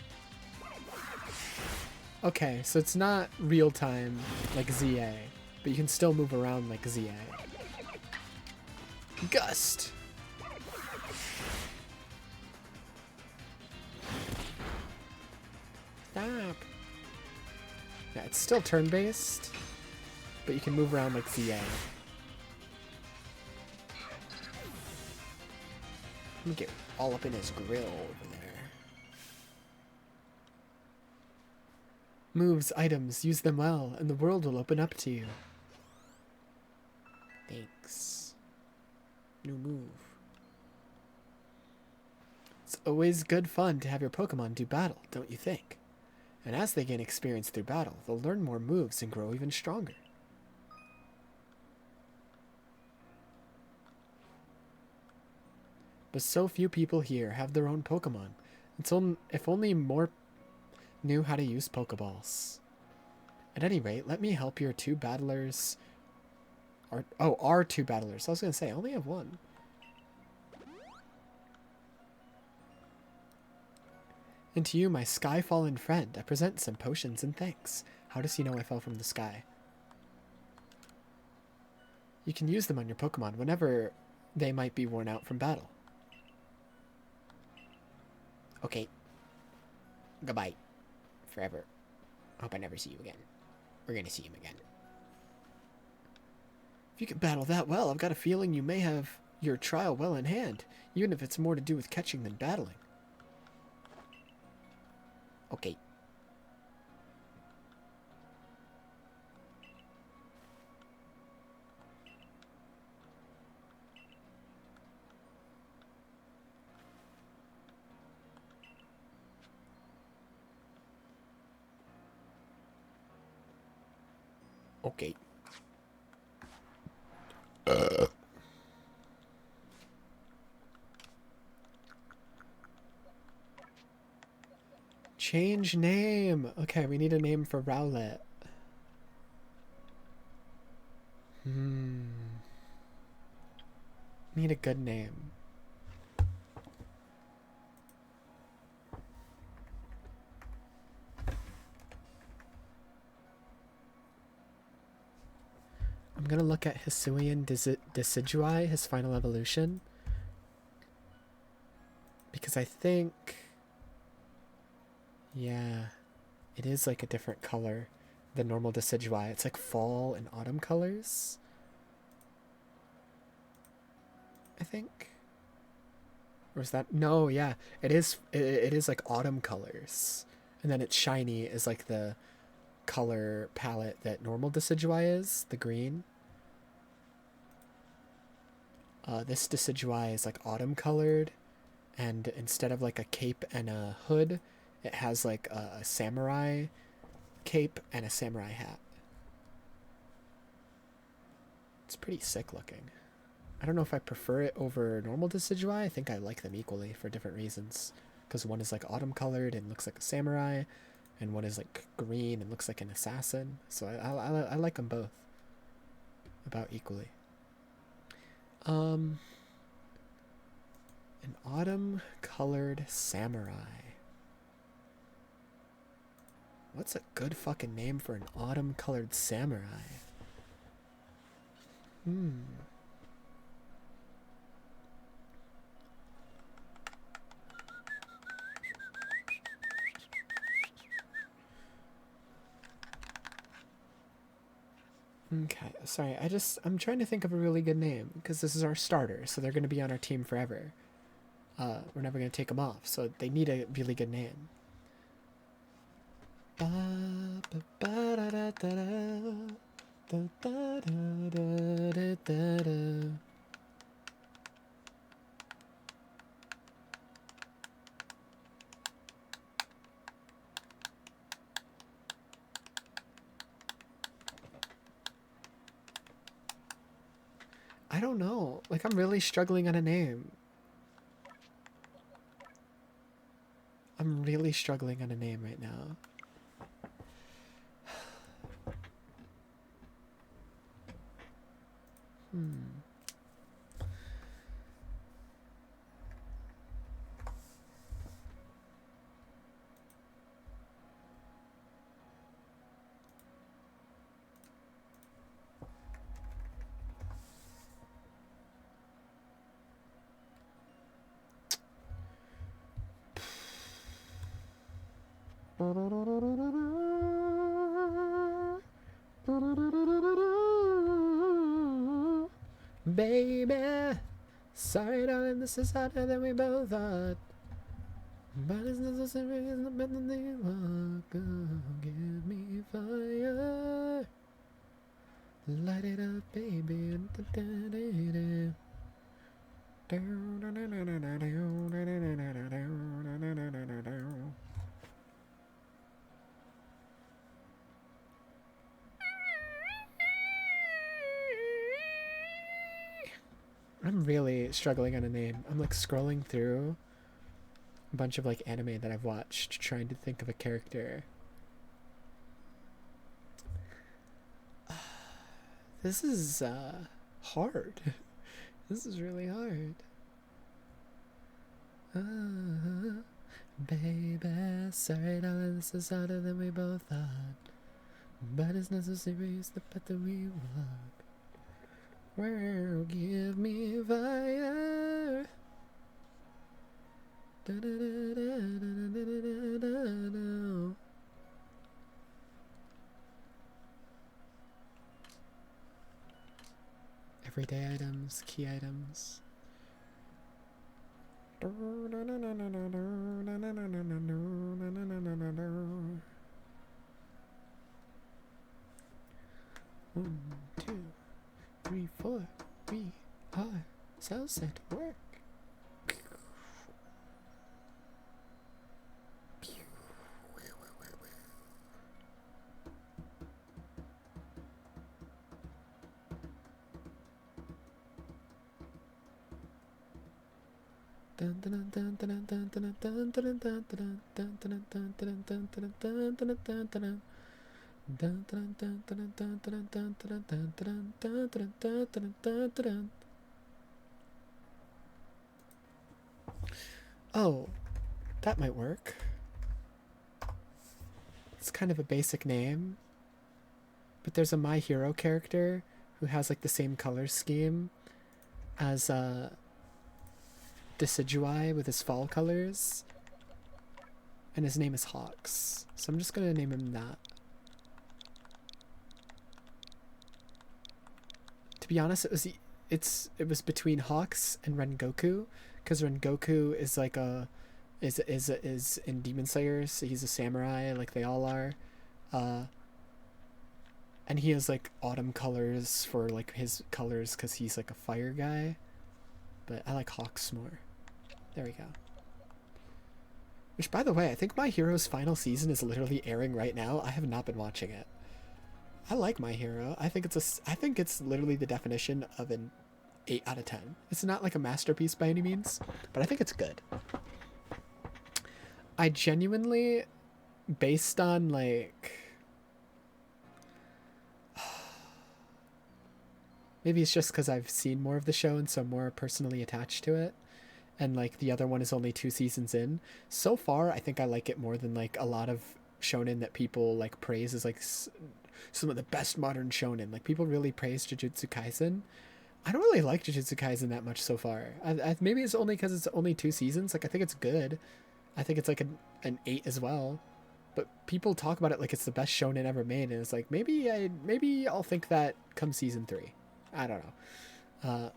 Okay, so it's not real time like ZA, but you can still move around like ZA. Gust! Stop! Yeah, it's still turn-based, but you can move around like ZA. Let me get all up in his grill over there. Moves, items, use them well, and the world will open up to you. Thanks. New move. It's always good fun to have your Pokemon do battle, don't you think? And as they gain experience through battle, they'll learn more moves and grow even stronger. But so few people here have their own Pokemon. If only more knew how to use Pokeballs. At any rate, let me help your two battlers. Our two battlers. I was going to say, I only have one. And to you, my sky-fallen friend, I present some potions and thanks. How does he know I fell from the sky? You can use them on your Pokemon whenever they might be worn out from battle. Okay. Goodbye. Forever. Hope I never see you again. We're gonna see him again. If you can battle that well, I've got a feeling you may have your trial well in hand, even if it's more to do with catching than battling. Okay. Okay. Change name. Okay, we need a name for Rowlet. Need a good name. I'm gonna look at Hisuian Decidui, his final evolution. Because I think... Yeah, it is like a different color than normal Decidui. It's like fall and autumn colors, I think. Or is that... No, yeah, it is like autumn colors. And then it's shiny is like the color palette that normal Decidui is, the green. This Decidui is like autumn colored, and instead of like a cape and a hood, it has like a samurai cape and a samurai hat. It's pretty sick looking. I don't know if I prefer it over normal Decidui. I think I like them equally for different reasons. Because one is like autumn colored and looks like a samurai, and one is like green and looks like an assassin. So I like them both about equally. An autumn colored samurai. What's a good fucking name for an autumn colored samurai? Okay, sorry, I'm trying to think of a really good name, because this is our starter, so they're going to be on our team forever. We're never going to take them off, so they need a really good name. I don't know. Like, I'm really struggling on a name. I'm really struggling on a name right now. Baby, sorry darling, this is harder than we both thought. But it's not so serious, no better than you are. Go give me fire. Light it up, baby. I'm really struggling on a name. I'm like scrolling through a bunch of like anime that I've watched, trying to think of a character. This is hard. This is really hard. Baby, sorry darling, this is harder than we both thought. But it's not so serious, the path that we walk. Well, give me fire. Da, da, da, da, da, da, da, da, da. Everyday items, key items. One, two, 3, 4, we are so set to work. Oh, that might work. It's kind of a basic name, but there's a My Hero character who has like the same color scheme as Decidueye with his fall colors, and his name is Hawks. So I'm just gonna name him that. To be honest, it was between Hawks and Rengoku, because Rengoku is like is in Demon Slayer, so he's a samurai like they all are, and he has like autumn colors for like his colors because he's like a fire guy, but I like Hawks more. There we go. Which, by the way, I think My Hero's final season is literally airing right now. I have not been watching it. I like My Hero. I think it's literally the definition of an 8 out of 10. It's not like a masterpiece by any means, but I think it's good. I genuinely, based on like, maybe it's just because I've seen more of the show and so I'm more personally attached to it, and like the other one is only 2 seasons in. So far, I think I like it more than like a lot of shonen that people like praise as like some of the best modern shonen. Like people really praise Jujutsu Kaisen. I don't really like Jujutsu Kaisen that much so far. Maybe it's only because it's only 2 seasons. Like I think it's good. I think it's like an 8 as well. But people talk about it like it's the best shonen ever made, and it's like maybe I'll think that come season 3. I don't know.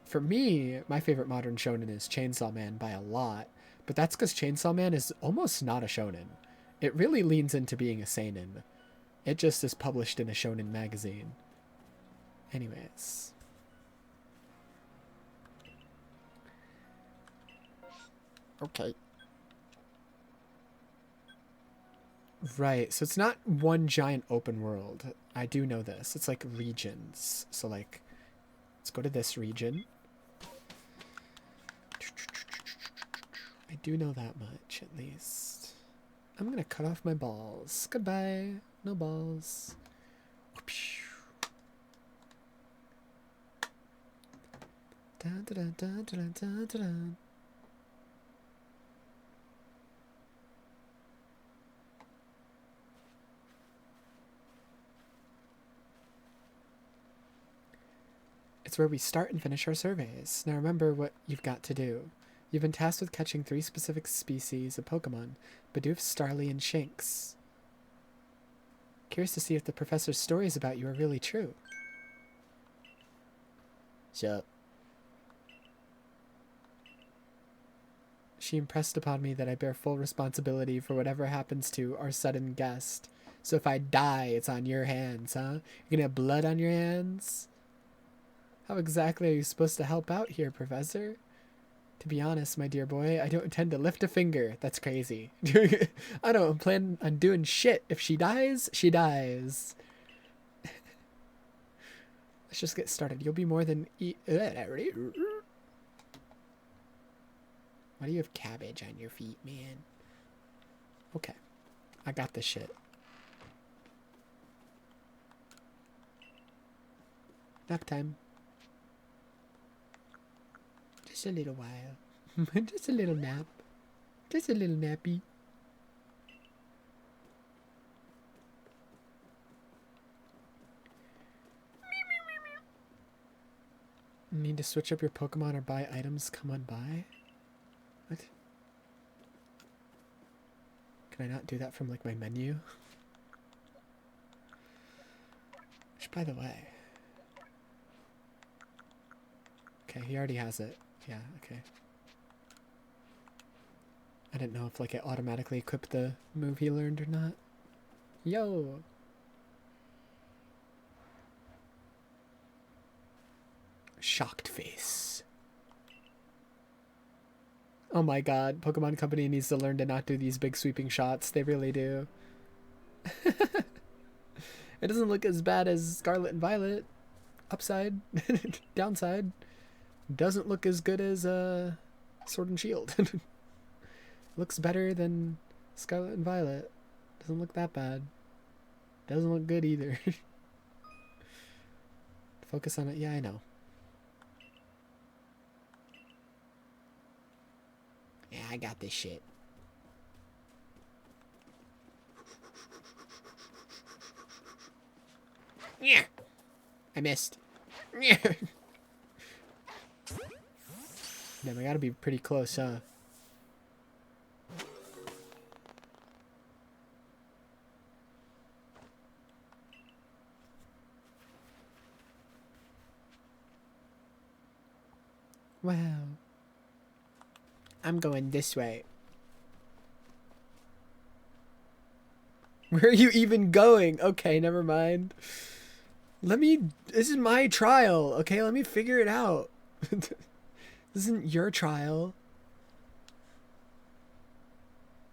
For me, my favorite modern shonen is Chainsaw Man by a lot, but that's because Chainsaw Man is almost not a shonen. It really leans into being a seinen. It just is published in a shonen magazine. Anyways. Okay. Right, so it's not one giant open world. I do know this. It's like regions. So like, let's go to this region. I do know that much, at least. I'm gonna cut off my balls. Goodbye. No balls. Dun, dun, dun, dun, dun, dun, dun. It's where we start and finish our surveys. Now remember what you've got to do. You've been tasked with catching 3 specific species of Pokemon: Bidoof, Starly, and Shinx. Curious to see if the professor's stories about you are really true. Shut up. She impressed upon me that I bear full responsibility for whatever happens to our sudden guest. So if I die, it's on your hands, huh? You're gonna have blood on your hands? How exactly are you supposed to help out here, Professor? To be honest, my dear boy, I don't intend to lift a finger. That's crazy. I don't plan on doing shit. If she dies, she dies. Let's just get started. You'll be more than... Why do you have cabbage on your feet, man? Okay. I got this shit. Nap time. Just a little while. Just a little nap. Just a little nappy. Need to switch up your Pokemon or buy items? Come on by. What? Can I not do that from like my menu? Which, by the way. Okay, he already has it. Yeah, okay. I didn't know if like it automatically equipped the move he learned or not. Yo! Shocked face. Oh my god, Pokemon Company needs to learn to not do these big sweeping shots. They really do. It doesn't look as bad as Scarlet and Violet. Upside. Downside. Doesn't look as good as Sword and Shield. Looks better than Scarlet and Violet. Doesn't look that bad. Doesn't look good either. Focus on it. Yeah, I know. Yeah, I got this shit. Yeah. I missed. Yeah. Damn, I gotta be pretty close, huh? Wow. I'm going this way. Where are you even going? Okay, never mind. This is my trial, okay? Let me figure it out. This isn't your trial.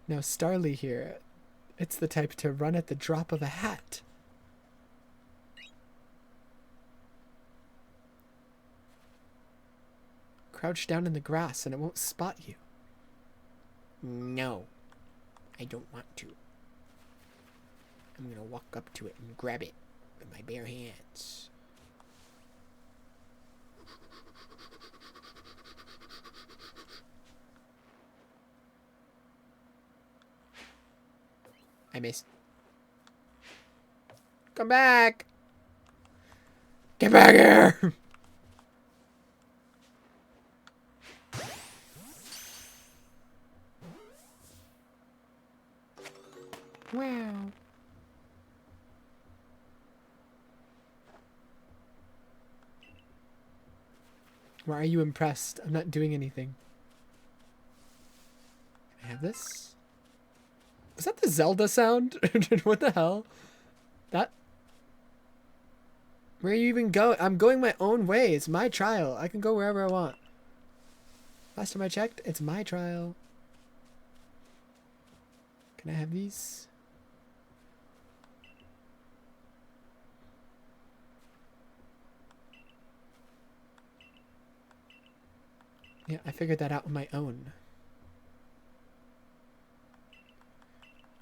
Now, Starly here. It's the type to run at the drop of a hat. Crouch down in the grass and it won't spot you. No, I don't want to. I'm gonna walk up to it and grab it with my bare hands. I missed. Come back! Get back here! Wow. Why are you impressed? I'm not doing anything. Can I have this? Was that the Zelda sound? What the hell? That... Where are you even going? I'm going my own way. It's my trial. I can go wherever I want. Last time I checked, it's my trial. Can I have these? Yeah, I figured that out on my own.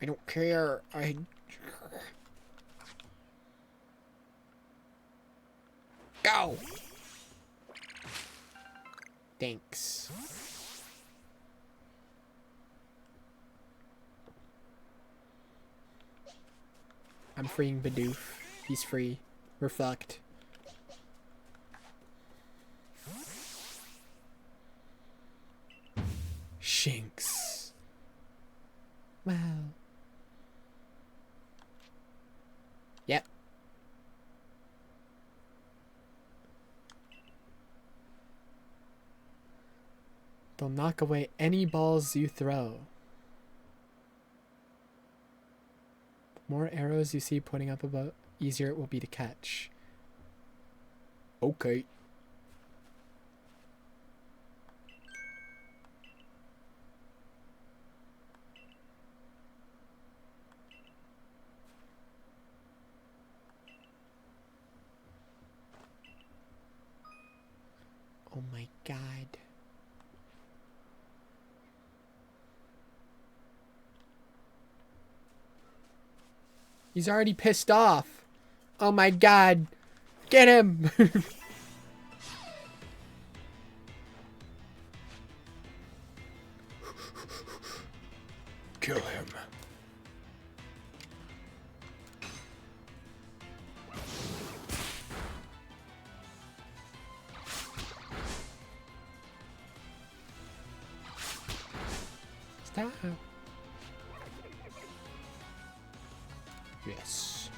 I don't care. Go! Thanks. I'm freeing Bidoof. He's free. We're fucked. Shinx. Wow. Yep. They'll knock away any balls you throw. The more arrows you see pointing up above, easier it will be to catch. Okay. Oh my god. He's already pissed off. Oh my god. Get him! Kill him. Stop. Yes.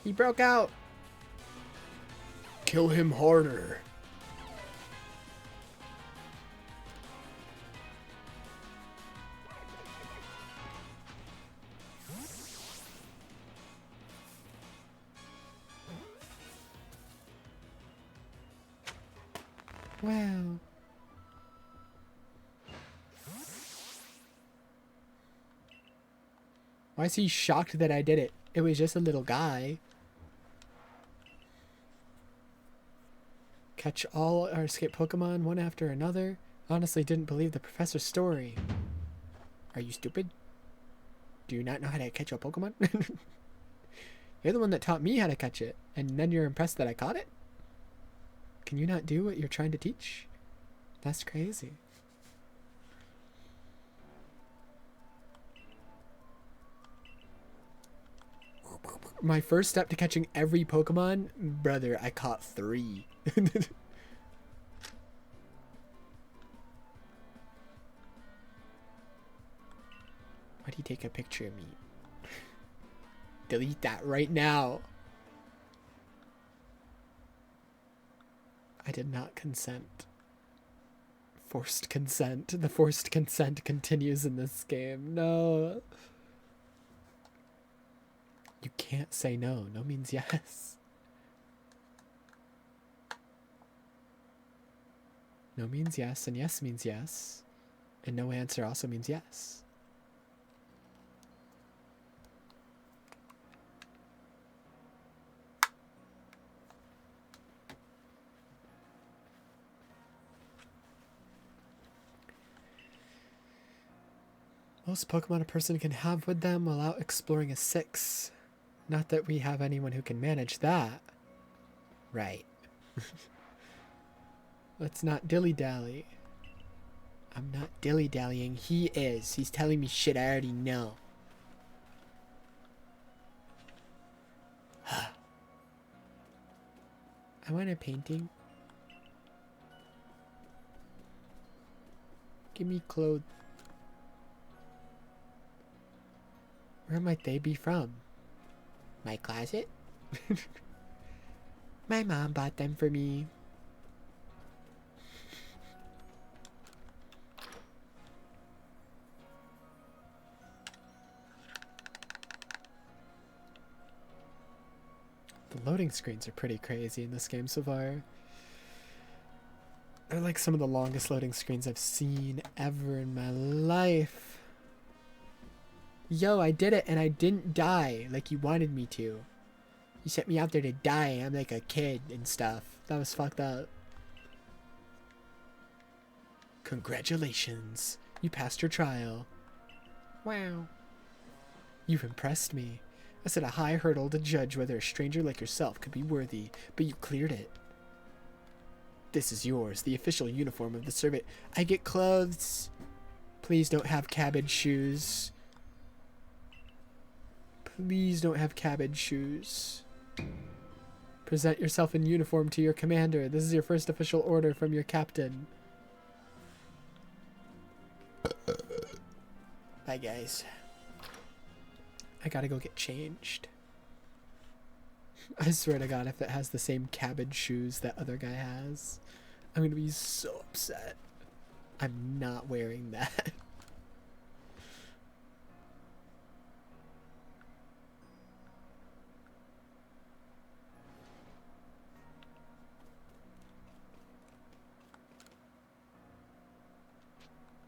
He broke out. Kill him harder. Wow. Why Why is he shocked that I did it? It was just a little guy. Catch all or escape Pokemon one after another. Honestly didn't believe the professor's story. Are you stupid? Do you not know how to catch a Pokemon? You're the one that taught me how to catch it, and then you're impressed that I caught it? Can you not do what you're trying to teach? That's crazy. My first step to catching every Pokemon, brother, I caught 3. Why'd he take a picture of me? Delete that right now. I did not consent. Forced consent. The forced consent continues in this game. No. You can't say no. No means yes. No means yes, and yes means yes. And no answer also means yes. Most Pokemon a person can have with them while out exploring is 6. Not that we have anyone who can manage that. Right. Let's not dilly-dally. I'm not dilly-dallying. He is. He's telling me shit I already know. I want a painting. Give me clothes. Where might they be from? My closet? My mom bought them for me. The loading screens are pretty crazy in this game so far. They're like some of the longest loading screens I've seen ever in my life. Yo, I did it and I didn't die like you wanted me to. You sent me out there to die. I'm like a kid and stuff. That was fucked up. Congratulations. You passed your trial. Wow. You've impressed me. I set a high hurdle to judge whether a stranger like yourself could be worthy, but you cleared it. This is yours, the official uniform of the servant. I get clothes. Please don't have cabbage shoes. Please don't have cabbage shoes. Present yourself in uniform to your commander. This is your first official order from your captain. Bye, guys. I gotta go get changed. I swear to God, if it has the same cabbage shoes that other guy has, I'm gonna be so upset. I'm not wearing that.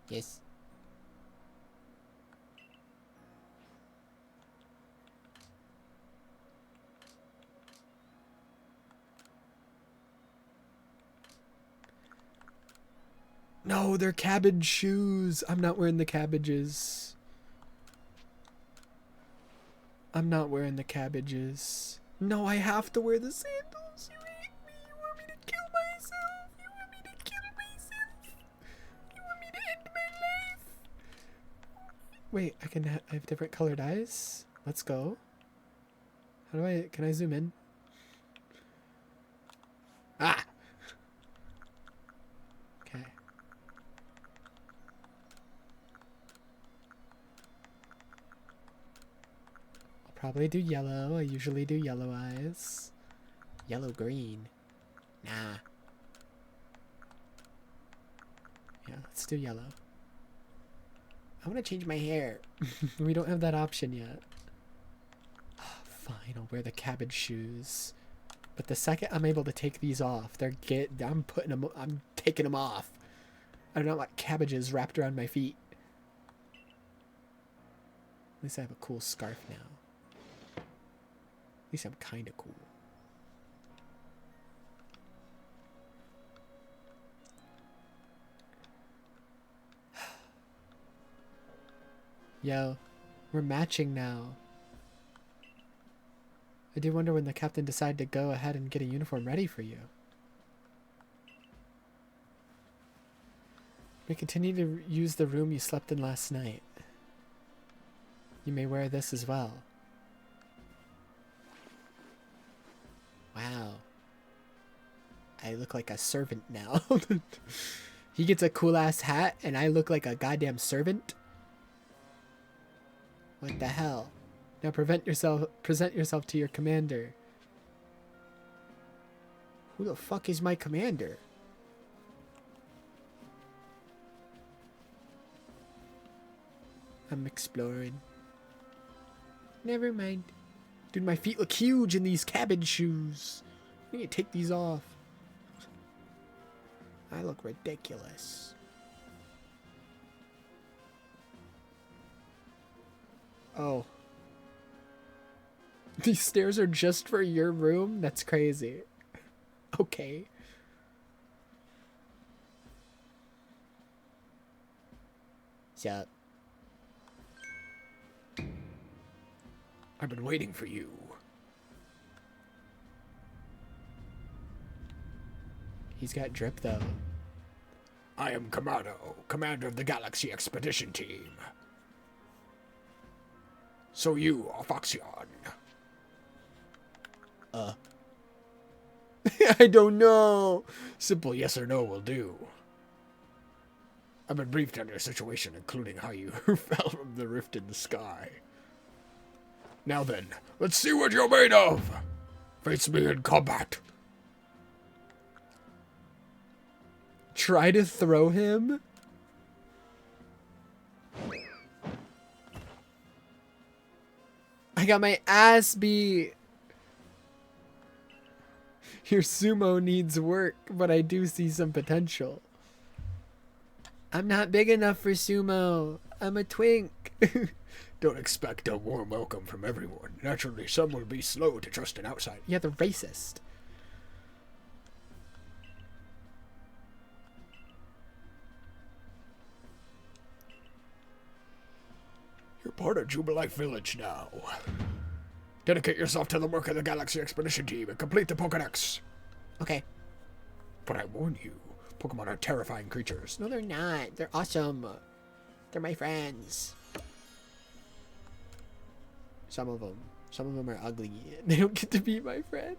Yes. No, they're cabbage shoes. I'm not wearing the cabbages. I'm not wearing the cabbages. No, I have to wear the sandals. You hate me. You want me to kill myself. You want me to kill myself. You want me to end my life. Wait, I have different colored eyes? Let's go. How do can I zoom in? Ah! Okay. I'll probably do yellow. I usually do yellow eyes. Yellow green. Nah. Yeah, let's do yellow. I want to change my hair. We don't have that option yet. Oh, fine, I'll wear the cabbage shoes. But the second I'm able to take these off, I'm taking them off. I do not want cabbages wrapped around my feet. At least I have a cool scarf now. At least I'm kind of cool. Yo, we're matching now. I do wonder when the captain decided to go ahead and get a uniform ready for you. We continue to use the room you slept in last night. You may wear this as well. Wow. I look like a servant now. He gets a cool ass hat and I look like a goddamn servant? What the hell? Now present yourself to your commander. Who the fuck is my commander? I'm exploring. Never mind. Dude, my feet look huge in these cabbage shoes. I need to take these off. I look ridiculous. Oh. These stairs are just for your room? That's crazy. Okay. Sup? I've been waiting for you. He's got drip, though. I am Kamado, commander of the Galaxy Expedition Team. So you are Foxion. I don't know. Simple yes or no will do. I've been briefed on your situation, including how you fell from the rift in the sky. Now then, let's see what you're made of. Face me in combat. Try to throw him? I got my ass beat. Your sumo needs work, but I do see some potential. I'm not big enough for sumo. I'm a twink. Don't expect a warm welcome from everyone. Naturally, some will be slow to trust an outsider. Yeah, they're racist. You're part of Jubilife Village now. Dedicate yourself to the work of the Galaxy Expedition Team and complete the Pokédex. Okay. But I warn you, Pokemon are terrifying creatures. No, they're not. They're awesome. They're my friends. Some of them. Some of them are ugly. They don't get to be my friend.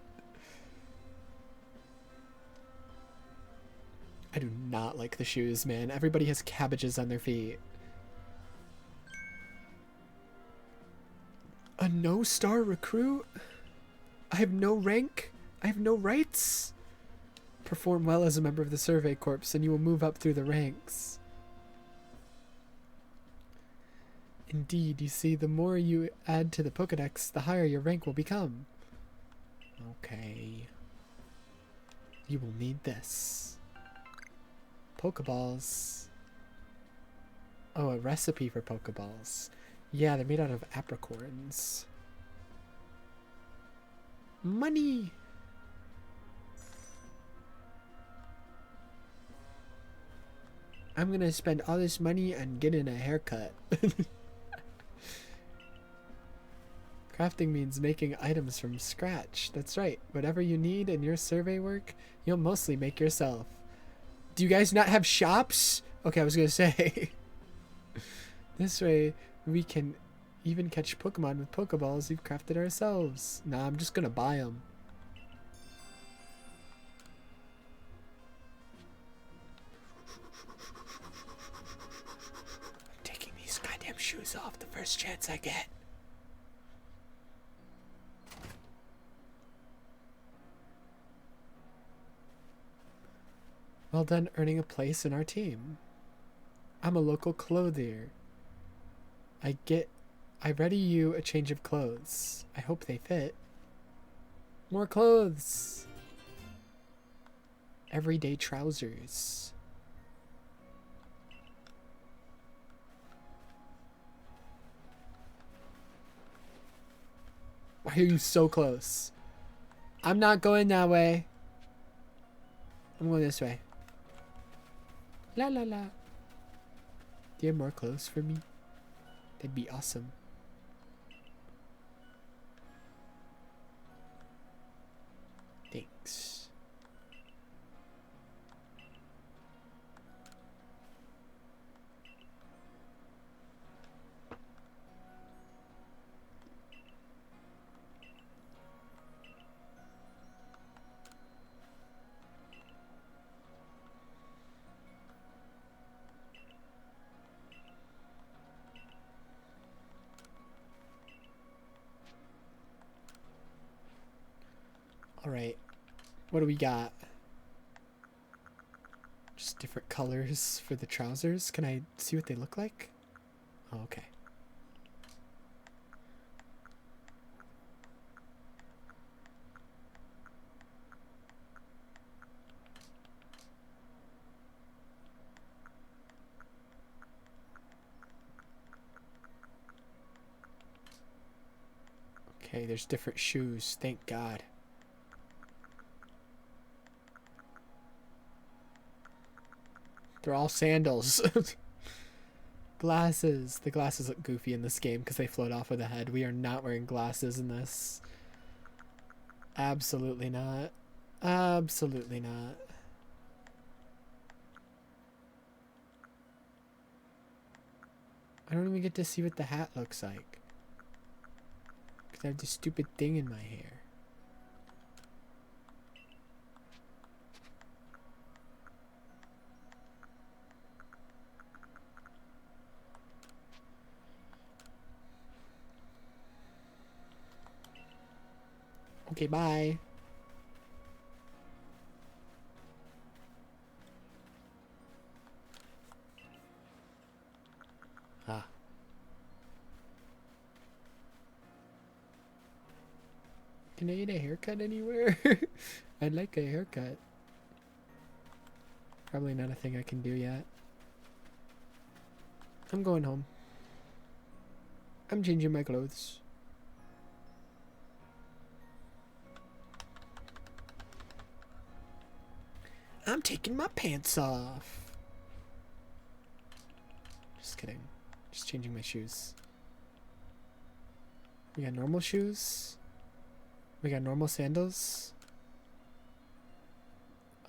I do not like the shoes, man. Everybody has cabbages on their feet. A no-star recruit? I have no rank? I have no rights? Perform well as a member of the Survey Corps and you will move up through the ranks. Indeed, you see, the more you add to the Pokédex, the higher your rank will become. Okay. You will need this. Pokeballs. Oh, a recipe for Pokeballs. Yeah, they're made out of apricorns. Money! I'm gonna spend all this money on getting a haircut. Crafting means making items from scratch. That's right. Whatever you need in your survey work, you'll mostly make yourself. Do you guys not have shops? Okay, I was gonna say. This way, we can even catch Pokemon with Pokeballs we've crafted ourselves. Nah, I'm just gonna buy them. I'm taking these goddamn shoes off the first chance I get. Well done earning a place in our team. I'm a local clothier. I ready you a change of clothes. I hope they fit. More clothes. Everyday trousers. Why are you so close? I'm not going that way. I'm going this way. La la la. Do you have more clothes for me? That'd be awesome. Thanks. Alright, what do we got? Just different colors for the trousers. Can I see what they look like? Oh, okay. Okay, there's different shoes. Thank God. They're all sandals. Glasses. The glasses look goofy in this game because they float off with a head. We are not wearing glasses in this. Absolutely not. Absolutely not. I don't even get to see what the hat looks like. Because I have this stupid thing in my hair. Okay, bye. Ah. Can I get a haircut anywhere? I'd like a haircut. Probably not a thing I can do yet. I'm going home. I'm changing my clothes. I'm taking my pants off. Just kidding. Just changing my shoes. We got normal shoes. We got normal sandals.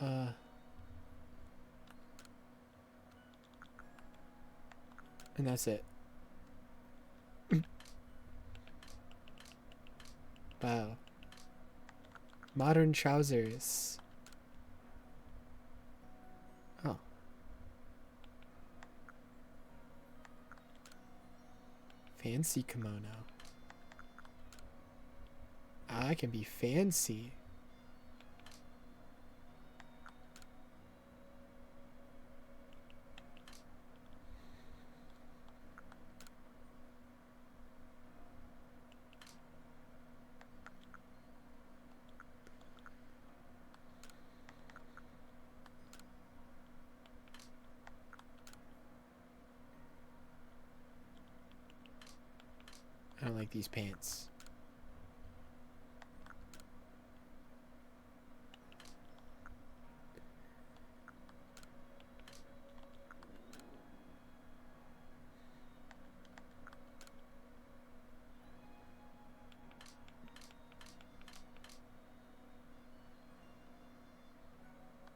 And that's it. Wow. Modern trousers. Oh. Fancy kimono. I can be fancy. I don't like these pants.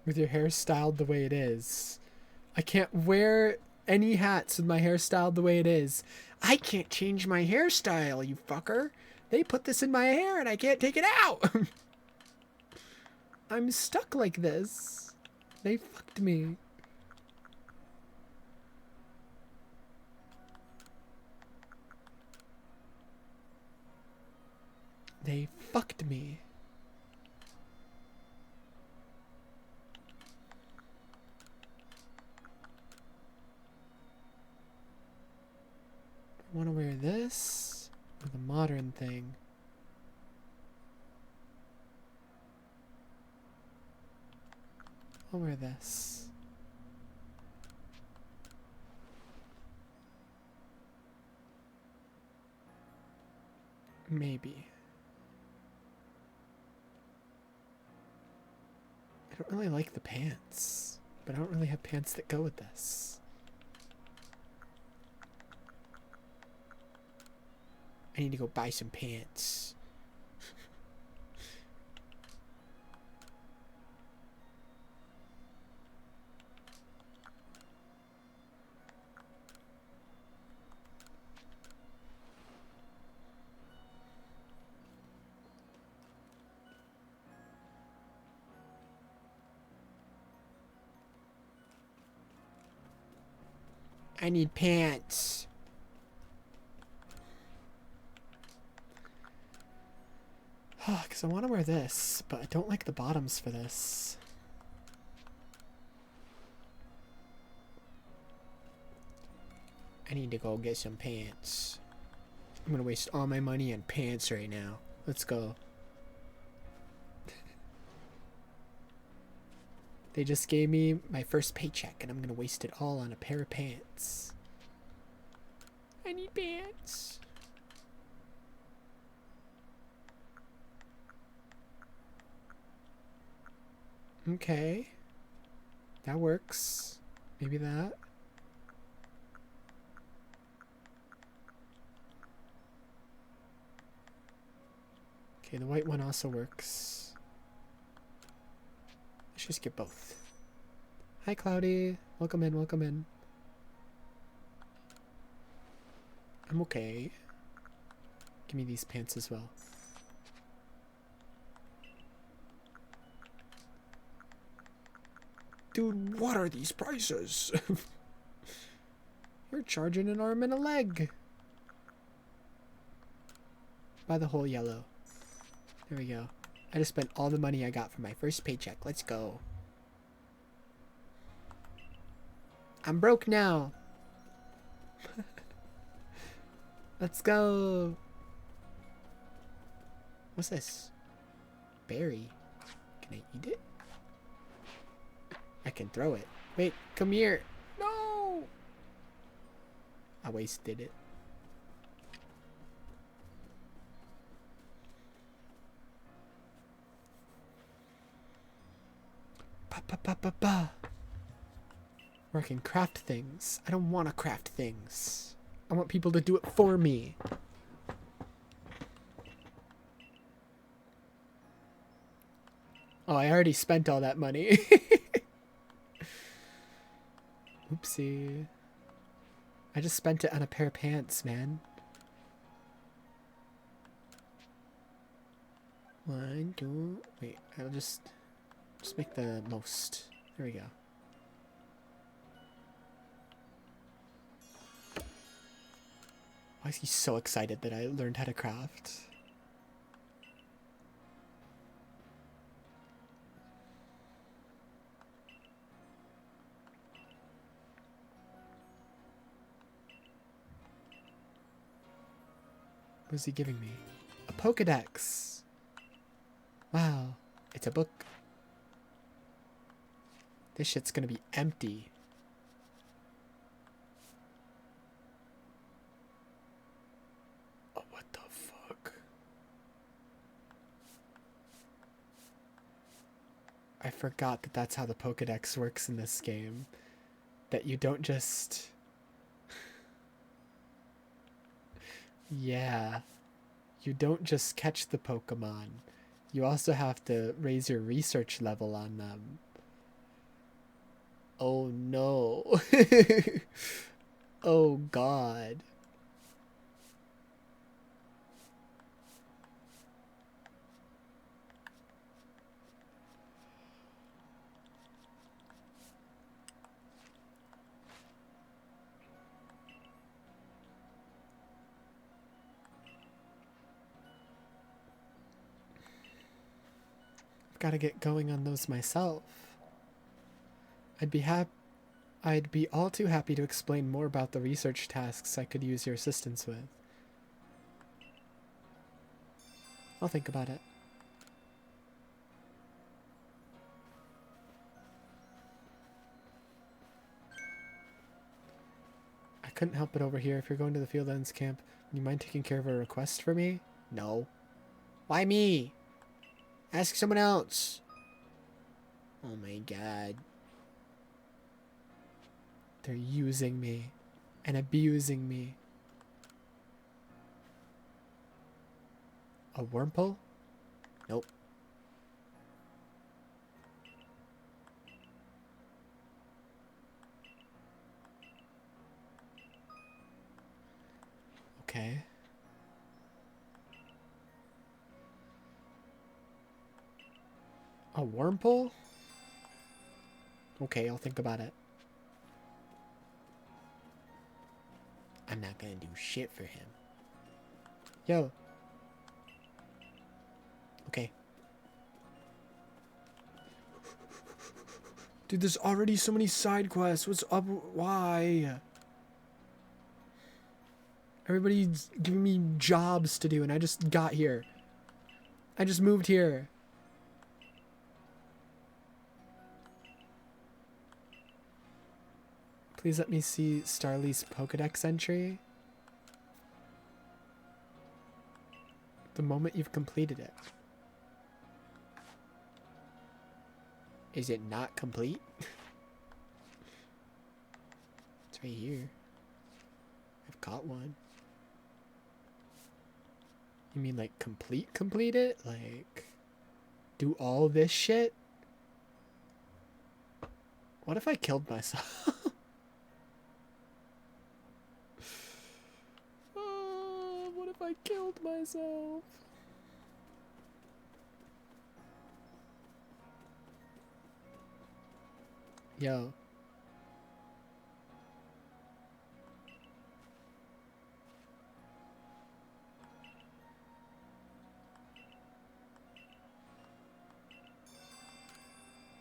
With your hair styled the way it is. I can't wear any hats with my hair styled the way it is. I can't change my hairstyle, you fucker. They put this in my hair and I can't take it out. I'm stuck like this. They fucked me. They fucked me. I want to wear this or the modern thing. I'll wear this. Maybe. I don't really like the pants, but I don't really have pants that go with this. I need to go buy some pants. I need pants. Because I want to wear this, but I don't like the bottoms for this. I need to go get some pants. I'm going to waste all my money on pants right now. Let's go. They just gave me my first paycheck, and I'm going to waste it all on a pair of pants. I need pants. Okay. That works. Maybe that. Okay, the white one also works. Let's just get both. Hi, Cloudy. Welcome in, welcome in. I'm okay. Give me these pants as well. Dude, what are these prices? You're charging an arm and a leg. Buy the whole yellow. There we go. I just spent all the money I got from my first paycheck. Let's go. I'm broke now. Let's go. What's this? Berry. Can I eat it? I can throw it. Wait, come here. No! I wasted it. Ba. Where I can craft things. I don't want to craft things. I want people to do it for me. Oh, I already spent all that money. Oopsie. I just spent it on a pair of pants, man. One, two, wait, I'll just make the most. There we go. Why is he so excited that I learned how to craft? What is he giving me? A Pokedex! Wow, it's a book. This shit's gonna be empty. Oh, what the fuck? I forgot that that's how the Pokedex works in this game. That you don't just... Yeah. You don't just catch the Pokemon. You also have to raise your research level on them. Oh no. Oh god. I've got to get going on those myself. I'd be all too happy to explain more about the research tasks I could use your assistance with. I'll think about it. I couldn't help but overhear. If you're going to the Field Ends camp, would you mind taking care of a request for me? No. Why me? Ask someone else. Oh my god. They're using me and abusing me. A wormhole? Nope. Okay. A wormhole? Okay, I'll think about it. I'm not gonna do shit for him. Yo. Okay. Dude, there's already so many side quests. What's up? Why? Everybody's giving me jobs to do, and I just got here. I just moved here. Please let me see Starly's Pokedex entry. The moment you've completed it. Is it not complete? It's right here. I've got one. You mean like complete it? Like do all this shit? What if I killed myself? What if I killed myself? Yo.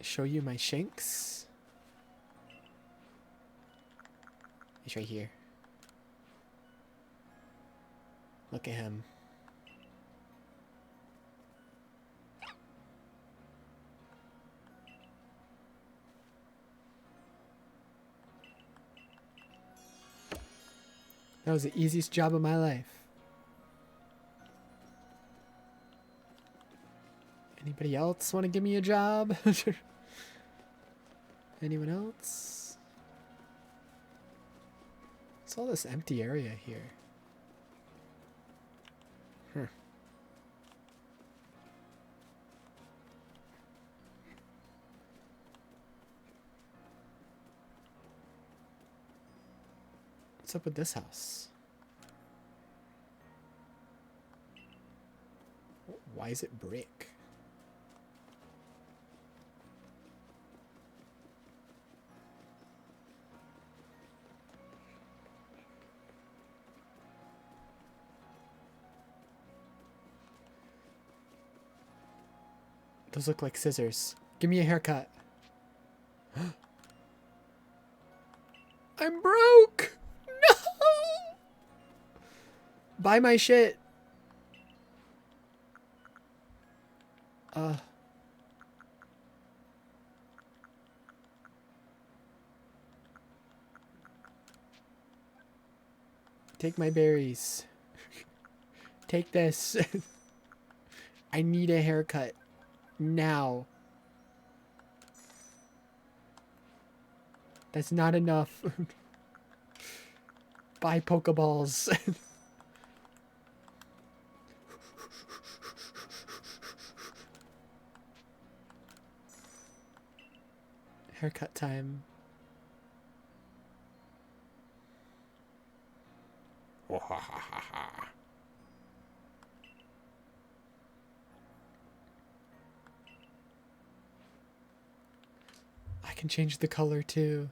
Show you my shanks. It's right here. Look at him. That was the easiest job of my life. Anybody else want to give me a job? Anyone else? What's all this empty area here? Huh. What's up with this house? Why is it brick? Those look like scissors. Give me a haircut. I'm broke! No! Buy my shit. Take my berries. Take this. I need a haircut. Now. That's not enough. Buy Pokeballs. Haircut time. I can change the color too.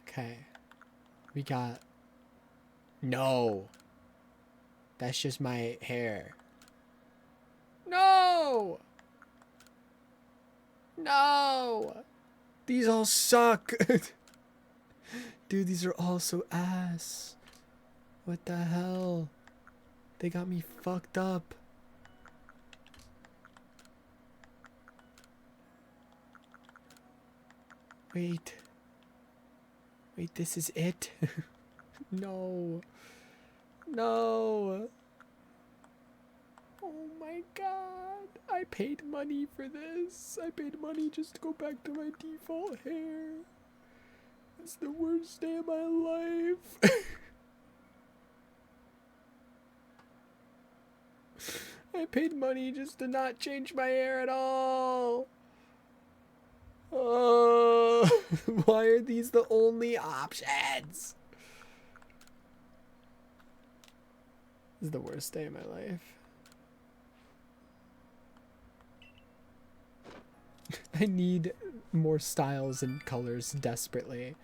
Okay. We got... No! That's just my hair. No! No! These all suck! Dude, these are all so ass. What the hell? They got me fucked up. Wait. Wait, this is it? No. No. Oh my god. I paid money for this. I paid money just to go back to my default hair. It's the worst day of my life. I paid money just to not change my hair at all. Oh, why are these the only options? This is the worst day of my life. I need more styles and colors desperately.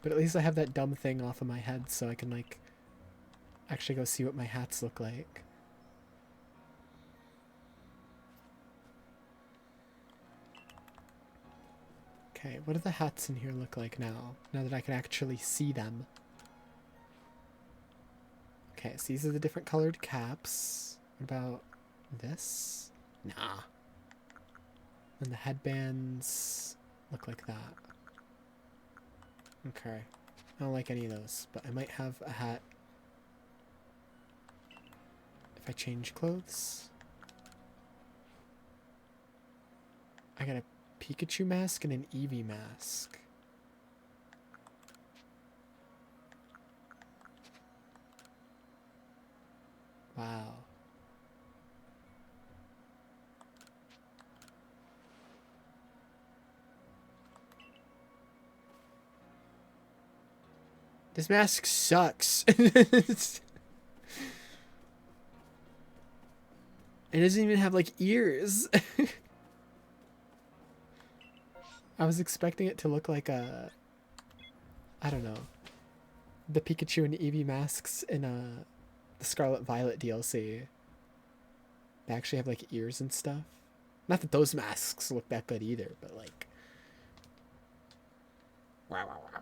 But at least I have that dumb thing off of my head so I can, like, actually go see what my hats look like. Okay, what do the hats in here look like now? Now that I can actually see them. Okay, so these are the different colored caps. What about this? Nah. And the headbands look like that. Okay. I don't like any of those, but I might have a hat if I change clothes. I got a Pikachu mask and an Eevee mask. Wow. This mask sucks. It doesn't even have, like, ears. I was expecting it to look like a... I don't know. The Pikachu and Eevee masks in the Scarlet Violet DLC. They actually have, like, ears and stuff. Not that those masks look that good either, but, like... Wow, wow, wow, wow.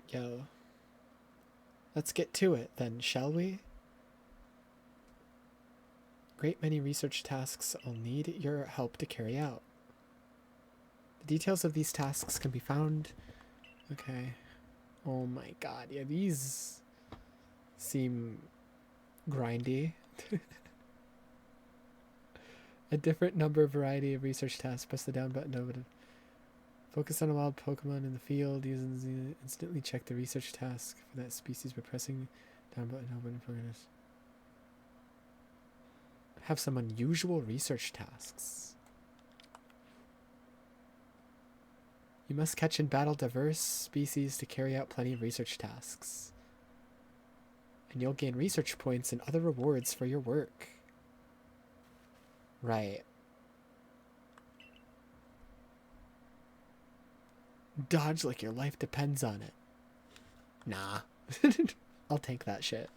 Yo. Let's get to it then, shall we? Great many research tasks I'll need your help to carry out. The details of these tasks can be found... Okay. Oh my god, yeah, these seem grindy. A different number variety of research tasks. Press the down button over to focus on a wild Pokemon in the field. Instantly check the research task for that species by pressing down button open progress. Have some unusual research tasks. You must catch and battle diverse species to carry out plenty of research tasks. And you'll gain research points and other rewards for your work. Right. Dodge like your life depends on it. Nah. I'll take that shit.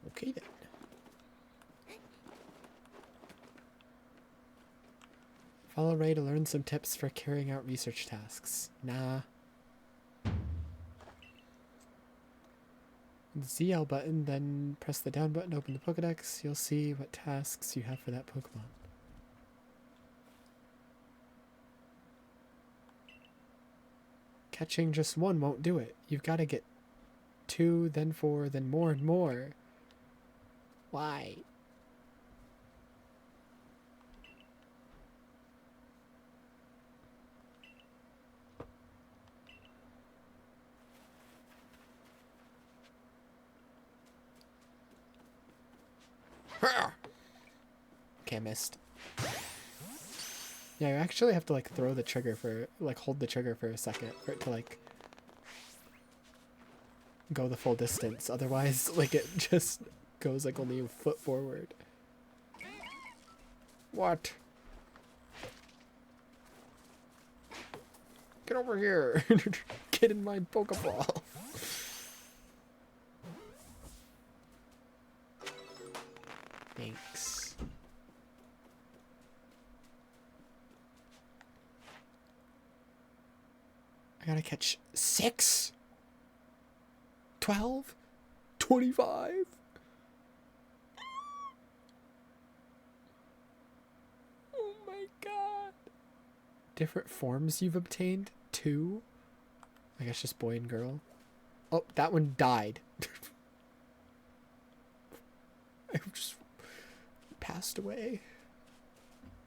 Okay then. Follow Ray to learn some tips for carrying out research tasks. Nah. The ZL button, then press the down button, open the Pokedex. You'll see what tasks you have for that Pokemon. Catching just one won't do it. You've got to get 2, then 4, then more and more. Why? Okay, I missed. Yeah, you actually have to, like, throw the trigger for, like, hold the trigger for a second for it to, like, go the full distance. Otherwise, like, it just goes, like, only a foot forward. What? Get over here. Get in my Pokeball. Thanks. I gotta catch 6? 12? 25? Oh my god. Different forms you've obtained? 2? I guess just boy and girl. Oh, that one died. I just passed away.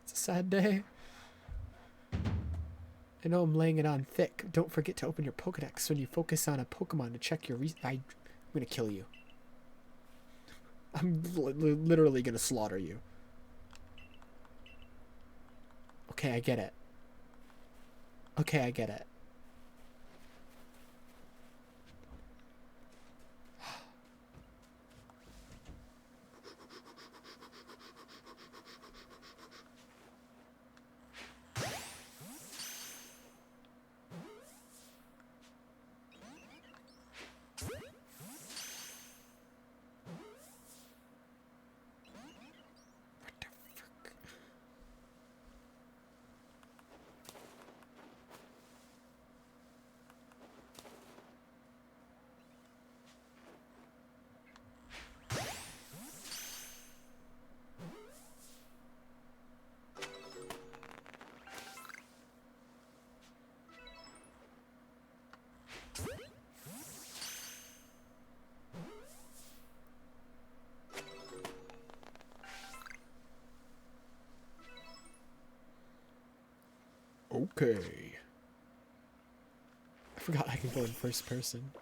It's a sad day. I know I'm laying it on thick. Don't forget to open your Pokedex when you focus on a Pokemon to check your I'm gonna kill you. I'm literally gonna slaughter you. Okay, I get it. Okay, I get it. Okay. I forgot I can go in first person.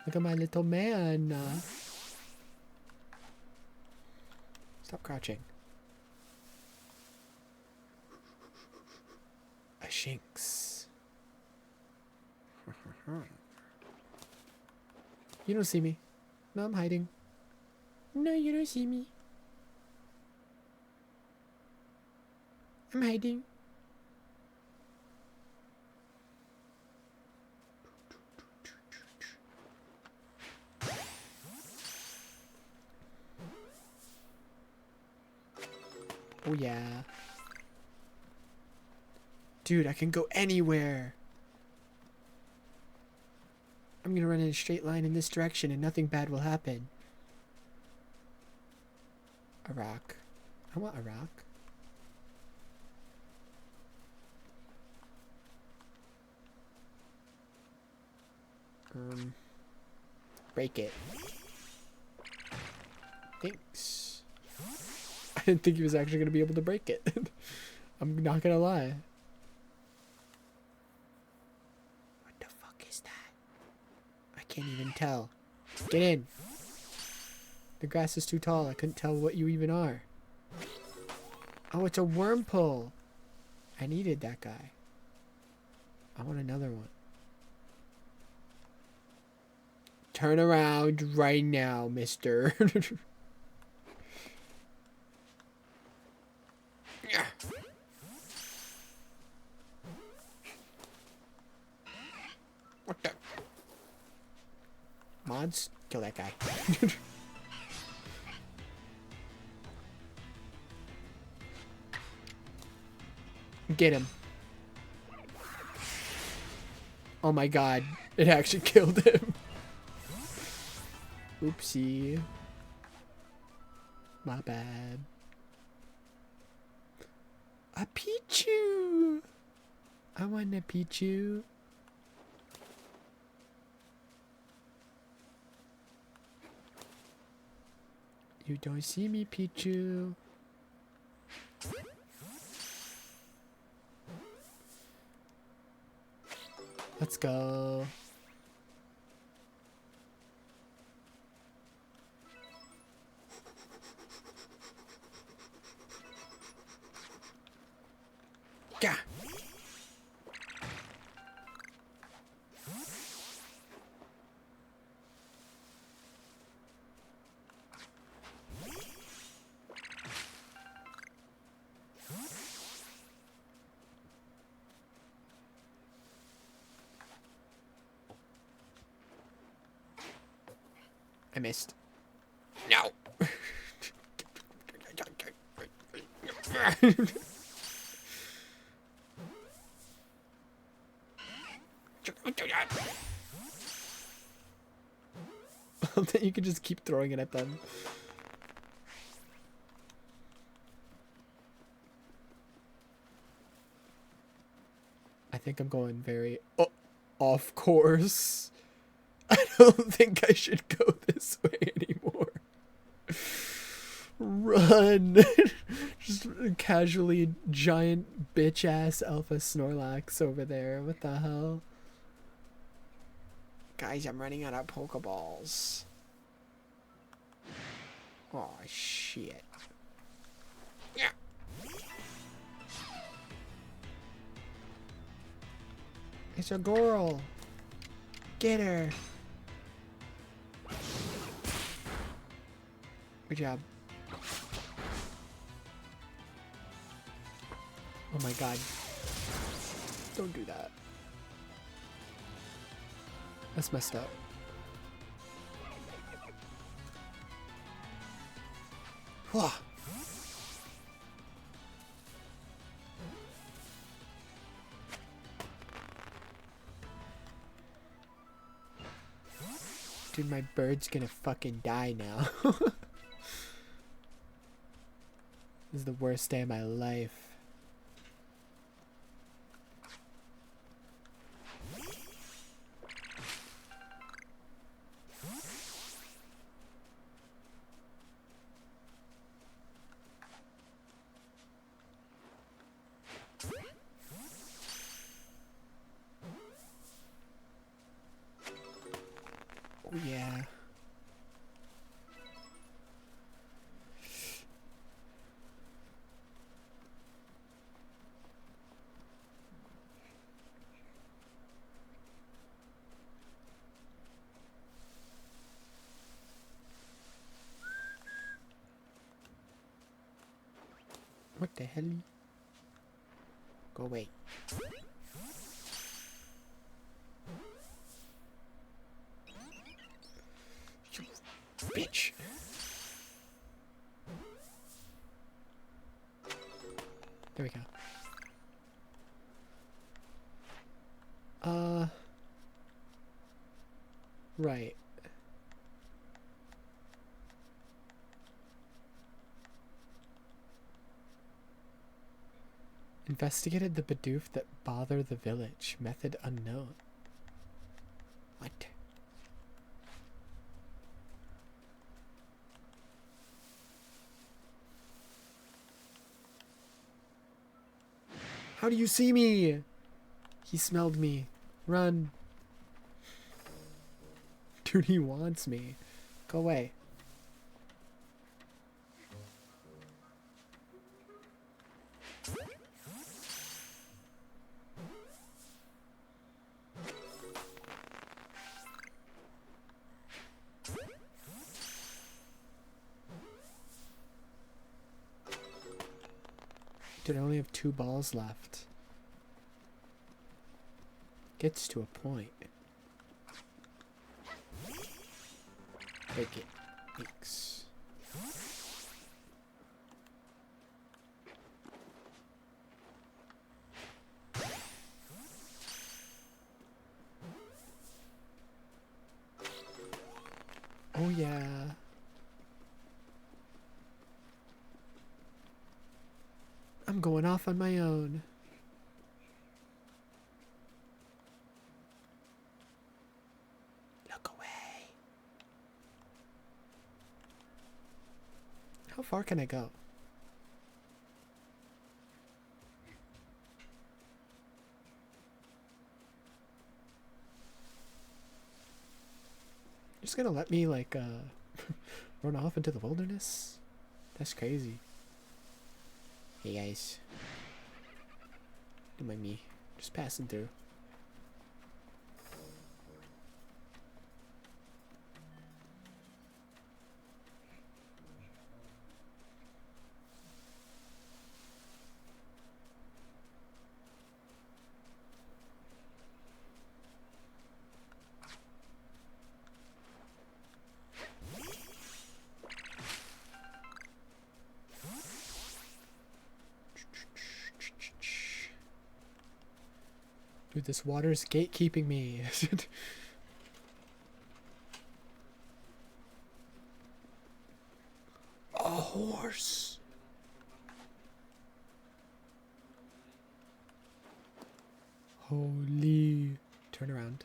Look at my little man. Stop crouching. A Shinx. You don't see me. No, I'm hiding. No, you don't see me. I'm hiding. Oh yeah. Dude, I can go anywhere. I'm gonna run in a straight line in this direction and nothing bad will happen. A rock. I want a rock. Break it. Thanks. I didn't think he was actually gonna be able to break it. I'm not gonna lie. What the fuck is that? I can't even tell. Get in. The grass is too tall. I couldn't tell what you even are. Oh, it's a Wurmple. I needed that guy. I want another one. Turn around right now, mister. What the? Mods? Kill that guy. Get him. Oh my god. It actually killed him. Oopsie. My bad. A Pichu! I want a Pichu. You don't see me, Pichu. Let's go. Yeah. I missed. No. You can just keep throwing it at them. I think I'm going very off course. I don't think I should go this way anymore. Run. Just casually giant bitch ass alpha Snorlax over there. What the hell? Guys, I'm running out of Pokeballs. Oh shit. Yeah. It's a girl. Get her. Good job. Oh my god. Don't do that. That's messed up. Whoa. Dude, my bird's gonna fucking die now. This is the worst day of my life. Oh yeah. What the hell? Go away. You bitch. There we go. Right. Investigated the Bidoof that bother the village. Method unknown. What? How do you see me? He smelled me. Run. Dude, he wants me. Go away. Dude, I only have 2 balls left. Gets to a point. Take it. Thanks. Oh yeah. I'm going off on my own. Look away. How far can I go? Just gonna let me like run off into the wilderness? That's crazy. Hey guys. Don't mind me. Just passing through. Dude, this water's gatekeeping me. A horse. Holy. Turn around.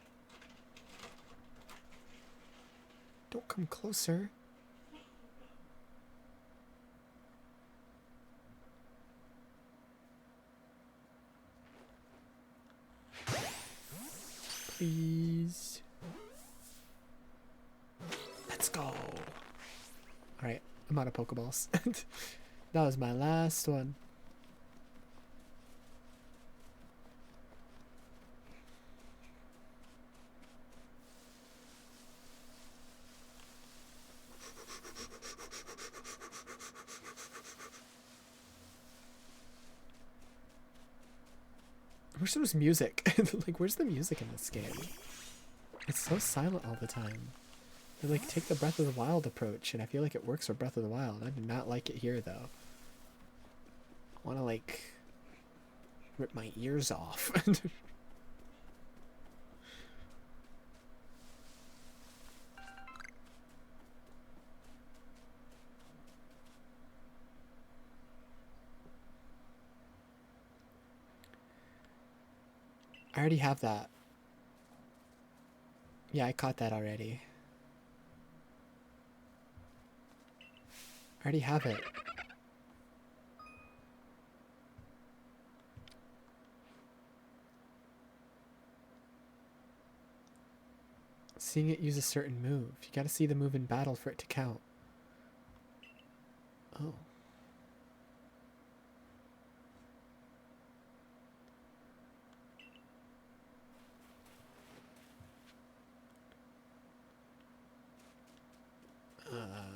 Don't come closer. Please. Let's go. Alright, I'm out of Pokeballs. That was my last one. I wish there was music. Like, where's the music in this game? It's so silent all the time. They like take the Breath of the Wild approach, and I feel like it works for Breath of the Wild. I do not like it here though. I want to like rip my ears off. I already have that. Yeah, I caught that already. I already have it. Seeing it use a certain move. You gotta see the move in battle for it to count. Oh.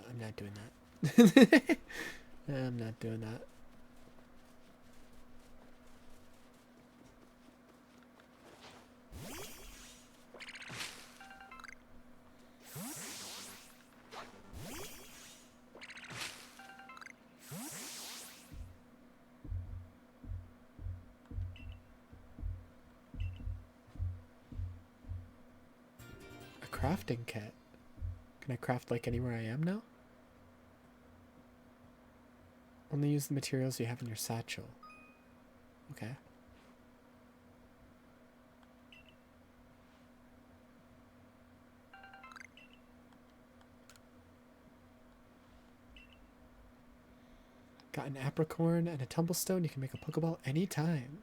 I'm not doing that. I'm not doing that. A crafting kit. Can I craft like anywhere I am now? Only use the materials you have in your satchel. Okay. Got an apricorn and a tumblestone. You can make a Pokeball anytime.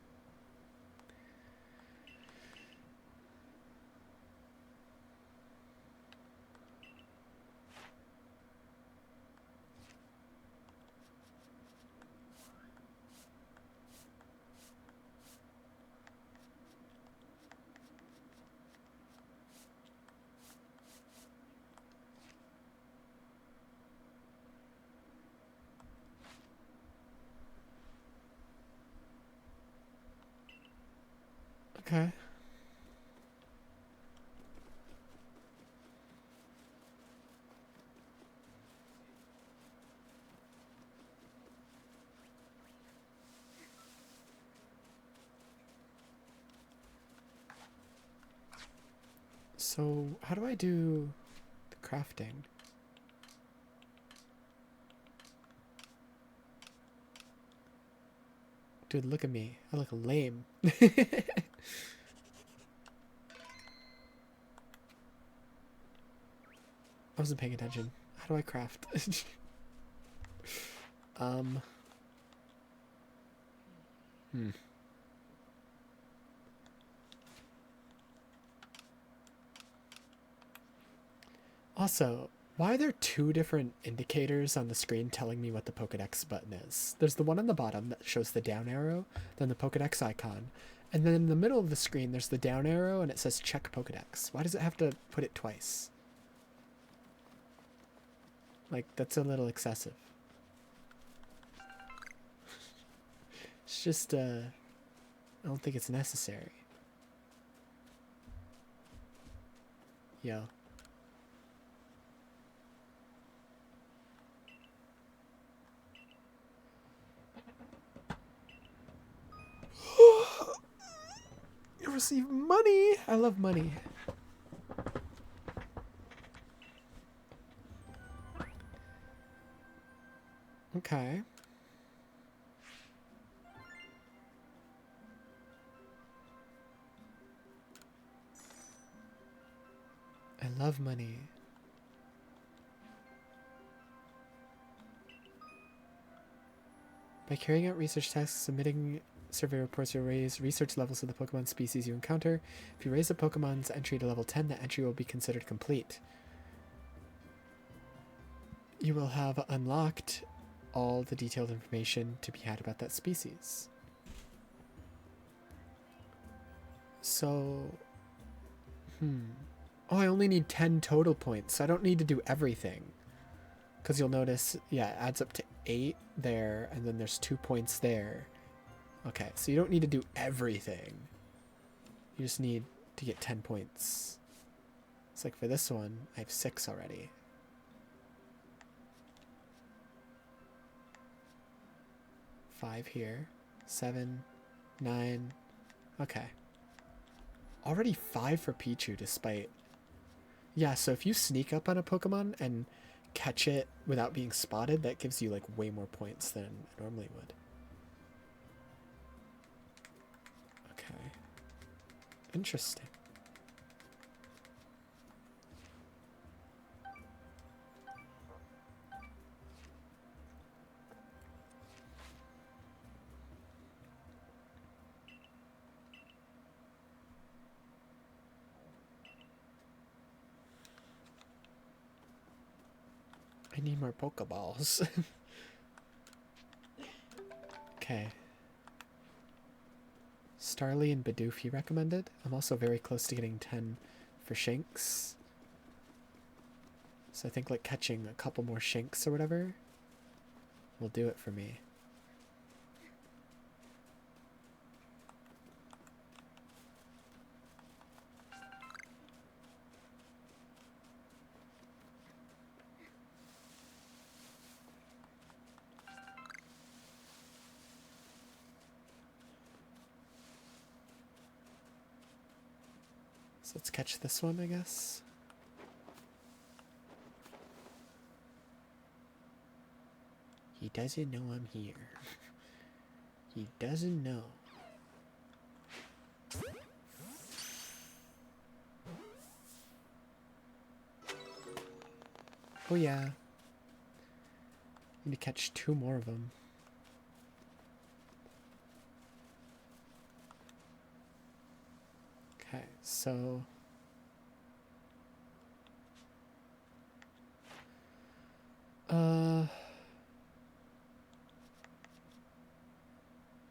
Okay. So, how do I do the crafting? Dude, look at me. I look lame. I wasn't paying attention. How do I craft? Also, why are there two different indicators on the screen telling me what the Pokedex button is? There's the one on the bottom that shows the down arrow, then the Pokedex icon, and then in the middle of the screen there's the down arrow and it says check Pokedex. Why does it have to put it twice? Like, that's a little excessive. It's just, I don't think it's necessary. Yo. receive money. I love money. Okay. I love money. By carrying out research tasks, submitting survey reports, you'll raise research levels of the Pokemon species you encounter. If you raise a Pokemon's entry to level 10, the entry will be considered complete. You will have unlocked all the detailed information to be had about that species. So, oh, I only need 10 total points, so I don't need to do everything. Because you'll notice, yeah, it adds up to 8 there, and then there's 2 points there. Okay, so you don't need to do everything. You just need to get 10 points. It's like for this one, I have 6 already. Five here, 7, 9, okay. Already 5 for Pichu despite... Yeah, so if you sneak up on a Pokemon and catch it without being spotted, that gives you like way more points than it normally would. Okay. Interesting. I need more Pokeballs. Okay. Starly and Bidoof he recommended. I'm also very close to getting 10 for Shinx. So I think like catching a couple more Shinx or whatever will do it for me. So let's catch this one, I guess. He doesn't know I'm here. He doesn't know. Oh yeah. Need to catch 2 more of them. Okay, so...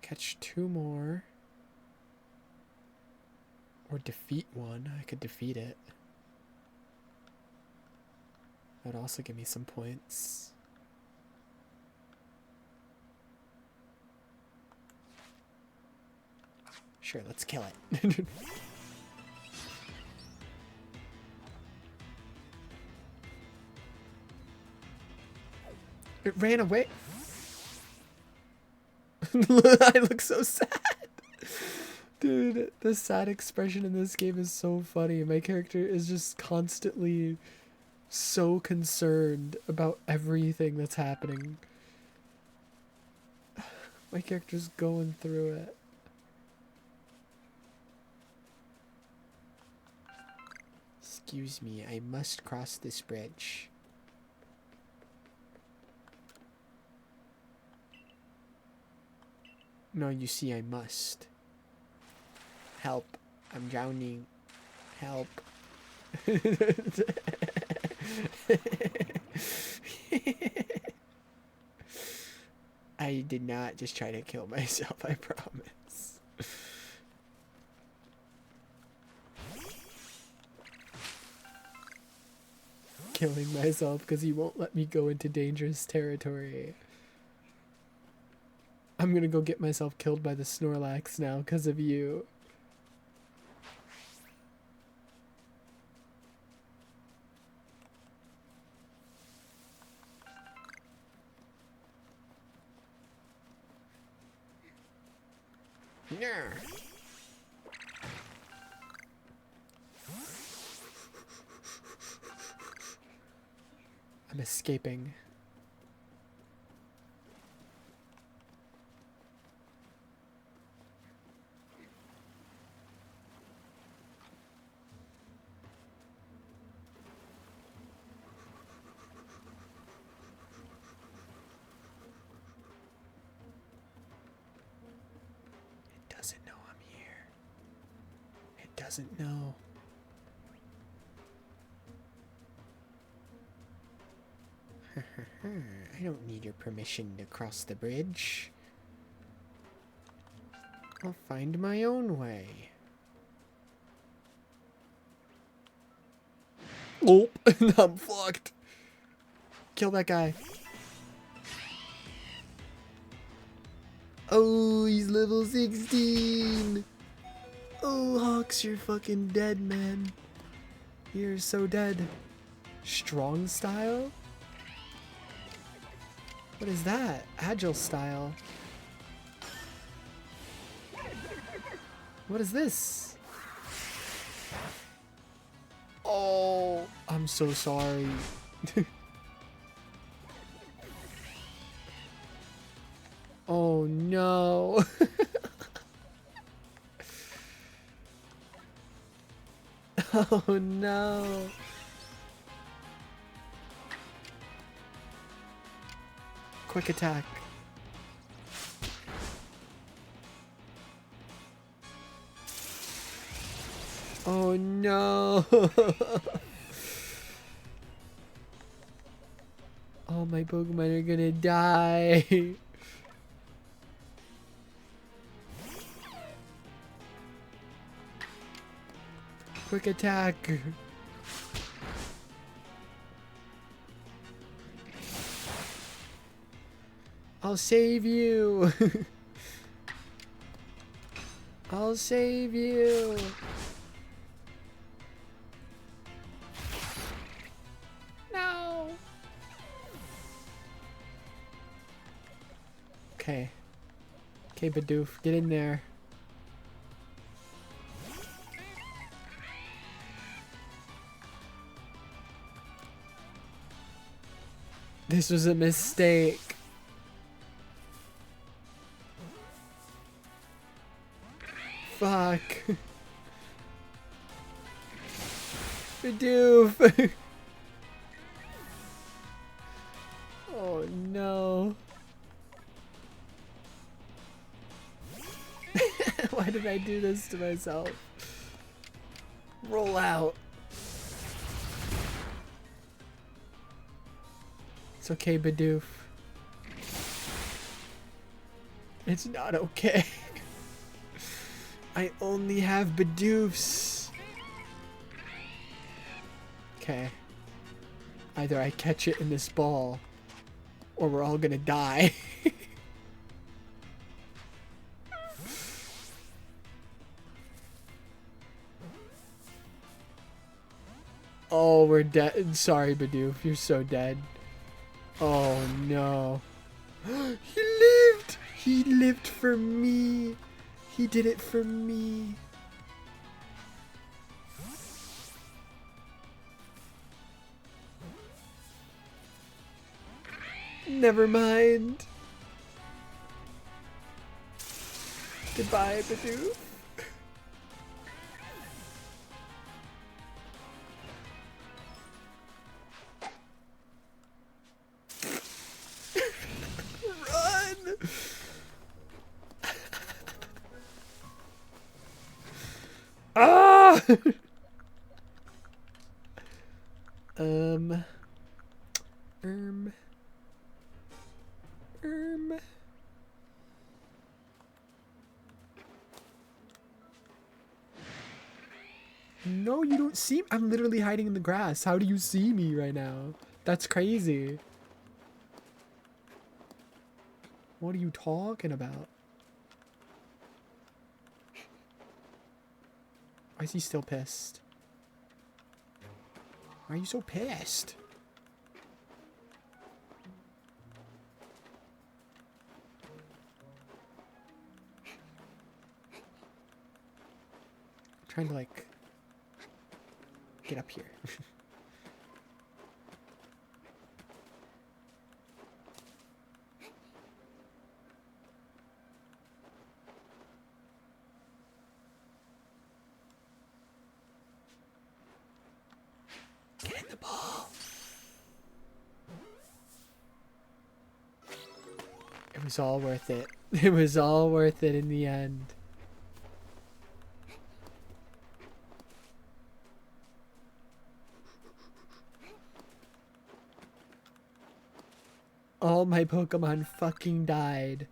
catch 2 more. Or defeat one. I could defeat it. That would also give me some points. Sure, let's kill it. It ran away. I look so sad. Dude, the sad expression in this game is so funny. My character is just constantly so concerned about everything that's happening. My character's going through it. Excuse me, I must cross this bridge. No, you see, I must. Help. I'm drowning. Help. I did not just try to kill myself, I promise. Killing myself because he won't let me go into dangerous territory. I'm gonna go get myself killed by the Snorlax now because of you. I'm escaping. It doesn't know I'm here. It doesn't know. I don't need your permission to cross the bridge. I'll find my own way. Oh, I'm fucked. Kill that guy. Oh, he's level 16. Oh, Hawks, you're fucking dead, man. You're so dead. Strong style? What is that? Agile style. What is this? Oh, I'm so sorry. Oh no. Oh no. Quick attack. Oh no. All my Pokemon are gonna die. Quick attack. I'll save you. I'll save you. No. Okay. Okay, Bidoof, get in there. This was a mistake. Fuck. Bidoof. Oh no. Why did I do this to myself? Roll out. It's okay, Bidoof. It's not okay. I only have Bidoofs. Okay. Either I catch it in this ball, or we're all gonna die. Oh, we're dead. Sorry, Bidoof. You're so dead. Oh, no. He lived! He lived for me. He did it for me. Never mind. Goodbye, Bidoof. Run! Ah! No, you don't see me. I'm literally hiding in the grass. How do you see me right now? That's crazy. What are you talking about? Why is he still pissed? Why are you so pissed? I'm trying to like get up here. It was all worth it. It was all worth it in the end. All my Pokemon fucking died.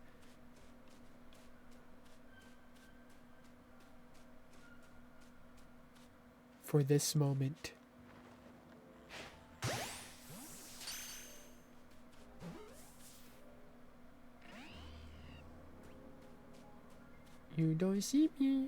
For this moment. You don't see me.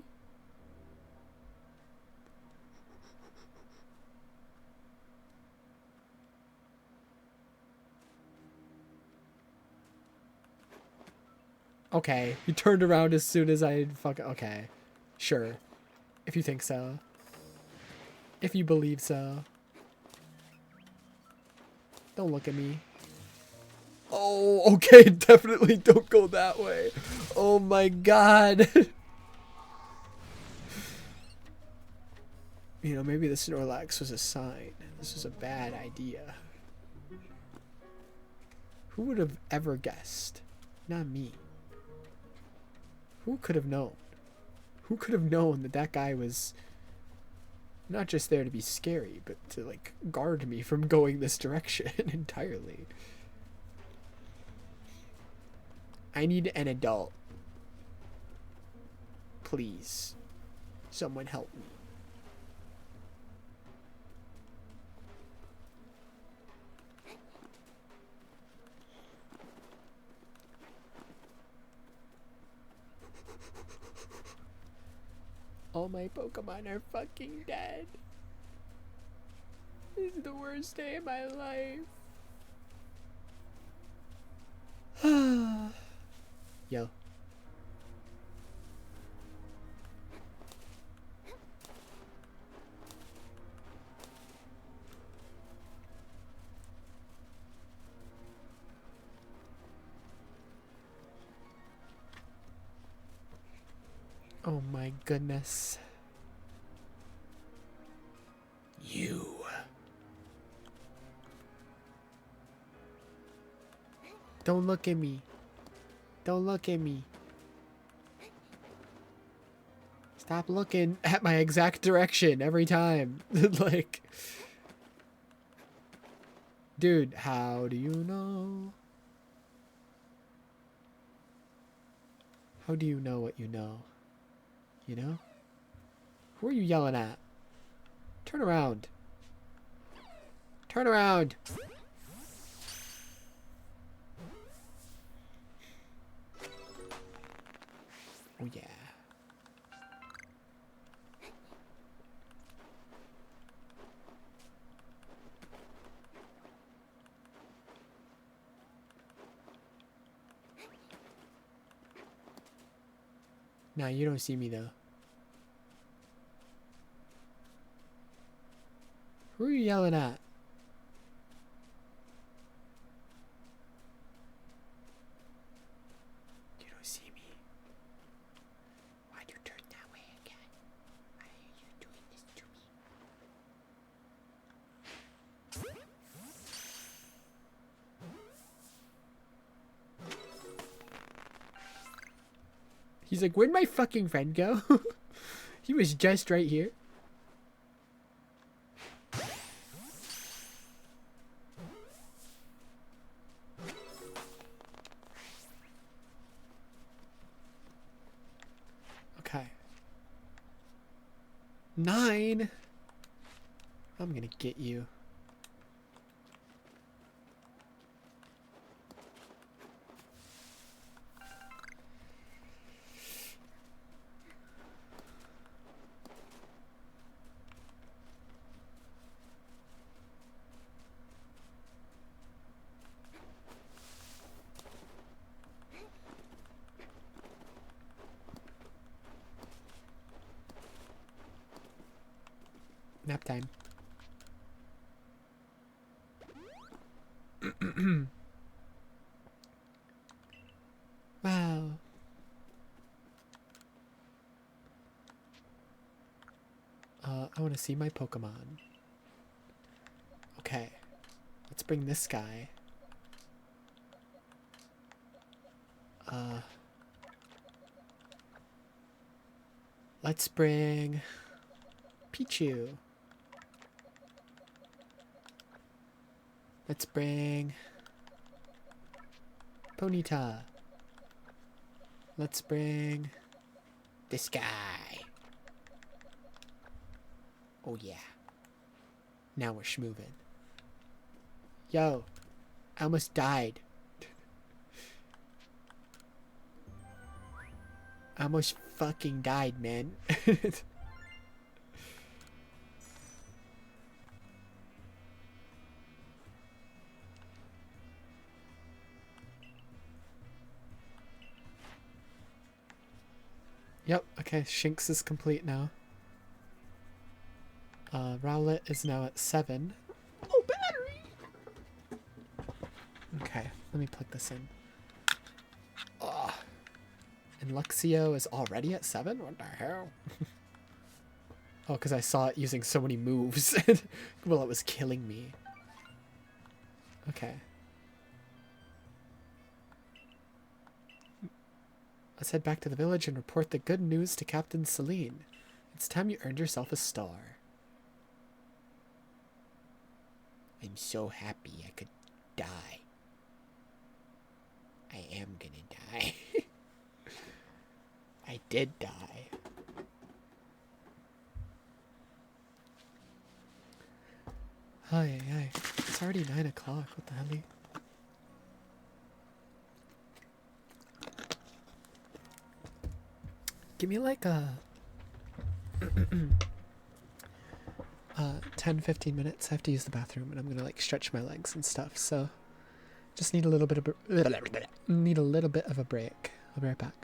Okay, you turned around as soon as I fucking... Okay, sure. If you think so. If you believe so. Don't look at me. Oh, okay, definitely don't go that way. Oh my god. You know, maybe the Snorlax was a sign. This was a bad idea. Who would have ever guessed? Not me. Who could have known? Who could have known that that guy was not just there to be scary, but to, like, guard me from going this direction entirely? I need an adult. Please. Someone help me. All my Pokemon are fucking dead. This is the worst day of my life. Yo. Oh my goodness. You. Don't look at me. Don't look at me. Stop looking at my exact direction every time. Like, dude, how do you know? How do you know what you know? You know? Who are you yelling at? Turn around. Turn around. Oh yeah. Nah, you don't see me though. Who are you yelling at? You don't see me. Why'd you turn that way again? Why are you doing this to me? He's like, where'd my fucking friend go? He was just right here. Okay. 9. I'm gonna get you. Nap time. Wow. I want to see my Pokemon. Okay. Let's bring this guy. Let's bring Pichu. Let's bring Ponyta. Let's bring this guy. Oh yeah. Now we're schmoving. Yo, I almost died. I almost fucking died, man. Yep, okay, Shinx is complete now. Rowlet is now at 7. Oh, battery! Okay, let me plug this in. Ugh. And Luxio is already at 7? What the hell? Oh, because I saw it using so many moves. Well, it was killing me. Okay. Let's head back to the village and report the good news to Captain Celine. It's time you earned yourself a star. I'm so happy I could die. I am gonna die. I did die. Hi, hi. It's already 9 o'clock. What the hell? Give me like a 10-15 minutes. I have to use the bathroom and I'm gonna like stretch my legs and stuff, so just need a little bit of a break. I'll be right back.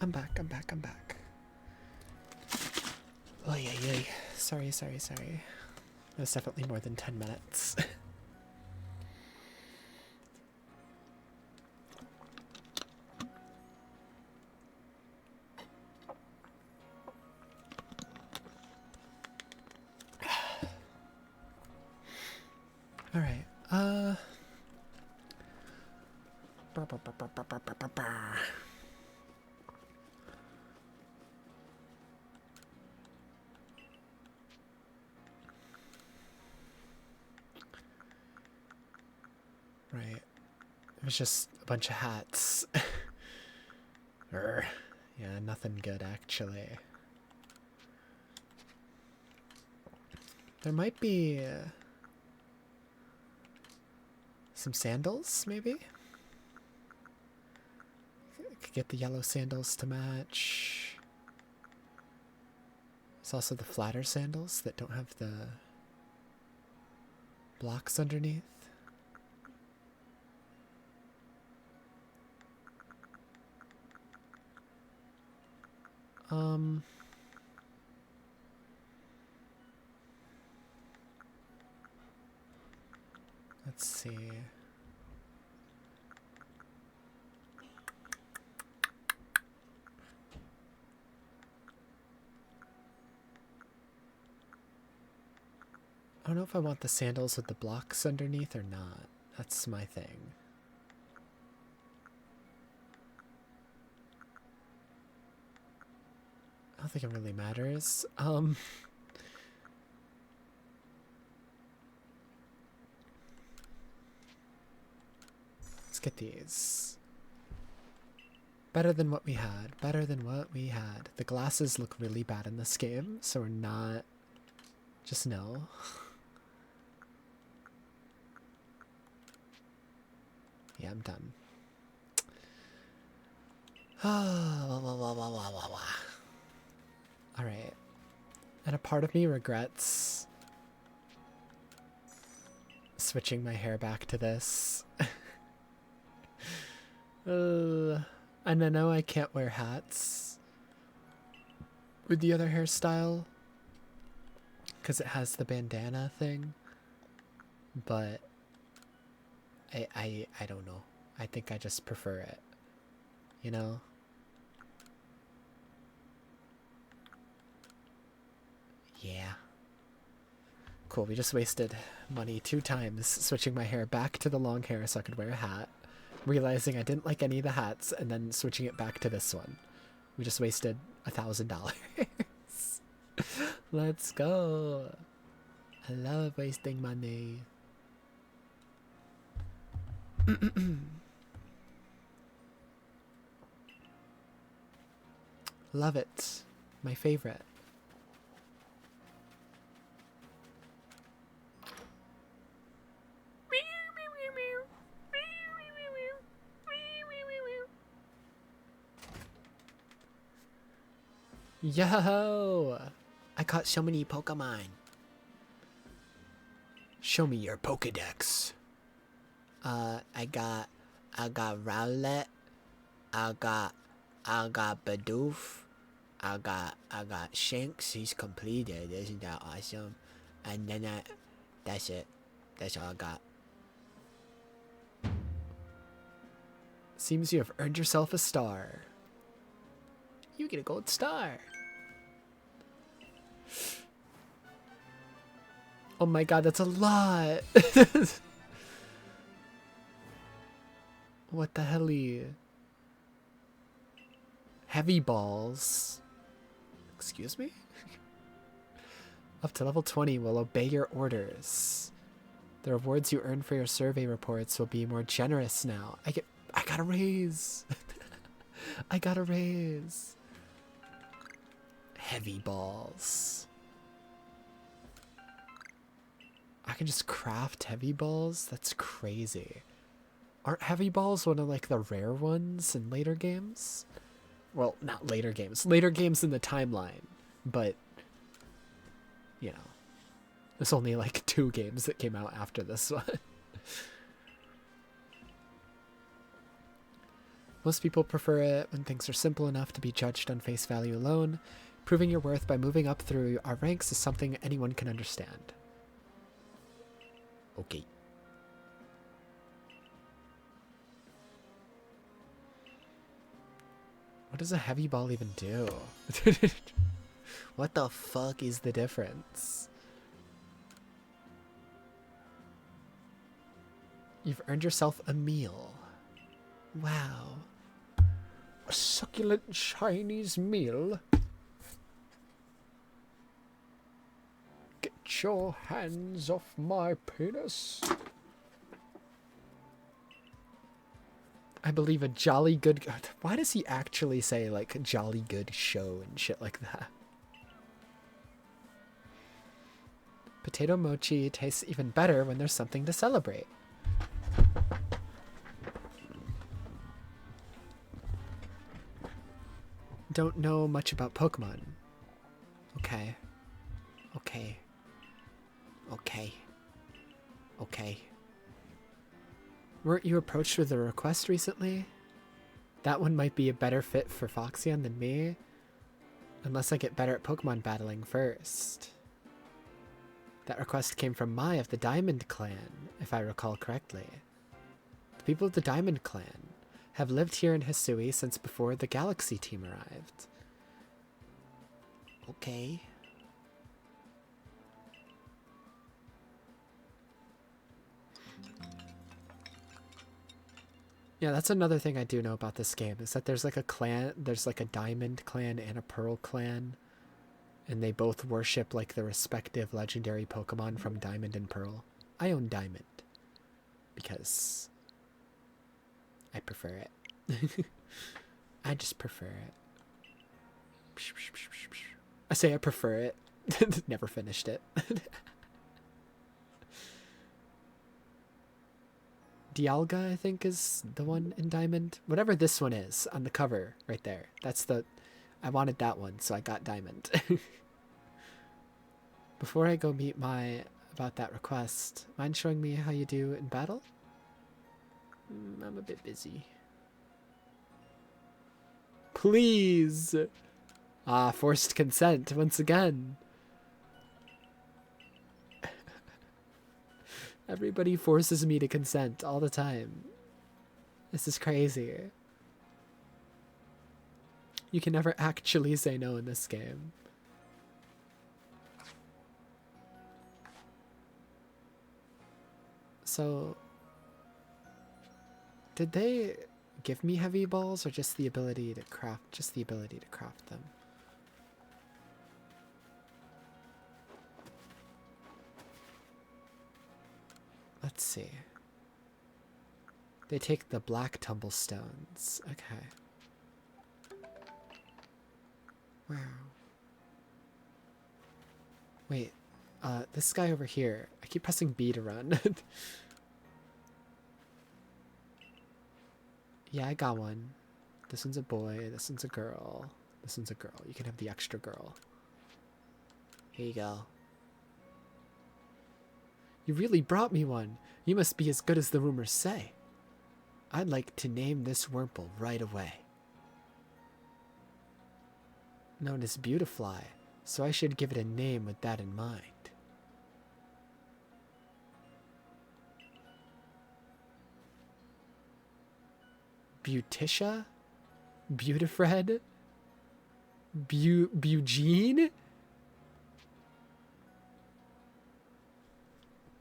I'm back, I'm back, I'm back. Oh, yeah. Sorry. It was definitely more than 10 minutes. Alright, right. It was just a bunch of hats. Yeah, nothing good actually. There might be some sandals, maybe? Could get the yellow sandals to match. There's also the flatter sandals that don't have the blocks underneath. Let's see. I don't know if I want the sandals with the blocks underneath or not. That's my thing. I don't think it really matters. Let's get these. Better than what we had. Better than what we had. The glasses look really bad in this game, so we're not... Just no. Yeah, I'm done. Alright. And a part of me regrets switching my hair back to this. And I know I can't wear hats with the other hairstyle because it has the bandana thing, but I don't know. I think I just prefer it, you know? Yeah. Cool, we just wasted money 2 times switching my hair back to the long hair so I could wear a hat, realizing I didn't like any of the hats, and then switching it back to this one. We just wasted $1,000. Let's go. I love wasting money. Love it. My favorite. Yo! I caught so many Pokemon. Show me your Pokedex. I got Rowlet. I got Bidoof. I got Shanks. He's completed. Isn't that awesome? And then that's it. That's all I got. Seems you have earned yourself a star. You get a gold star. Oh my god, that's a lot. What the helly? Heavy balls. Excuse me? Up to level 20 will obey your orders. The rewards you earn for your survey reports will be more generous now. I got a raise. I got a raise. Heavy balls. I can just craft heavy balls? That's crazy. Aren't heavy balls one of like the rare ones in later games? Well, not later games. Later games in the timeline. But, you know. There's only like 2 games that came out after this one. Most people prefer it when things are simple enough to be judged on face value alone. Proving your worth by moving up through our ranks is something anyone can understand. Okay. What does a heavy ball even do? What the fuck is the difference? You've earned yourself a meal. Wow. A succulent Chinese meal? Get your hands off my penis. I believe a jolly good... Why does he actually say, like, a jolly good show and shit like that? Potato mochi tastes even better when there's something to celebrate. Don't know much about Pokemon. Okay. Okay. Okay. Okay. Weren't you approached with a request recently? That one might be a better fit for Foxyon than me. Unless I get better at Pokemon battling first. That request came from Mai of the Diamond Clan, if I recall correctly. The people of the Diamond Clan have lived here in Hisui since before the Galaxy team arrived. Okay. Yeah, that's another thing I do know about this game, is that there's like a clan, there's like a Diamond Clan and a Pearl Clan, and they both worship like the respective legendary Pokemon from Diamond and Pearl. I own Diamond, because I prefer it. I just prefer it. I say I prefer it. Never finished it. Dialga, I think, is the one in Diamond. Whatever this one is on the cover right there. That's the... I wanted that one, so I got Diamond. Before I go meet Mai about that request, mind showing me how you do in battle? I'm a bit busy. Please! Ah, forced consent once again. Everybody forces me to consent all the time. This is crazy. You can never actually say no in this game. So, did they give me heavy balls or just the ability to craft, them? Let's see. They take the black tumblestones. Okay. Wow. Wait. This guy over here. I keep pressing B to run. Yeah, I got one. This one's a boy. This one's a girl. This one's a girl. You can have the extra girl. Here you go. You really brought me one. You must be as good as the rumors say. I'd like to name this Wurmple right away. Known as Beautifly, so I should give it a name with that in mind. Beauticia? Beautifred? Eugene?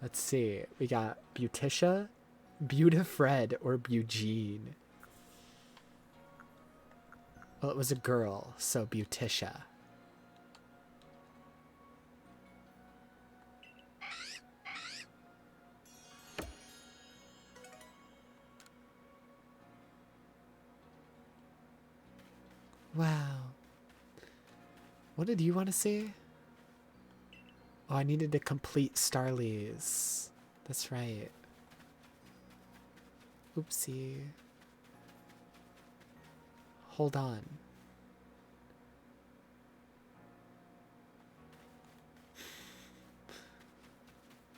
Let's see. We got Beauticia, Beautifred, or Eugene. Well, it was a girl, so Beauticia. Wow. What did you want to see? Oh, I needed to complete Starly's. That's right. Oopsie. Hold on.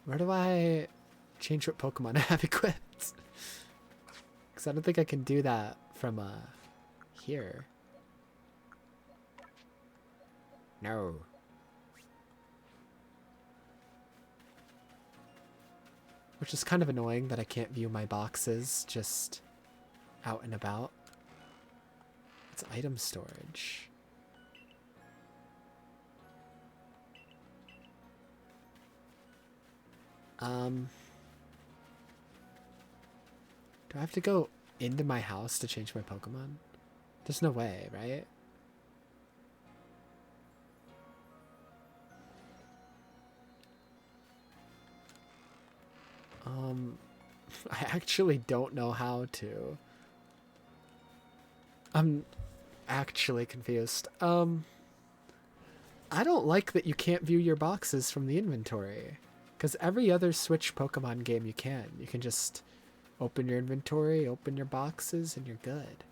Where do I change what Pokemon I have equipped? Because I don't think I can do that from here. No. Which is kind of annoying that I can't view my boxes just out and about. It's item storage. Do I have to go into my house to change my Pokemon? There's no way, right? I actually don't know how to. I'm actually confused. I don't like that you can't view your boxes from the inventory. Because every other Switch Pokemon game you can. You can just open your inventory, open your boxes, and you're good.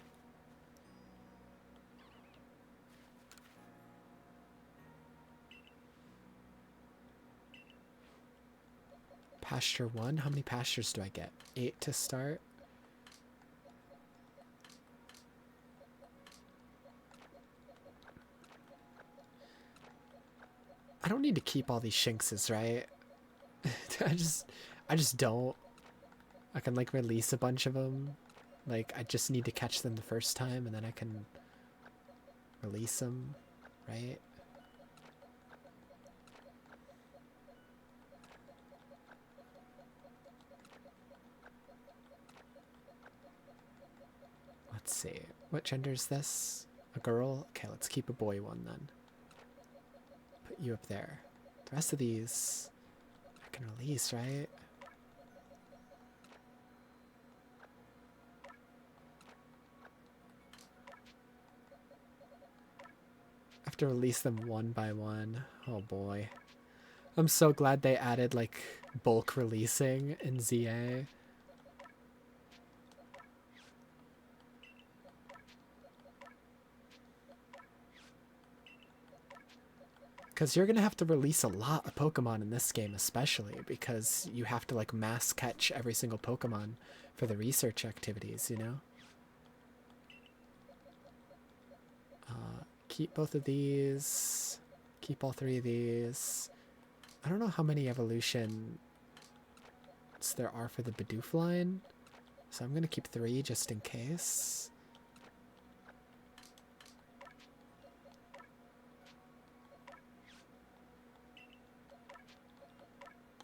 Pasture 1? How many pastures do I get? 8 to start? I don't need to keep all these Shinxes, right? I just don't. I can like release a bunch of them. Like I just need to catch them the first time and then I can release them, right? Let's see. What gender is this? A girl? Okay, let's keep a boy one then. Put you up there. The rest of these I can release, right? I have to release them one by one. Oh boy. I'm so glad they added like bulk releasing in ZA. Because you're going to have to release a lot of Pokemon in this game especially, because you have to like mass catch every single Pokemon for the research activities, you know? Keep both of these. Keep all 3 of these. I don't know how many evolutions there are for the Bidoof line, so I'm going to keep 3 just in case.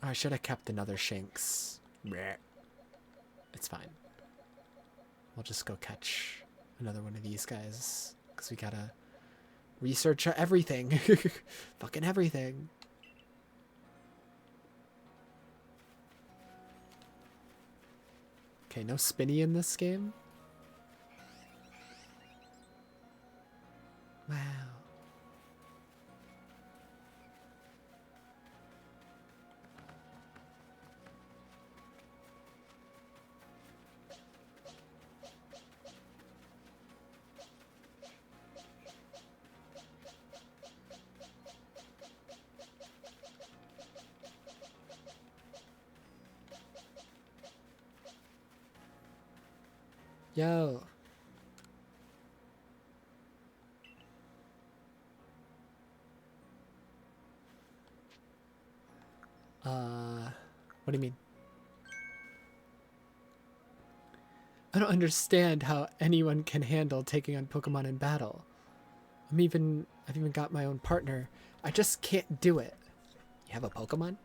Oh, I should have kept another Shinx. It's fine. We'll just go catch another one of these guys, because we gotta research everything. Fucking everything. Okay, no spinny in this game. Wow. Yo. What do you mean? I don't understand how anyone can handle taking on Pokemon in battle. I've even got my own partner. I just can't do it. You have a Pokemon?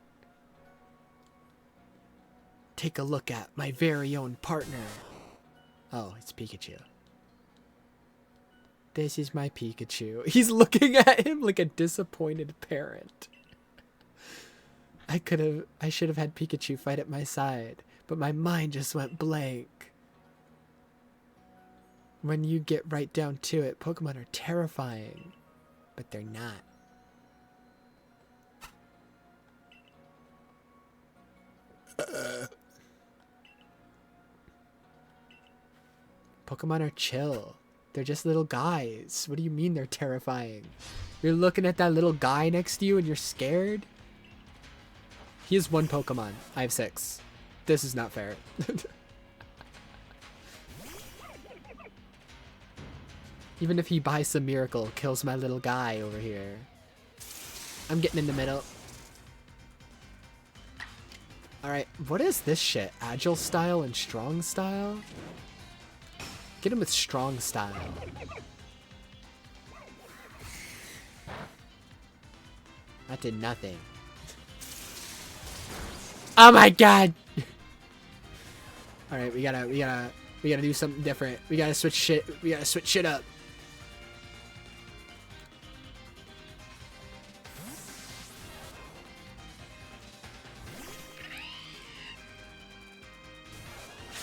Take a look at my very own partner. Oh, it's Pikachu. This is my Pikachu. He's looking at him like a disappointed parent. I should have had Pikachu fight at my side, but my mind just went blank. When you get right down to it, Pokemon are terrifying, but they're not. Pokemon are chill. They're just little guys. What do you mean they're terrifying? You're looking at that little guy next to you and you're scared? He has 1 Pokemon. I have 6. This is not fair. Even if he by some miracle kills my little guy over here. I'm getting in the middle. Alright, what is this shit? Agile style and strong style? Get him with strong style. That did nothing. Oh my god! Alright, we gotta do something different. We gotta switch shit up.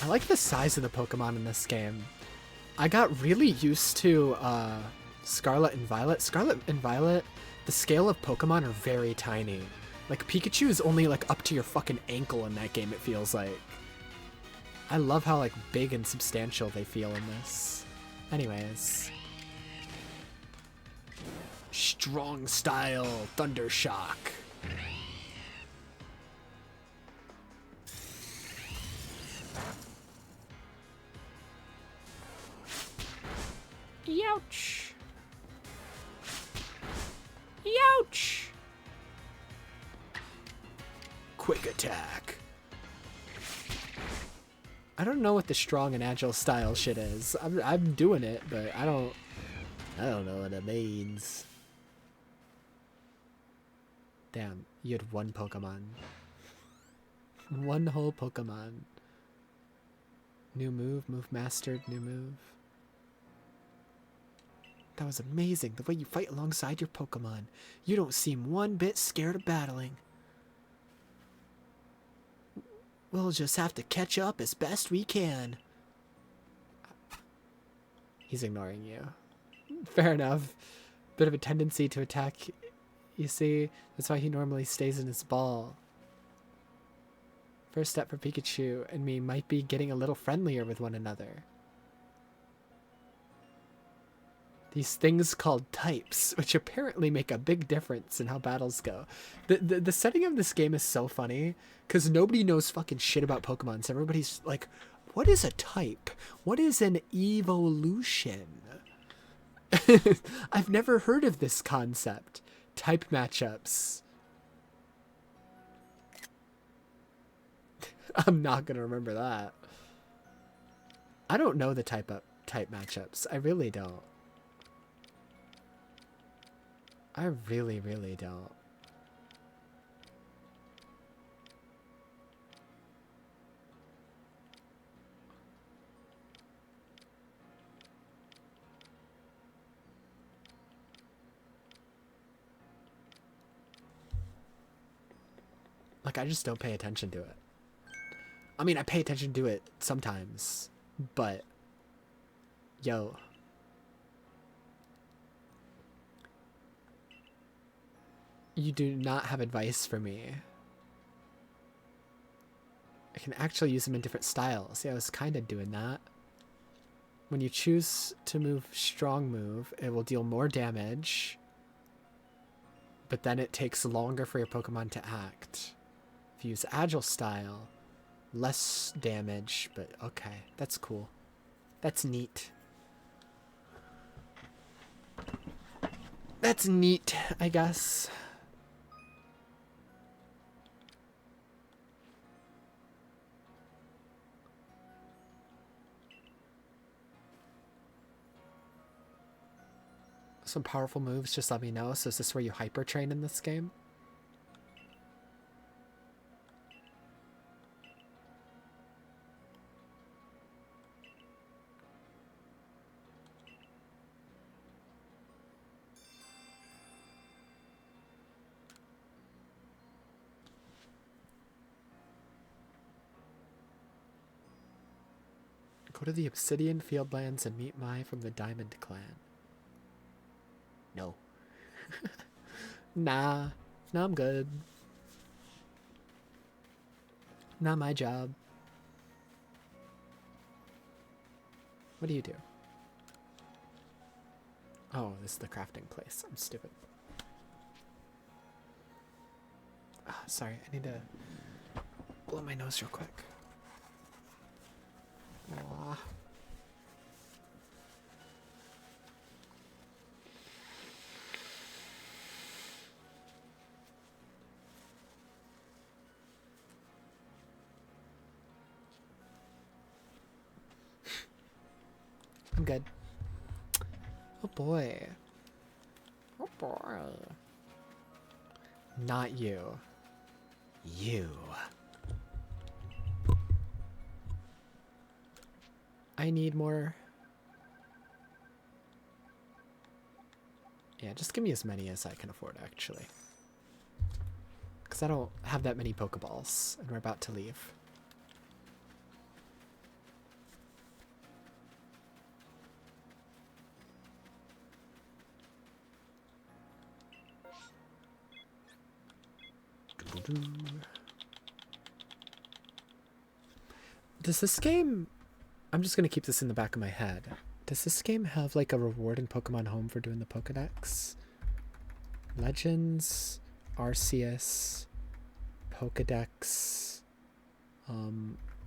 I like the size of the Pokemon in this game. I got really used to Scarlet and Violet. Scarlet and Violet, the scale of Pokemon are very tiny. Like, Pikachu is only, like, up to your fucking ankle in that game, it feels like. I love how, like, big and substantial they feel in this. Anyways. Strong style Thunder Shock. Youch. Youch. Quick attack. I don't know what the strong and agile style shit is. I'm doing it, but I don't know what it means. Damn, you had one Pokemon. One whole Pokemon. New move mastered, new move. That was amazing, the way you fight alongside your Pokemon. You don't seem one bit scared of battling. We'll just have to catch up as best we can. He's ignoring you. Fair enough. Bit of a tendency to attack, you see. That's why he normally stays in his ball. First step for Pikachu and me might be getting a little friendlier with one another. These things called types, which apparently make a big difference in how battles go. The setting of this game is so funny, because nobody knows fucking shit about Pokemon, so everybody's like, what is a type? What is an evolution? I've never heard of this concept. Type matchups. I'm not gonna remember that. I don't know the type matchups. I really don't. I really, really don't. Like, I just don't pay attention to it. I mean, I pay attention to it sometimes, but yo. You do not have advice for me. I can actually use them in different styles. Yeah, I was kind of doing that. When you choose to move strong move, it will deal more damage. But then it takes longer for your Pokemon to act. If you use agile style, less damage, but okay, that's cool. That's neat. That's neat, I guess. Some powerful moves, just let me know. So is this where you hyper train in this game? Go to the Obsidian Fieldlands and meet Mai from the Diamond Clan. No. Nah. No, I'm good. Not my job. What do you do? Oh, this is the crafting place. I'm stupid. Ah, sorry, I need to blow my nose real quick. Aw. good. Oh boy. Oh boy. Not you. You. I need more. Yeah, just give me as many as I can afford, actually. Because I don't have that many Pokeballs, and we're about to leave. Does this game... I'm just going to keep this in the back of my head. Does this game have like a reward in Pokemon Home for doing the Pokedex? Legends, Arceus, Pokedex,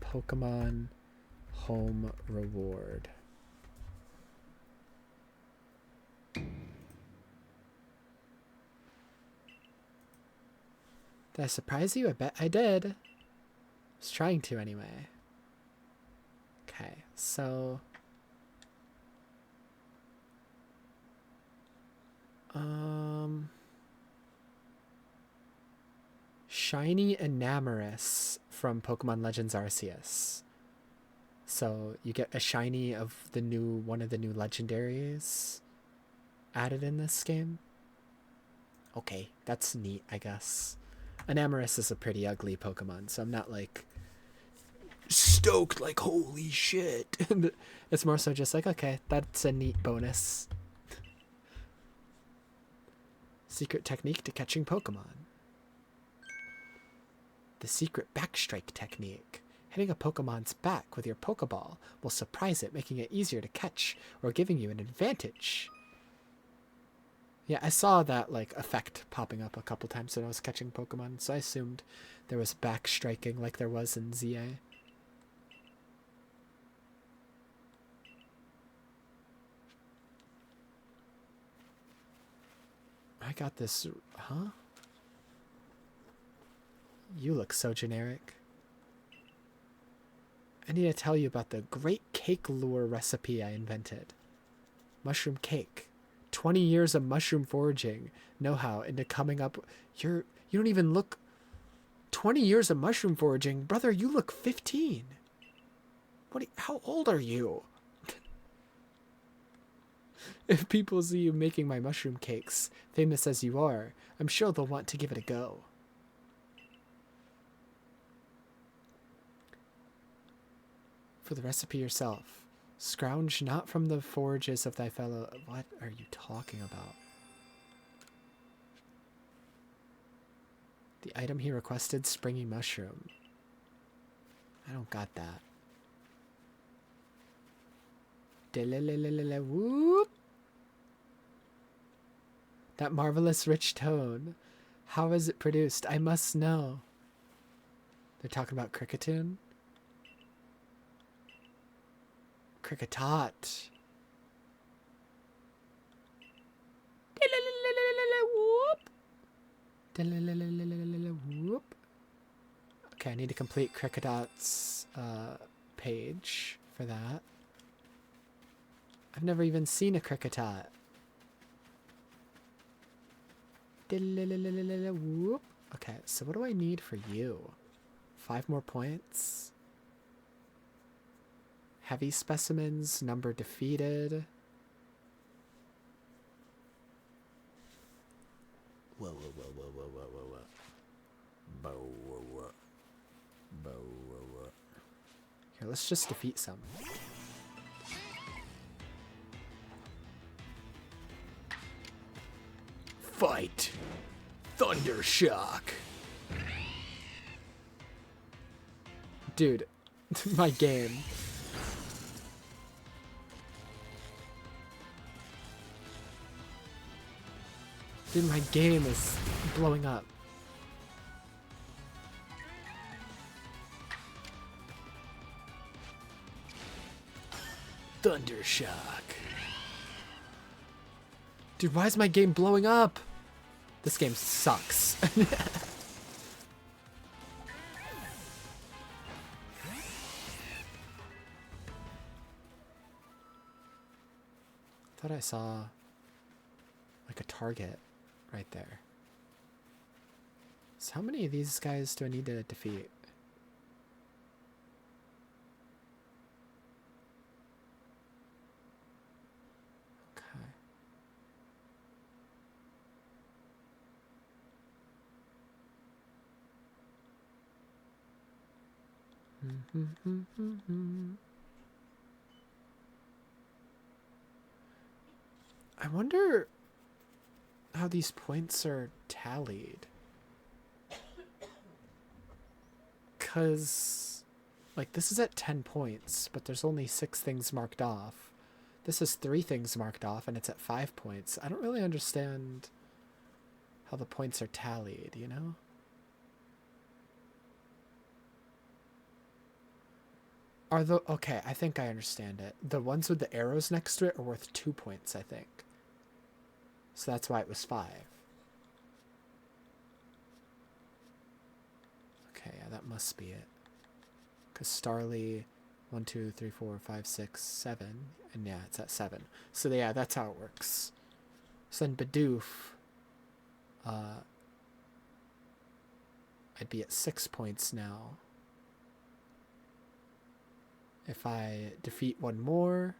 Pokemon Home reward. Did I surprise you? I bet I did. I was trying to anyway. Okay, so... Shiny Enamorous from Pokemon Legends Arceus. So you get a shiny of the new one of the new legendaries added in this game. Okay, that's neat, I guess. Enamorous is a pretty ugly Pokemon, so I'm not like stoked like holy shit. It's more so just like, okay, that's a neat bonus. Secret technique to catching Pokemon. The secret backstrike technique. Hitting a Pokemon's back with your Pokeball will surprise it, making it easier to catch or giving you an advantage. Yeah, I saw that like effect popping up a couple times when I was catching Pokemon, so I assumed there was backstriking like there was in ZA. I got this, huh? You look so generic. I need to tell you about the great cake lure recipe I invented. Mushroom cake. 20 years of mushroom foraging know-how into coming up... You don't even look... 20 years of mushroom foraging? Brother, you look 15. How old are you? If people see you making my mushroom cakes, famous as you are, I'm sure they'll want to give it a go. For the recipe yourself. Scrounge not from the forages of thy fellow... What are you talking about? The item he requested, springy mushroom. I don't got that. Whoop. That marvelous rich tone. How is it produced? I must know. They're talking about Cricketune? Cricketot. Whoop. Okay, I need to complete Cricketot's page for that. I've never even seen a Cricketot. Whoop. Okay, so what do I need for you? 5 more points. Heavy specimens, number defeated. Whoa, whoa, whoa, whoa, whoa, whoa, whoa, whoa. Bow, whoa, whoa. Bow, whoa, whoa. Here, let's just defeat some. Fight! Thunder Shock! Dude, my game. Dude, my game is blowing up. Thunder Shock. Dude, why is my game blowing up? This game sucks. thought I saw like a target right there. So how many of these guys do I need to defeat? Okay. I wonder how these points are tallied. Because, like, this is at 10 points, but there's only 6 things marked off. This is 3 things marked off, and it's at 5 points. I don't really understand how the points are tallied, you know? Okay, I think I understand it. The ones with the arrows next to it are worth 2 points, I think. So that's why it was 5. Okay, yeah, that must be it. Because Starly, 1, 2, 3, 4, 5, 6, 7. And yeah, it's at 7. So yeah, that's how it works. So then Bidoof, I'd be at 6 points now. If I defeat one more,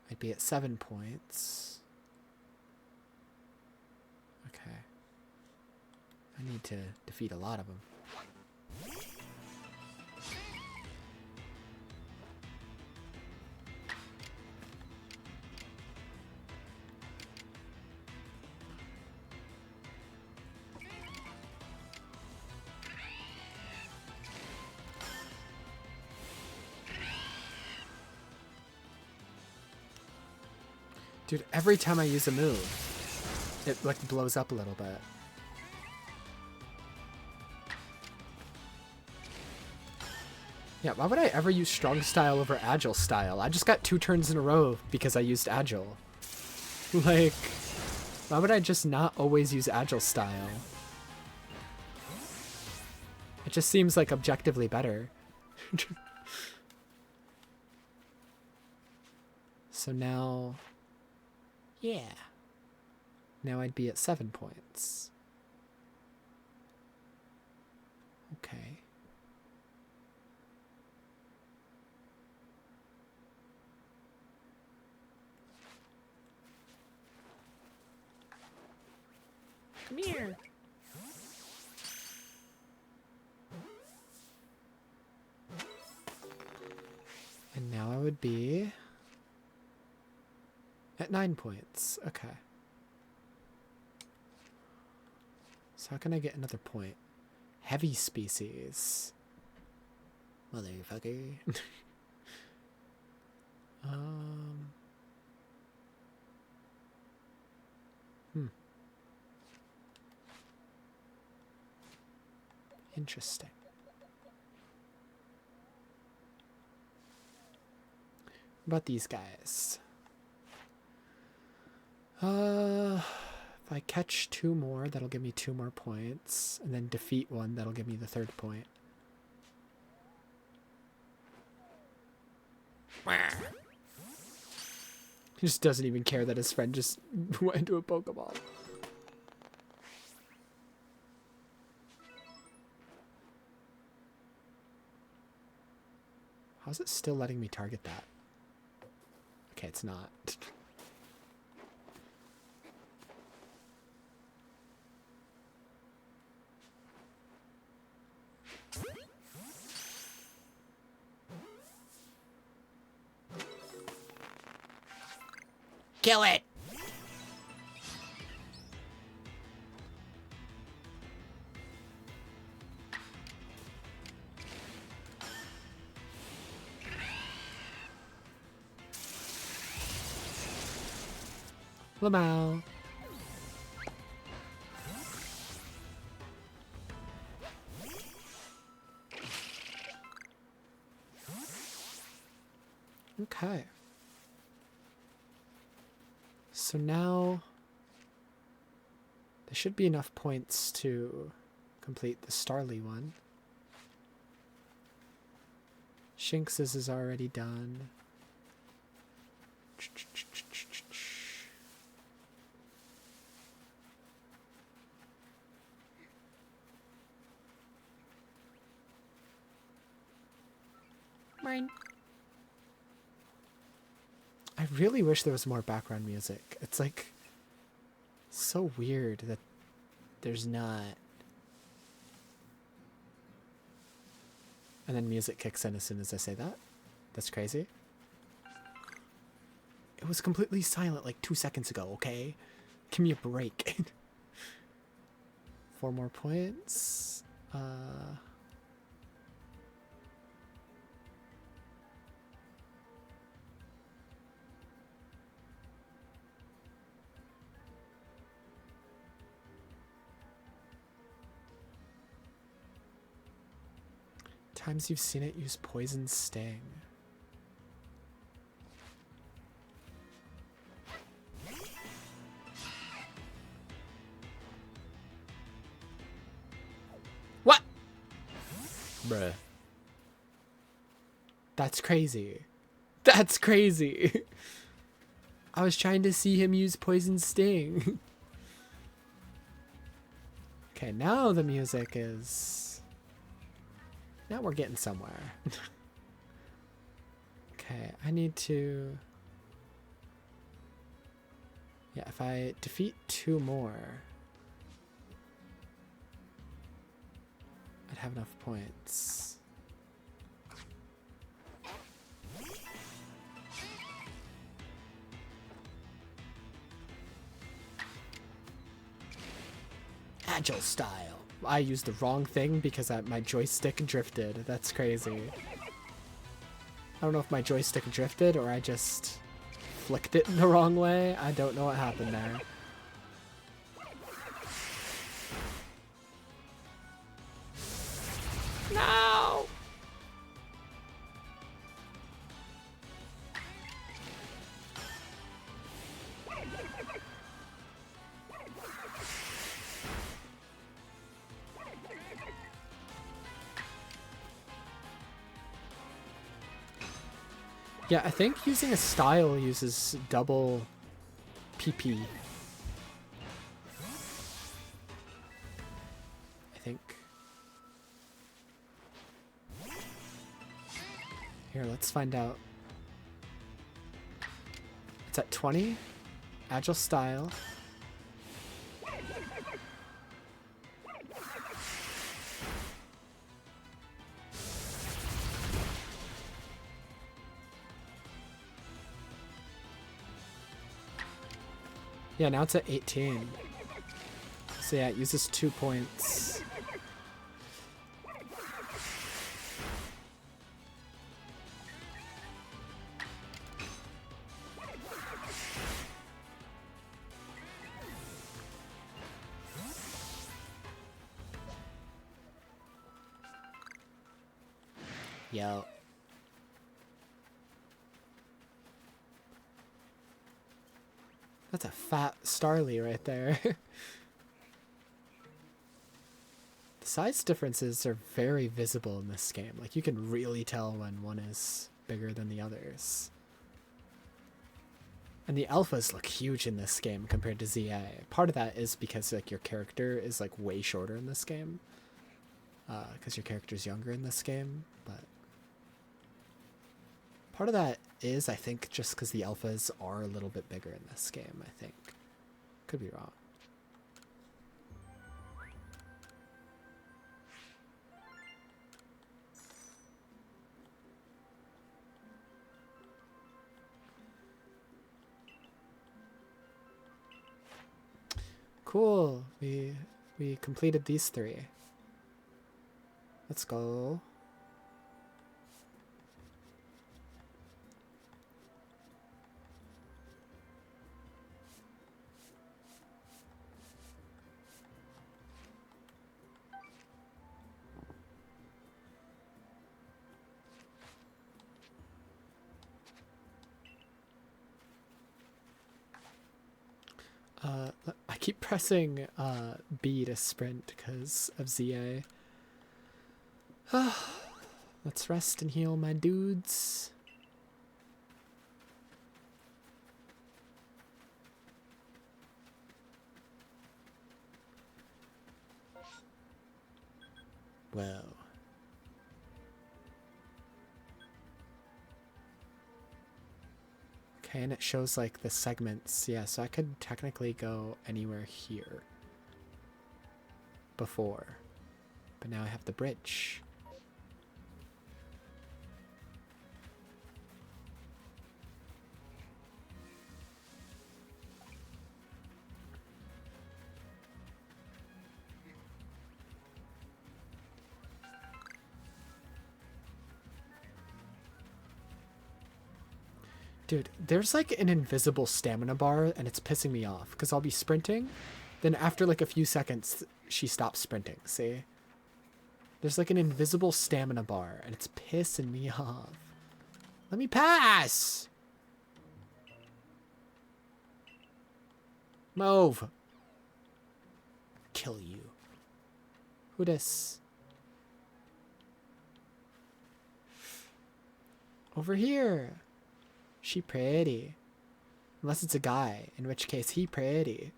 I'd be at 7 points. Okay. I need to defeat a lot of them. Dude, every time I use a move, it like blows up a little bit. Yeah, why would I ever use strong style over agile style? I just got 2 turns in a row because I used agile. Like, why would I just not always use agile style? It just seems like objectively better. So now... yeah. Now I'd be at 7 points. Okay. Come here. And now I would be at 9 points. Okay. So how can I get another point? Heavy species. Motherfucker. Interesting. What about these guys? If I catch 2 more, that'll give me 2 more points. And then defeat one, that'll give me the 3rd point. He just doesn't even care that his friend just went into a Pokeball. How's it still letting me target that? Okay, it's not. Kill it! Lamau. Okay. So now there should be enough points to complete the Starly one. Shinx's is already done. I really wish there was more background music. It's like so weird that there's not. And then music kicks in as soon as I say that. That's crazy. It was completely silent like 2 seconds ago, okay? Give me a break. 4 more points. Times you've seen it use poison sting. What? Bruh. That's crazy. That's crazy. I was trying to see him use poison sting. Okay, now the music is... Now we're getting somewhere. Okay, I need to... Yeah, if I defeat 2 more... I'd have enough points. Agile style. I used the wrong thing because my joystick drifted. That's crazy. I don't know if my joystick drifted or I just flicked it the wrong way. I don't know what happened there. No! Yeah, I think using a style uses double PP. I think. Here, let's find out. It's at 20. Agile style. Yeah, now it's at 18. So yeah, it uses 2 points. Yo. That's a fat Starly right there. The size differences are very visible in this game. Like, you can really tell when one is bigger than the others. And the alphas look huge in this game compared to ZA. Part of that is because, like, your character is, like, way shorter in this game. Because your character's younger in this game, but... Part of that is, I think, just because the alphas are a little bit bigger in this game, I think. Could be wrong. Cool. We completed these 3. Let's go. I keep pressing B to sprint because of ZA. Let's rest and heal my dudes. Whoa. Okay, and it shows like the segments. Yeah, so I could technically go anywhere here before. But now I have the bridge. Dude, there's like an invisible stamina bar and it's pissing me off because I'll be sprinting. Then after like a few seconds, she stops sprinting. See? There's like an invisible stamina bar and it's pissing me off. Let me pass! Move! Kill you. Who dis? Over here. She pretty. Unless it's a guy, in which case he pretty.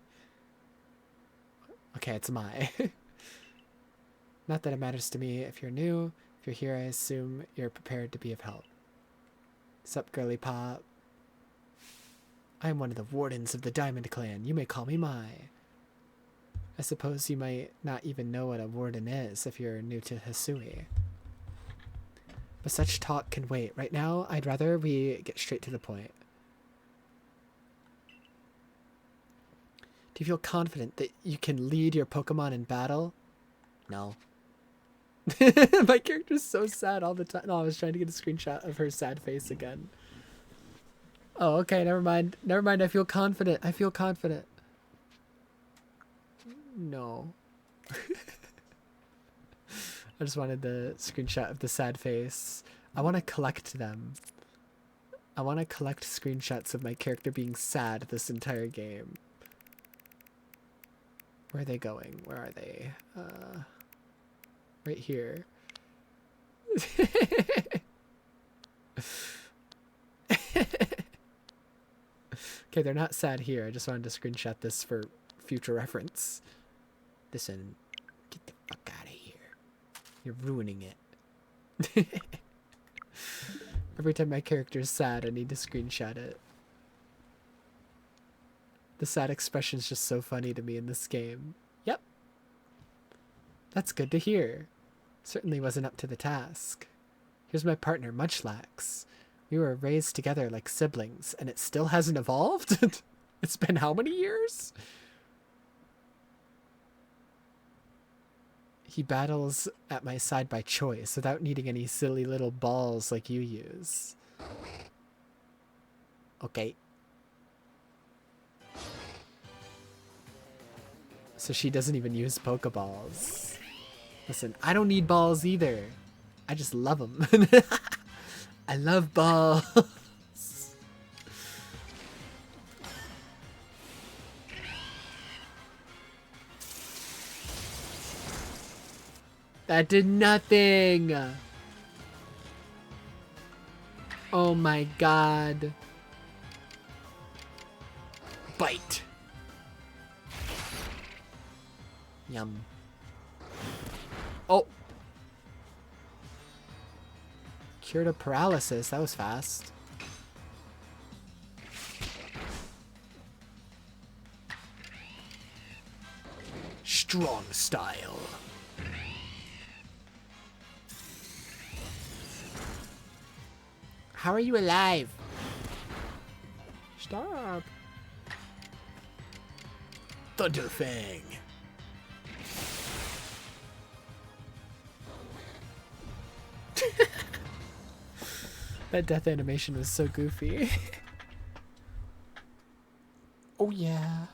Okay, it's my. Not that it matters to me if you're new. If you're here, I assume you're prepared to be of help. Sup, girly pop? I am one of the wardens of the Diamond Clan. You may call me Mai. I suppose you might not even know what a warden is if you're new to Hisui. But such talk can wait. Right now, I'd rather we get straight to the point. Do you feel confident that you can lead your Pokemon in battle? No. My character's so sad all the time. No, I was trying to get a screenshot of her sad face again. Oh, okay, never mind. Never mind, I feel confident. I feel confident. No. I just wanted the screenshot of the sad face. I want to collect them. I want to collect screenshots of my character being sad this entire game. Where are they going? Where are they? Right here. Okay, they're not sad here. I just wanted to screenshot this for future reference. Listen, get the fuck out of here. You're ruining it. Every time my character's sad, I need to screenshot it. The sad expression's just so funny to me in this game. Yep. That's good to hear. Certainly wasn't up to the task. Here's my partner, Munchlax. We were raised together like siblings, and it still hasn't evolved? It's been how many years? He battles at my side by choice, without needing any silly little balls like you use. Okay. So she doesn't even use Pokeballs. Listen, I don't need balls either. I just love them. I love balls. That did nothing. Oh my god. Bite. Yum. Oh. Cured of paralysis. That was fast. Strong style. How are you alive? Stop. Thunderfang. That death animation was so goofy. Oh yeah.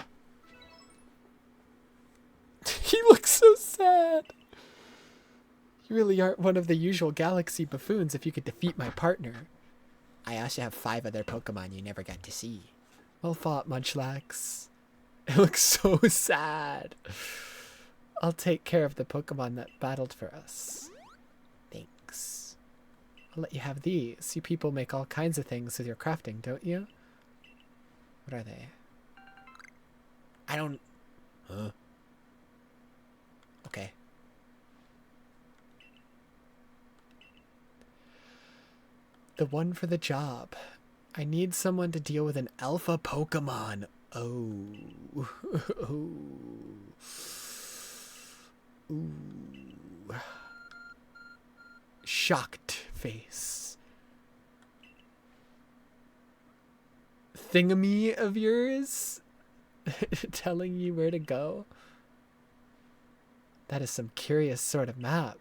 He looks so sad. You really aren't one of the usual galaxy buffoons if you could defeat my partner. I also have 5 other Pokemon you never got to see. Well fought, Munchlax. It looks so sad. I'll take care of the Pokemon that battled for us. Thanks. I'll let you have these. You people make all kinds of things with your crafting, don't you? What are they? I don't... Huh? Okay. The one for the job. I need someone to deal with an alpha Pokemon. Oh. Oh. Ooh. Shocked face. Thingamy of yours telling you where to go? That is some curious sort of map.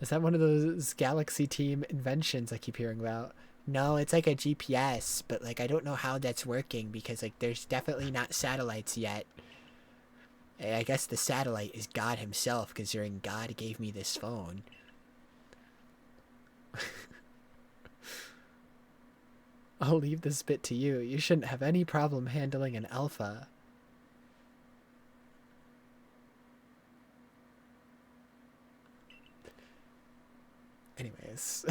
Is that one of those Galaxy Team inventions I keep hearing about? No, it's like a GPS, but like I don't know how that's working because like there's definitely not satellites yet. I guess the satellite is God himself, considering God gave me this phone. I'll leave this bit to you. You shouldn't have any problem handling an alpha. Anyways,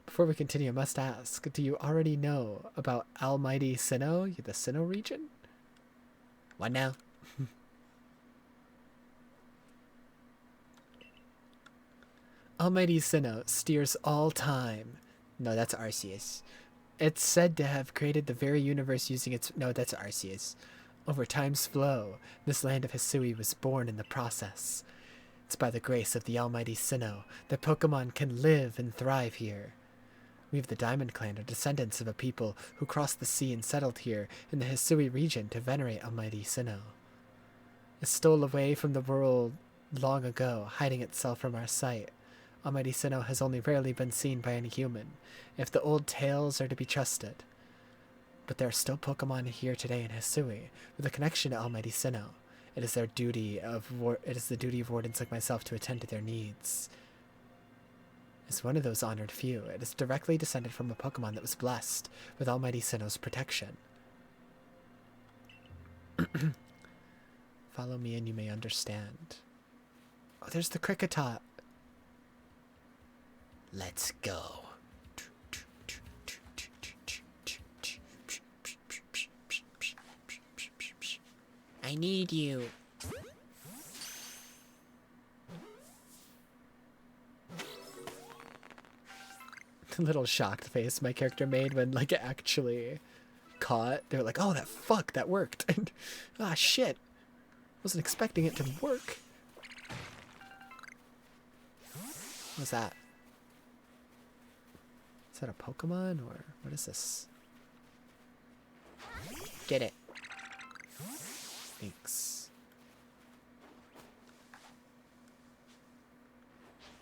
before we continue, I must ask, do you already know about Almighty Sinnoh, the Sinnoh region? What now? Almighty Sinnoh steers all time. No, that's Arceus. It's said to have created the very universe using its... No, that's Arceus. Over time's flow, this land of Hisui was born in the process. It's by the grace of the Almighty Sinnoh that Pokemon can live and thrive here. We of the Diamond Clan are descendants of a people who crossed the sea and settled here in the Hisui region to venerate Almighty Sinnoh. It stole away from the world long ago, hiding itself from our sight. Almighty Sinnoh has only rarely been seen by any human, if the old tales are to be trusted. But there are still Pokemon here today in Hisui with a connection to Almighty Sinnoh. It is the duty of wardens like myself to attend to their needs. As one of those honored few, it is directly descended from a Pokemon that was blessed with Almighty Sinnoh's protection. Follow me and you may understand. Oh, there's the Kricketot. Let's go. I need you. The little shocked face my character made when like it actually caught. They were like, oh, that worked. And ah, shit. Wasn't expecting it to work. What's that? Is that a Pokemon or what is this? Get it. Thanks.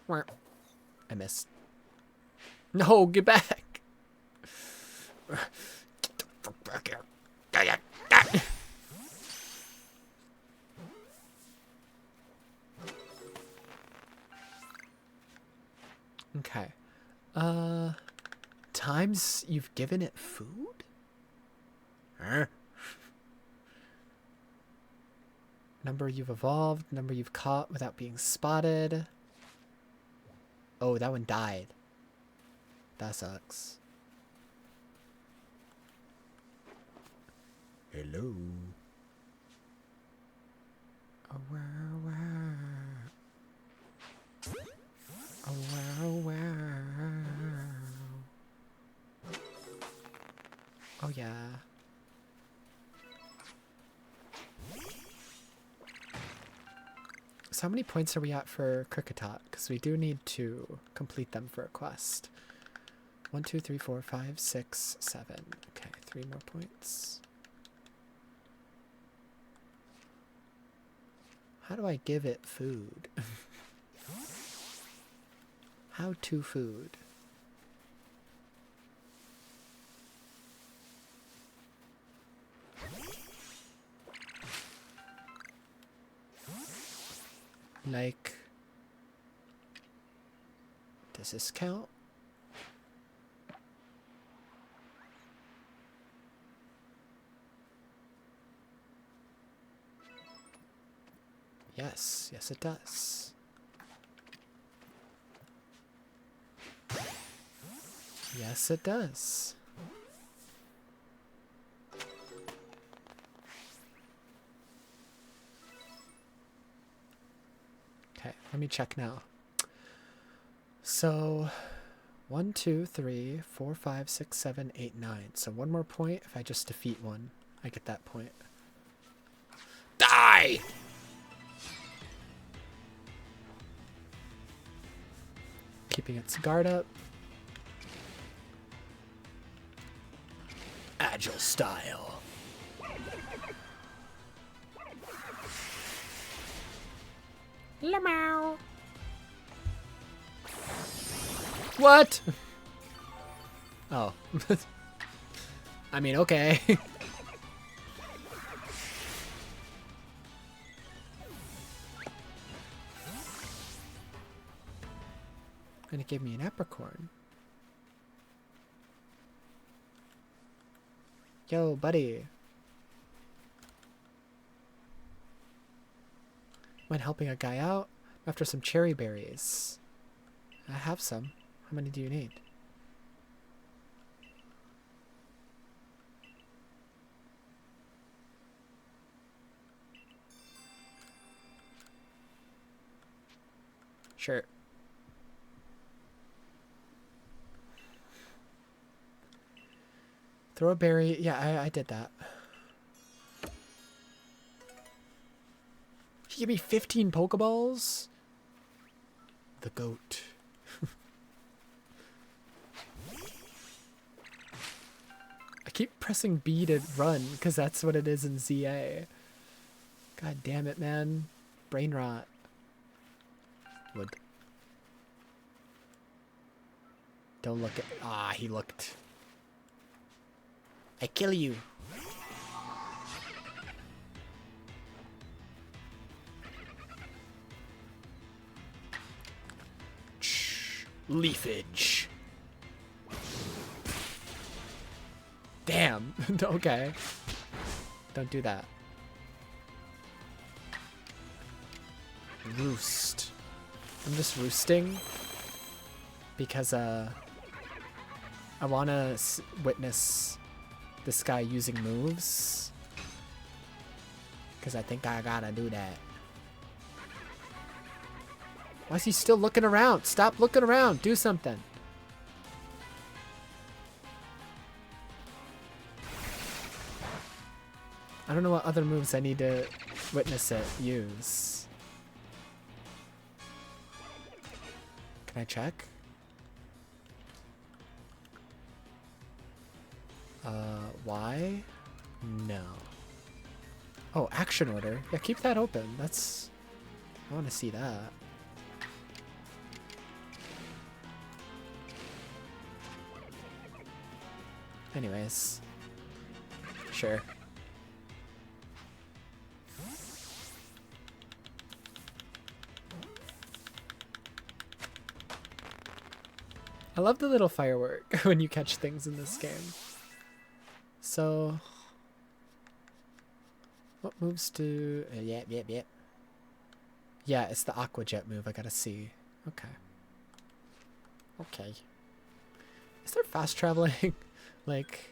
I missed. No, get back! Get the fuck back here. Okay. Times you've given it food? Huh? Number you've evolved, number you've caught without being spotted. Oh, that one died. That sucks. Hello. Oh, wow, wow. Oh, wow, wow. Oh, yeah. So how many points are we at for Kricketot? Because we do need to complete them for a quest. 1, 2, 3, 4, 5, 6, 7. Okay, 3 more points. How do I give it food? How to food? Like, does this count? Yes, yes it does. Yes it does. Okay, let me check now. So, 1, 2, 3, 4, 5, 6, 7, 8, 9. So one more point. If I just defeat one, I get that point. Die! Keeping its guard up. Agile style. Lamau. What? Oh. I mean, okay. And it gave me an apricorn. Yo, buddy. Mind helping a guy out? After some cherry berries. I have some. How many do you need? Sure. Throw a berry. Yeah, I did that. He gave me 15 Pokeballs? The goat. I keep pressing B to run because that's what it is in ZA. God damn it, man. Brain rot. Wood. Don't look at... Ah, he looked. I kill you. Leafage. Damn. Okay. Don't do that. Roost. I'm just roosting because I want to witness this guy using moves because I think I gotta do that. Why is he still looking around? Stop looking around. Do something. I don't know what other moves I need to witness it use. Can I check? Why? No. Oh, action order. Yeah, keep that open. That's... I want to see that. Anyways. Sure. I love the little firework when you catch things in this game. So... What moves do... yep. Yeah, it's the Aqua Jet move I gotta see. Okay. Okay. Is there fast traveling? Like...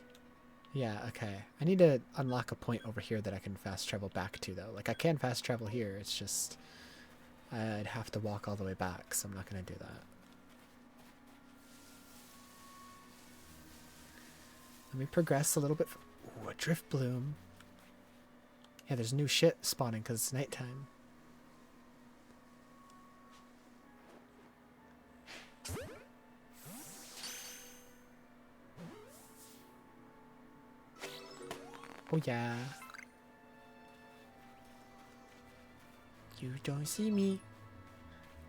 Yeah, okay. I need to unlock a point over here that I can fast travel back to, though. Like, I can fast travel here, it's just... I'd have to walk all the way back, so I'm not gonna do that. Let me progress a little bit. Ooh, a Drift Bloom. Yeah, there's new shit spawning because it's nighttime. Oh yeah. You don't see me.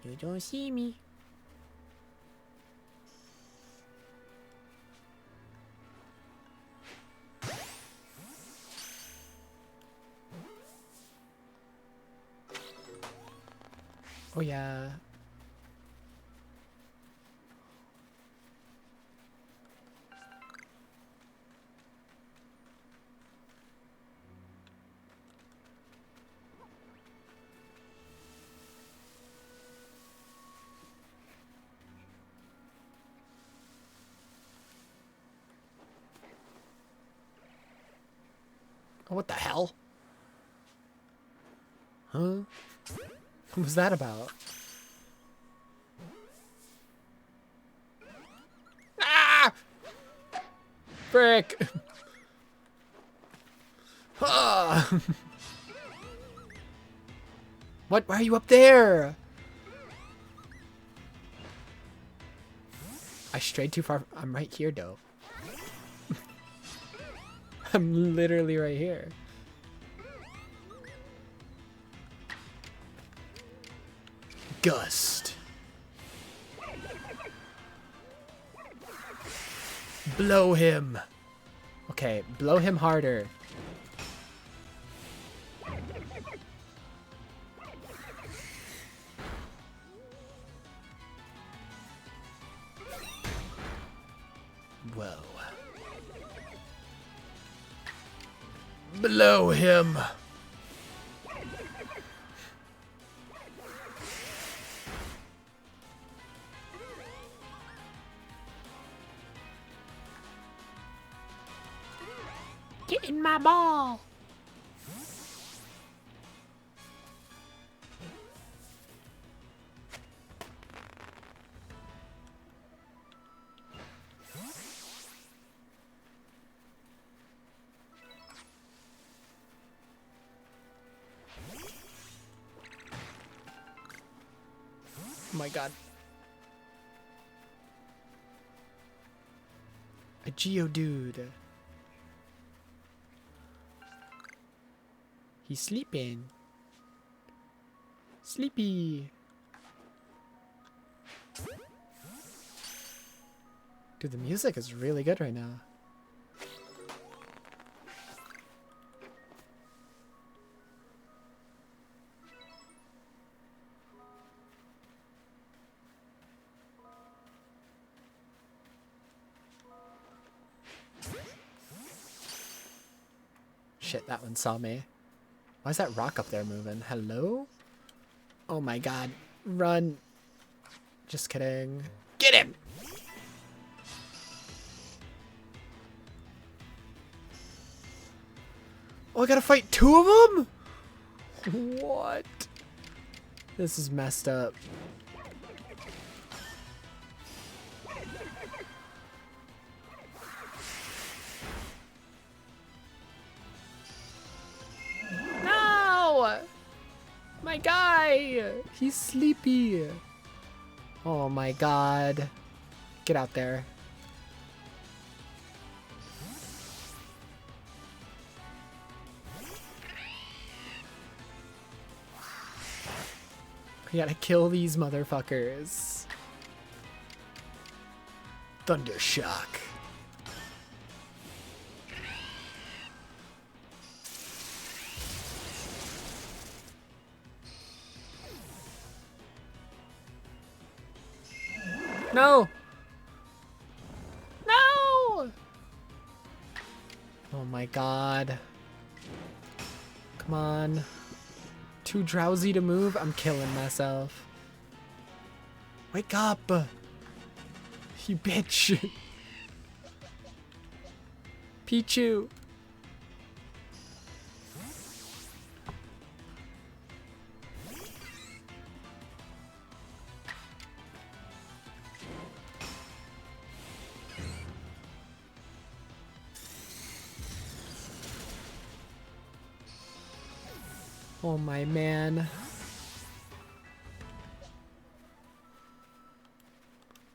You don't see me. Oh yeah. Oh, what the hell? Huh? What was that about? Frick! Ah! What? Why are you up there? I strayed too far. I'm right here, though. I'm literally right here. Gust. Blow him. Okay, blow him harder. Whoa. Blow him. Get in my ball. Oh my god. A Geodude. He's sleeping. Sleepy. Dude, the music is really good right now. Shit, that one saw me. Why is that rock up there moving? Hello? Oh my god. Run. Just kidding. Get him! Oh, I gotta fight two of them? What? This is messed up. No! My guy! He's sleepy. Oh my god. Get out there. We gotta kill these motherfuckers. Thunder shock. No! No! Oh my god. Come on. Too drowsy to move? I'm killing myself. Wake up! You bitch! Pichu! Oh my man.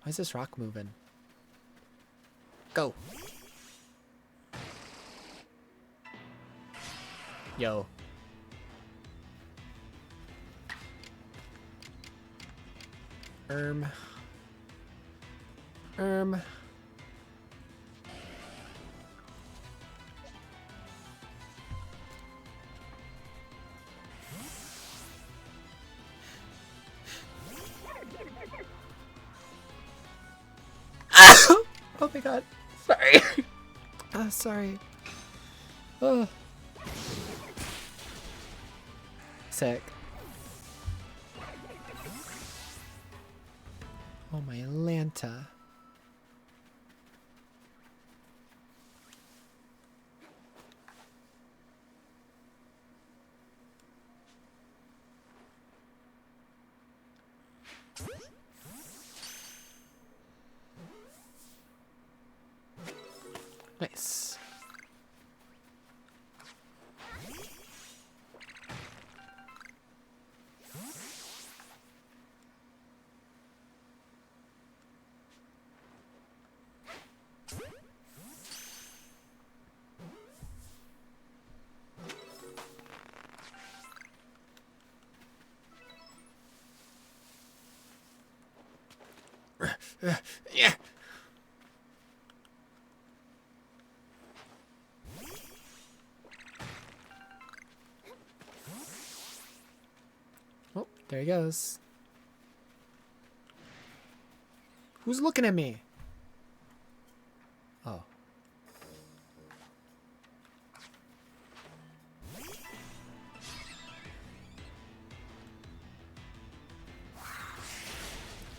Why is this rock moving? Go. Yo. Erm. Oh my god. Sorry. Sorry. Oh. Sick. Oh my Lanta. Nice. Yeah. Oh, there he goes. Who's looking at me? Oh.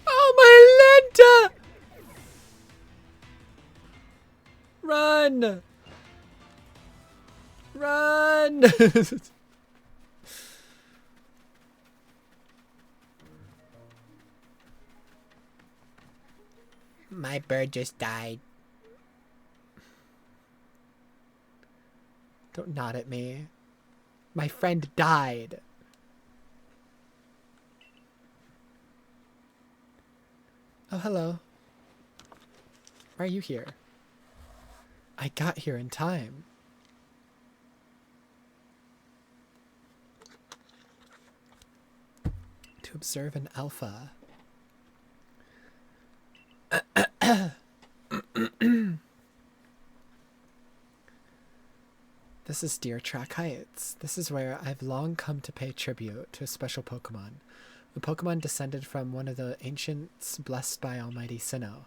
Oh, my Lenta! Run! Run! My bird just died. Don't nod at me. My friend died. Oh, hello. Why are you here? I got here in time. To observe an alpha. This is Deer Track Heights. This is where I've long come to pay tribute to a special Pokemon. The Pokemon descended from one of the ancients blessed by Almighty Sinnoh.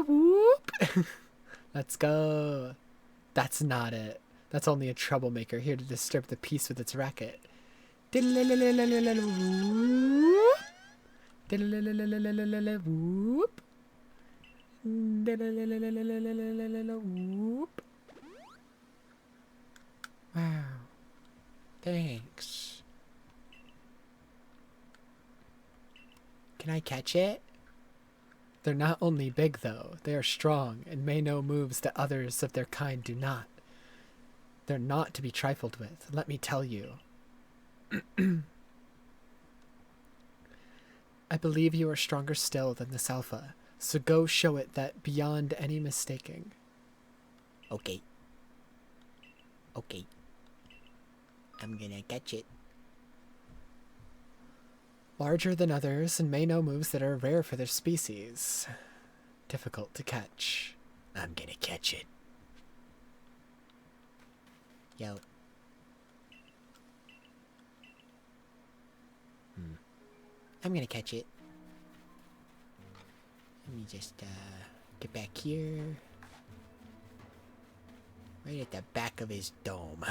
Whoop! Let's go. That's not it. That's only a troublemaker here to disturb the peace with its racket. Whoop. Whoop. Wow. Thanks. Can I catch it? They're not only big, though. They are strong and may know moves that others of their kind do not. They're not to be trifled with, let me tell you. I believe you are stronger still than this alpha, so go show it that beyond any mistaking. Okay. Okay. I'm gonna catch it. Larger than others and may know moves that are rare for their species. Difficult to catch. I'm gonna catch it. Yo. I'm gonna catch it. Let me just get back here. Right at the back of his dome.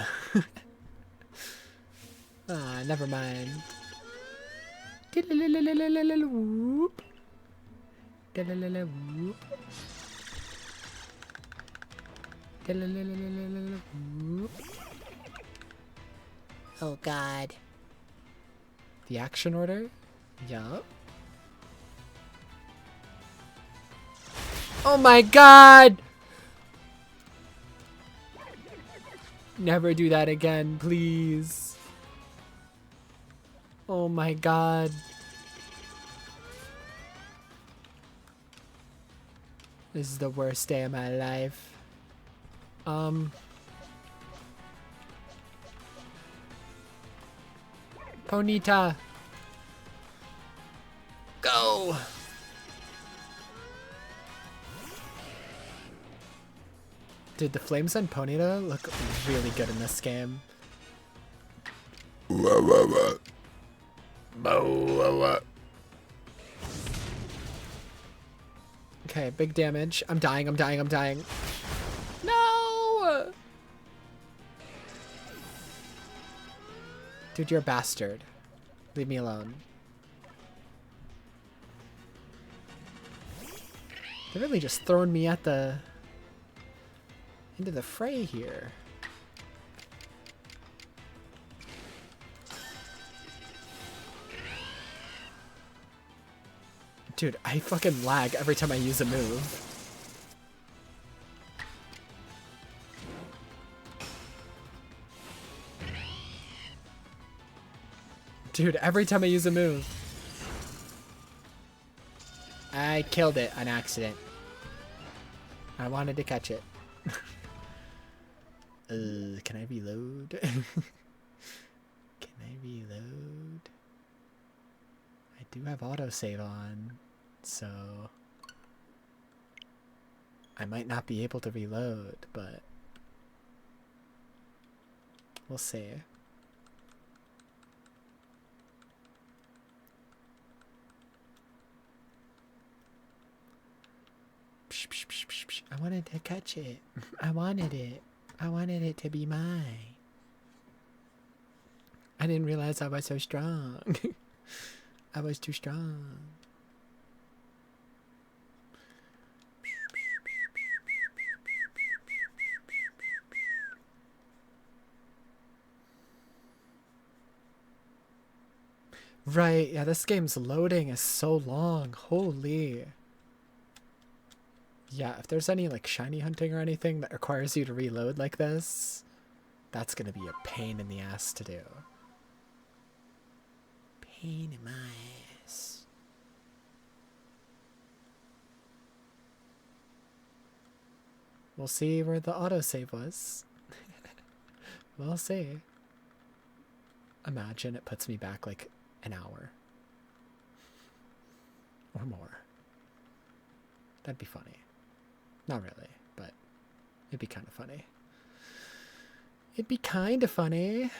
Ah, never mind. Whoop. Whoop. Whoop. Oh god. The action order? Yup. Oh my god! Never do that again, please. Oh my god. This is the worst day of my life. Ponyta. Go! Dude, the flames on Ponyta look really good in this game. Okay, big damage. I'm dying, I'm dying, I'm dying. No! Dude, you're a bastard. Leave me alone. They're really just throwing me at the... into the fray here. Dude, I fucking lag every time I use a move. Dude, every time I use a move. I killed it on accident. I wanted to catch it. Can I reload? Can I reload? I do have autosave on, so I might not be able to reload, but we'll see. I wanted to catch it. I wanted it. I wanted it to be mine. I didn't realize I was so strong. I was too strong. Right, yeah, this game's loading is so long. Holy. Yeah, if there's any like shiny hunting or anything that requires you to reload like this, that's gonna be a pain in the ass to do. Pain in my ass. We'll see where the autosave was. We'll see. Imagine it puts me back like an hour. Or more. That'd be funny. Not really, but it'd be kind of funny. It'd be kind of funny.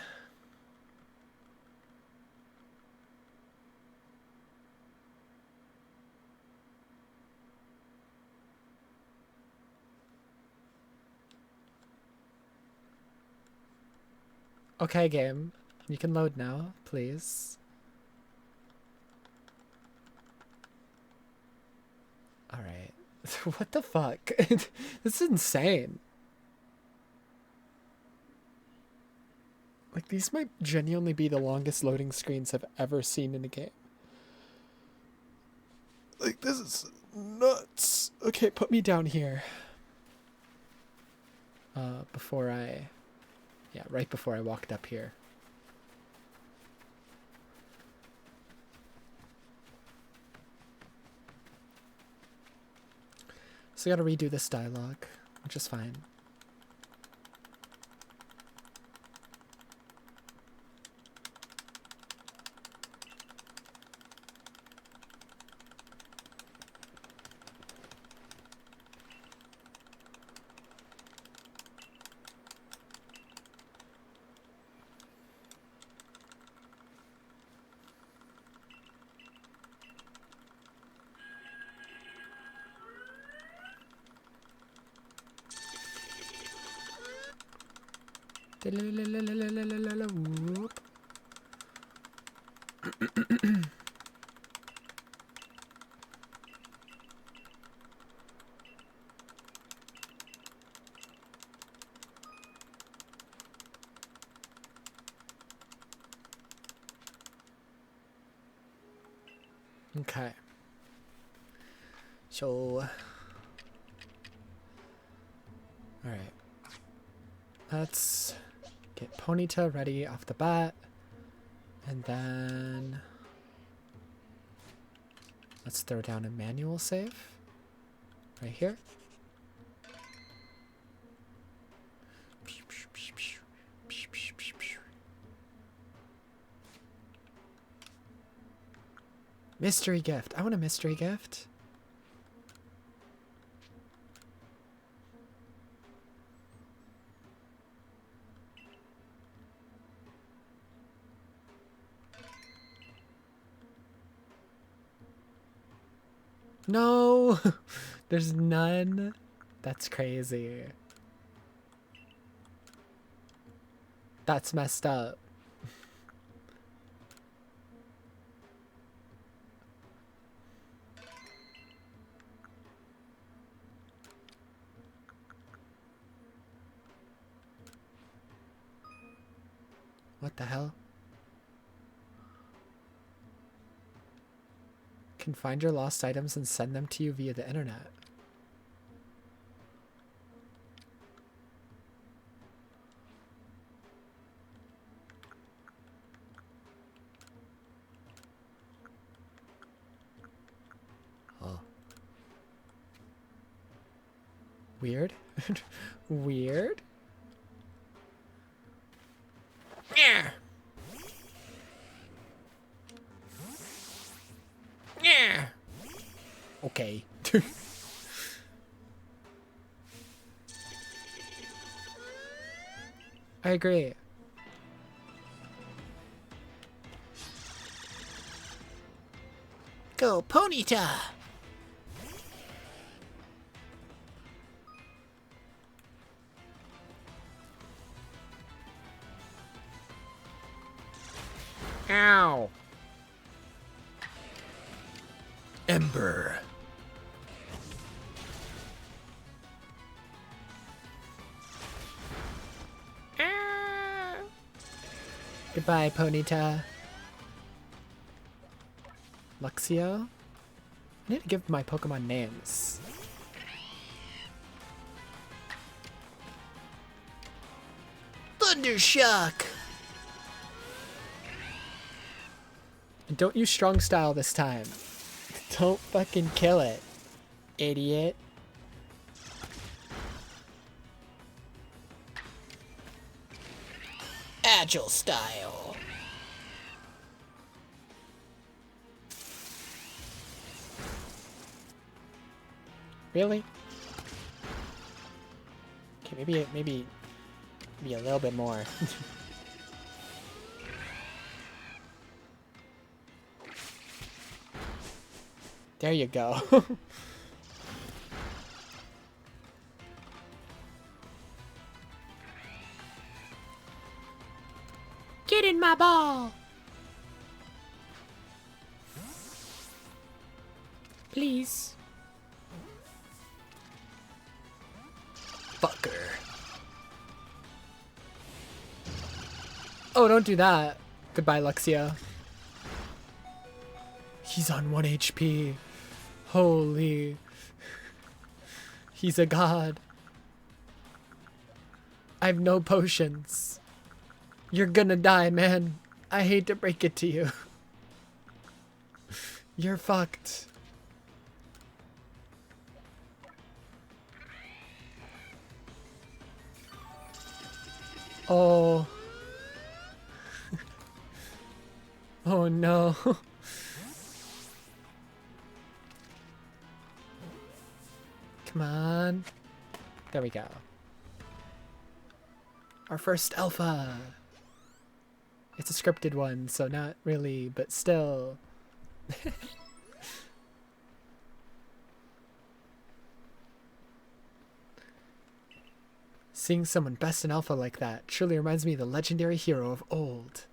Okay, game. You can load now, please. Alright. What the fuck? This is insane. Like, these might genuinely be the longest loading screens I've ever seen in a game. Like, this is nuts. Okay, put me down here. Before I... Yeah, right before I walked up here. So I gotta redo this dialogue, which is fine. Whoop. Okay. So, all right. Let's get Ponyta ready off the bat. And then let's throw down a manual save right here. Mystery gift. I want a mystery gift. No, there's none. That's crazy. That's messed up. What the hell? Can find your lost items and send them to you via the internet. Weird. Weird. Yeah. Yeah. Okay. I agree. Go, Ponyta! Ow! Ember. Ah. Goodbye, Ponyta. Luxio? I need to give my Pokemon names. Thundershock! And don't use strong style this time. Don't fucking kill it, idiot. Agile style. Really? Okay, maybe a little bit more. There you go. Get in my ball! Please. Fucker. Oh, don't do that. Goodbye, Luxio. He's on 1 HP. Holy. He's a god. I have no potions. You're gonna die, man. I hate to break it to you. You're fucked. Oh. Oh no. Come on. There we go. Our first alpha. It's a scripted one, so not really, but still. Seeing someone best in alpha like that truly reminds me of the legendary hero of old.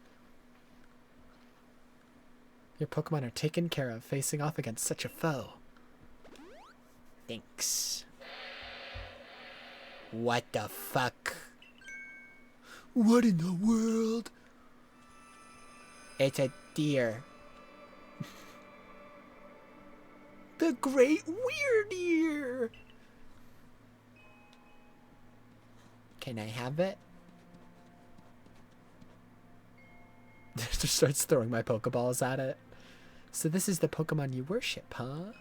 Your Pokemon are taken care of facing off against such a foe. Thanks. What the fuck? What in the world? It's a deer. The great weird ear. Can I have it? Just starts throwing my Pokeballs at it. So this is the Pokemon you worship, huh?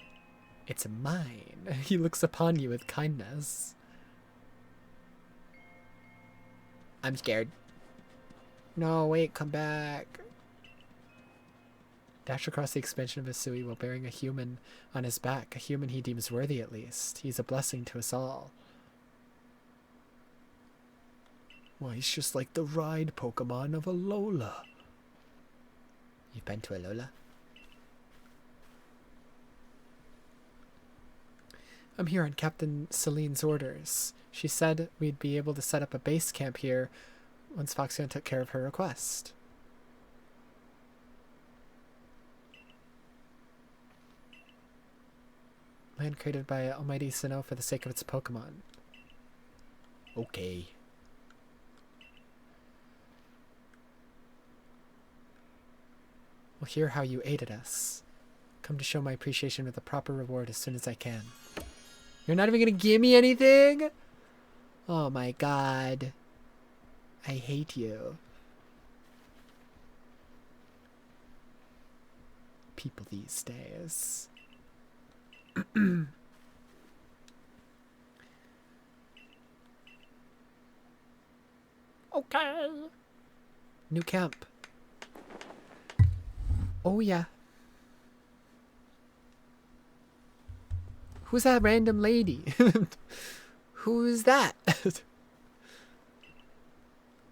It's mine. He looks upon you with kindness. I'm scared. No, wait, come back. Dash across the expansion of Hisui while bearing a human on his back. A human he deems worthy, at least. He's a blessing to us all. Why, he's just like the ride Pokemon of Alola. You've been to Alola? I'm here on Captain Celine's orders. She said we'd be able to set up a base camp here once Foxion took care of her request. Land created by Almighty Sinnoh for the sake of its Pokemon. Okay. We'll hear how you aided us. Come to show my appreciation with a proper reward as soon as I can. You're not even gonna give me anything? Oh my god. I hate you. People these days. Okay. New camp. Oh yeah. Who's that random lady? Who's that?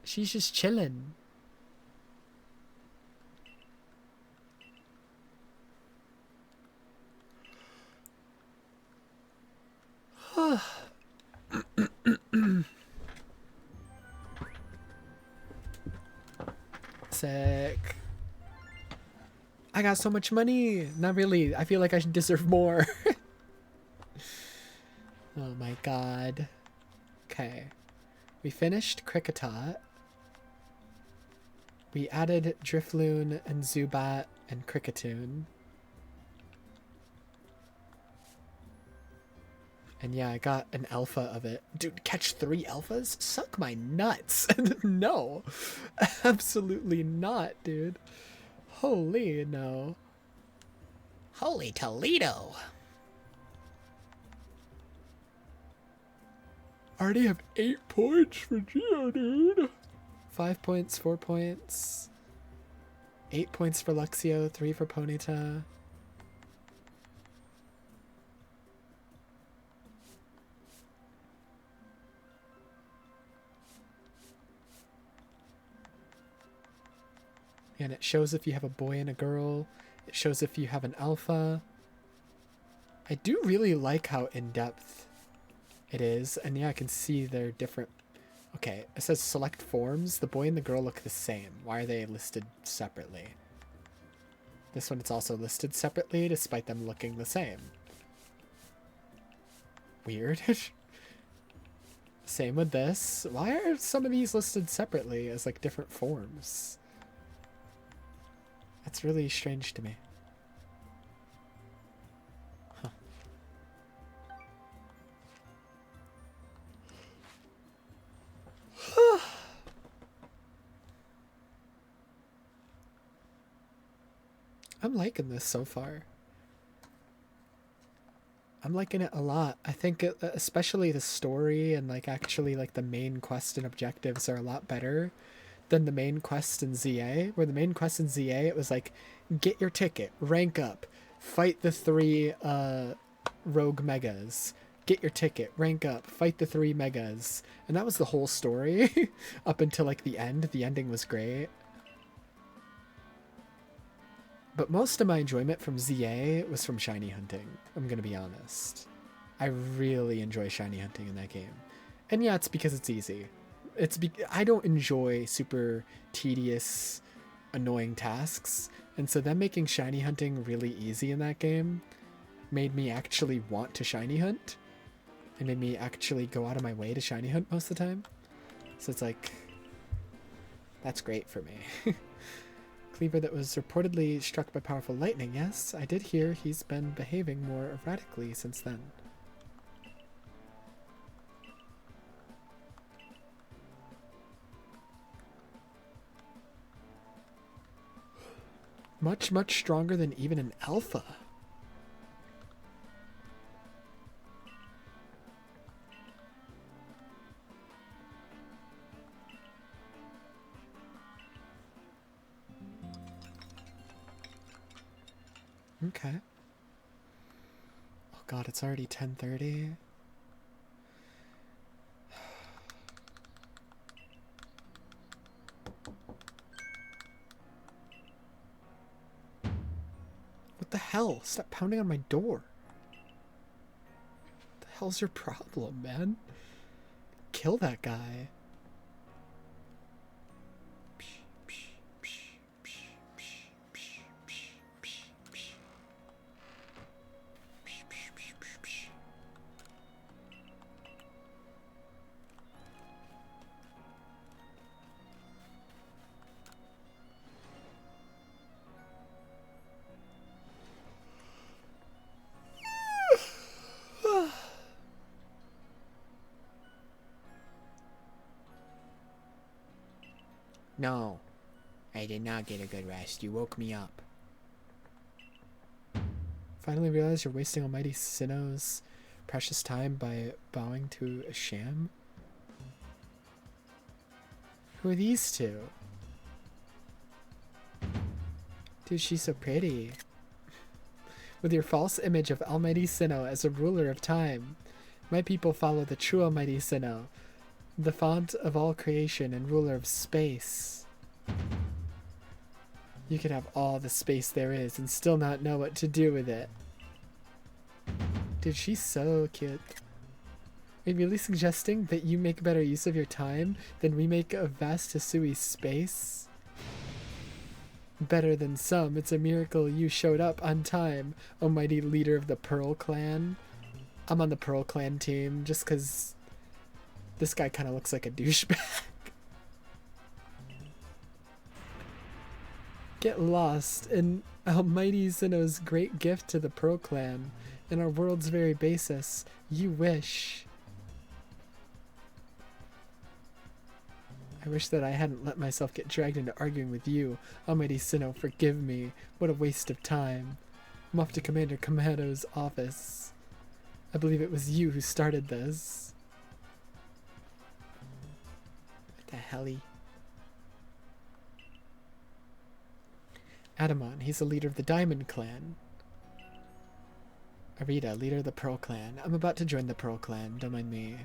She's just chilling. Sick. I got so much money. Not really. I feel like I should deserve more. Oh my god. Okay. We finished Kricketot. We added Drifloon and Zubat and Kricketune. And yeah, I got an alpha of it. Dude, catch 3 alphas? Suck my nuts. No. Absolutely not, dude. Holy no. Holy Toledo. Already have 8 points for Geo, dude. 5 points, 4 points. 8 points for Luxio, 3 for Ponyta. And it shows if you have a boy and a girl. It shows if you have an alpha. I do really like how in-depth it is. And yeah, I can see they're different. Okay, it says select forms. The boy and the girl look the same. Why are they listed separately? This one, it's also listed separately despite them looking the same. Weird. Same with this. Why are some of these listed separately as like different forms? That's really strange to me. Huh. I'm liking this so far. I'm liking it a lot. I think especially the story and like actually like the main quest and objectives are a lot better than the main quest in ZA, where the main quest in ZA, it was like, get your ticket, rank up, fight the 3 rogue megas, get your ticket, rank up, fight the 3 megas. And that was the whole story up until like the end. The ending was great. But most of my enjoyment from ZA was from shiny hunting, I'm gonna be honest. I really enjoy shiny hunting in that game. And yeah, it's because it's easy. I don't enjoy super tedious, annoying tasks, and so them making shiny hunting really easy in that game made me actually want to shiny hunt. It made me actually go out of my way to shiny hunt most of the time. So it's like, that's great for me. Cleaver that was reportedly struck by powerful lightning. Yes, I did hear he's been behaving more erratically since then. Much, much stronger than even an alpha. Okay. Oh god, it's already 10:30. What the hell? Stop pounding on my door. What the hell's your problem, man? Kill that guy. No, I did not get a good rest. You woke me up. Finally realize you're wasting Almighty Sinnoh's precious time by bowing to a sham? Who are these two? Dude, she's so pretty. With your false image of Almighty Sinnoh as a ruler of time, my people follow the true Almighty Sinnoh, the font of all creation and ruler of space. You could have all the space there is and still not know what to do with it. Dude, she's so cute. Are you really suggesting that you make better use of your time than we make of vast Hisui space? Better than some, it's a miracle you showed up on time, O mighty leader of the Pearl Clan. I'm on the Pearl Clan team just because this guy kind of looks like a douchebag. Get lost in Almighty Sinnoh's great gift to the Pearl Clan, in our world's very basis. You wish. I wish that I hadn't let myself get dragged into arguing with you. Almighty Sinnoh, forgive me. What a waste of time. I'm off to Commander Commando's office. I believe it was you who started this. What the helly? Adamon, he's the leader of the Diamond Clan. Arita, leader of the Pearl Clan. I'm about to join the Pearl Clan, don't mind me.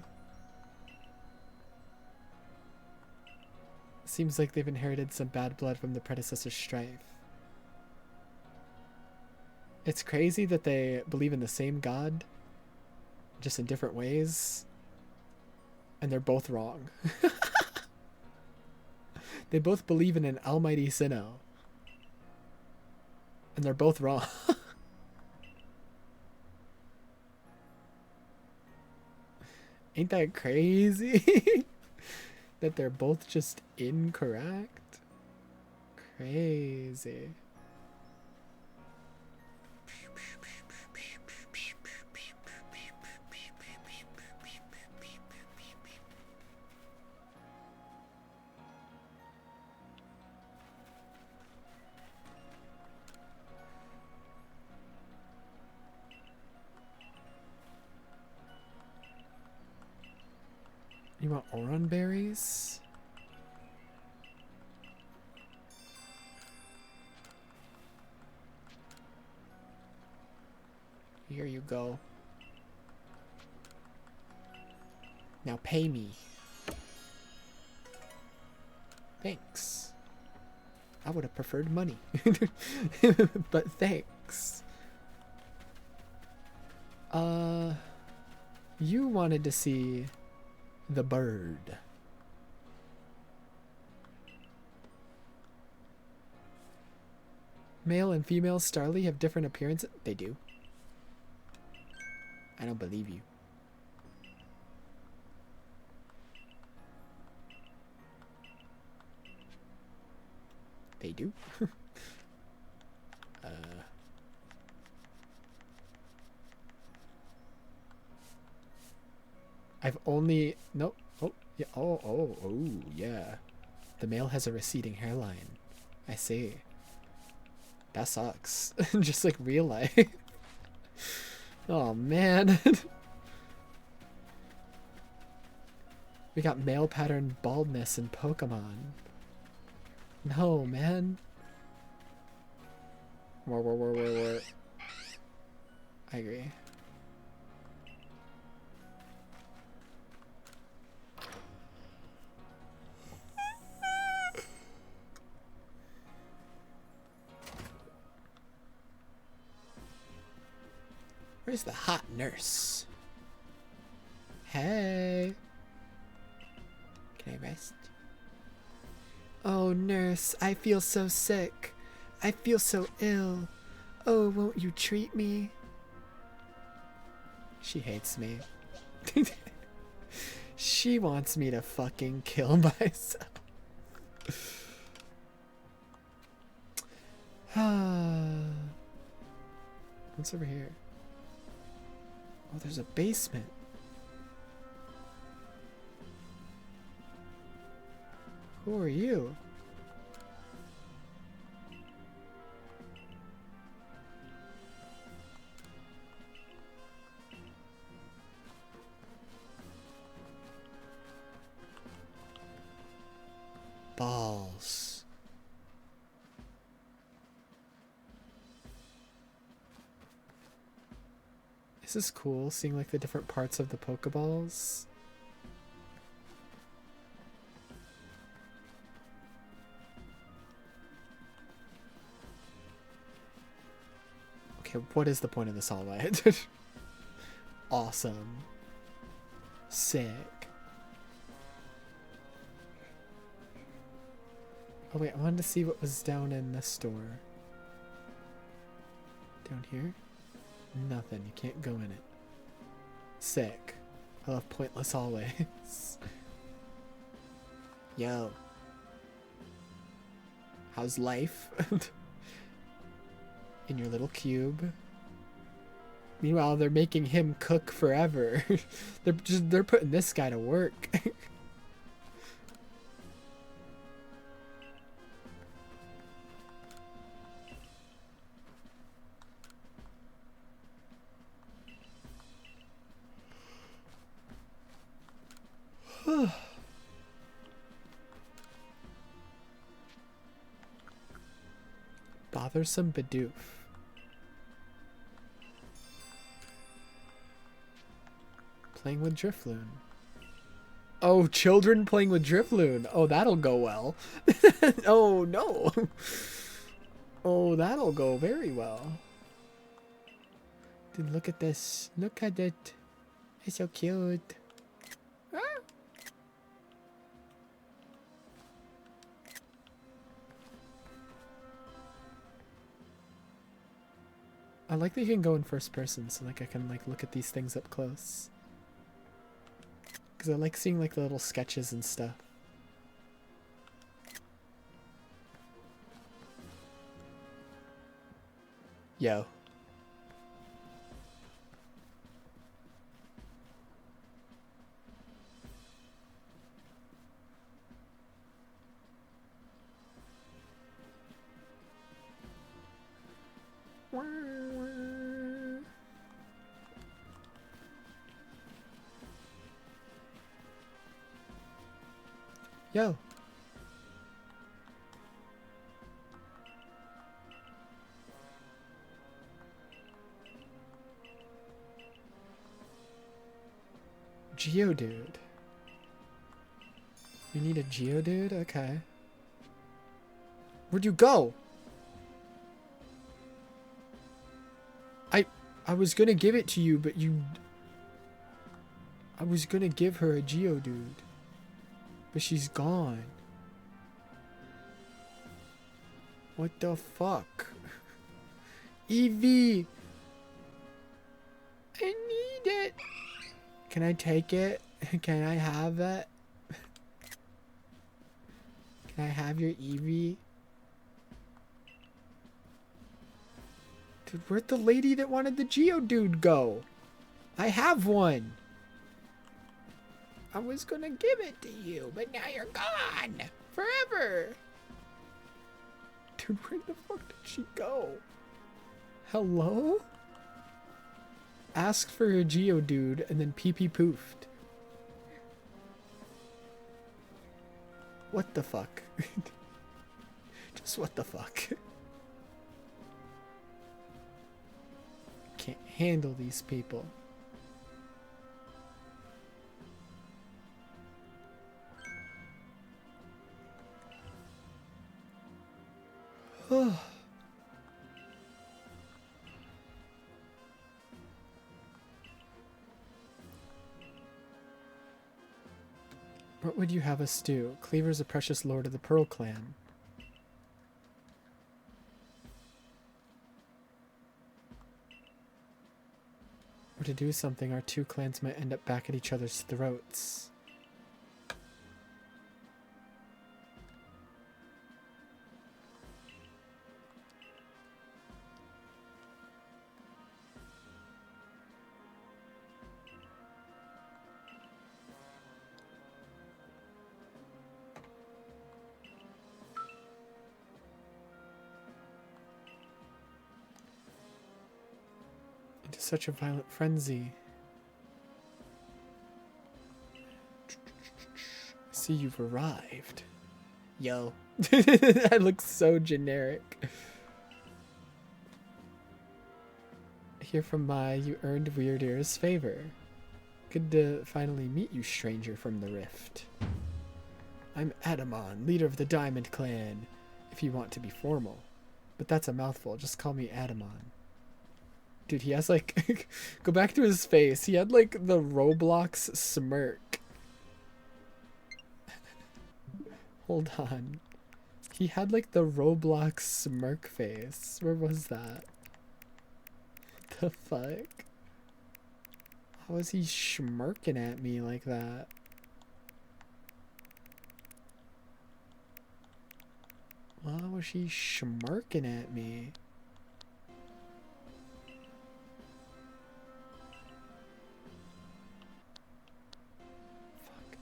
Seems like they've inherited some bad blood from the predecessor strife. It's crazy that they believe in the same god, just in different ways, and they're both wrong. They both believe in an almighty Sinnoh, and they're both wrong. Ain't that crazy? That they're both just incorrect? Crazy. You want Oron berries? Here you go. Now pay me. Thanks. I would have preferred money. But thanks. You wanted to see the bird. Male and female Starly have different appearances. They do. I don't believe you. They do. I've only nope. Oh yeah. Oh yeah. The male has a receding hairline. I see. That sucks. Just like real life. Oh man. We got male pattern baldness in Pokemon. No, man. War. I agree. Where's the hot nurse? Hey. Can I rest? Oh, nurse, I feel so sick. I feel so ill. Oh, won't you treat me? She hates me. She wants me to fucking kill myself. What's over here? Oh, there's a basement. Who are you? Balls. This is cool, seeing like the different parts of the Pokeballs. Okay, what is the point of this hallway? Awesome. Sick. Oh wait, I wanted to see what was down in this store. Down here? Nothing. You can't go in it. Sick. I love pointless hallways. Yo. How's life? In your little cube. Meanwhile, they're making him cook forever. they're putting this guy to work. Bothersome Bidoof. Playing with Drifloon. Oh, children playing with Drifloon. Oh, that'll go well. Oh, no. Oh, that'll go very well. Dude, look at this. Look at it. It's so cute. Ah. I like that you can go in first person, so like I can like look at these things up close. Because I like seeing like the little sketches and stuff. Yo. Yo. Geodude. You need a Geodude? Okay. Where'd you go? I was gonna give it to you, but you... I was gonna give her a Geodude. But she's gone. What the fuck? Eevee! I need it! Can I take it? Can I have it? Can I have your Eevee? Dude, where'd the lady that wanted the Geodude go? I have one! I was gonna give it to you, but now you're gone! Forever! Dude, where the fuck did she go? Hello? Asked for a Geodude and then pee-pee poofed. What the fuck? Just what the fuck? Can't handle these people. What would you have us do? Cleaver's a precious lord of the Pearl Clan. Or to do something, our two clans might end up back at each other's throats. Such a violent frenzy. I see you've arrived. Yo. That looks so generic. Hear from Mai, you earned Weird Ear's favor. Good to finally meet you, stranger from the Rift. I'm Adamon, leader of the Diamond Clan, if you want to be formal. But that's a mouthful, just call me Adamon. Dude, he has like... Go back to his face. He had like the Roblox smirk. Hold on. He had like the Roblox smirk face. Where was that? What the fuck? How is he smirking at me like that? Why was he smirking at me? Fuck.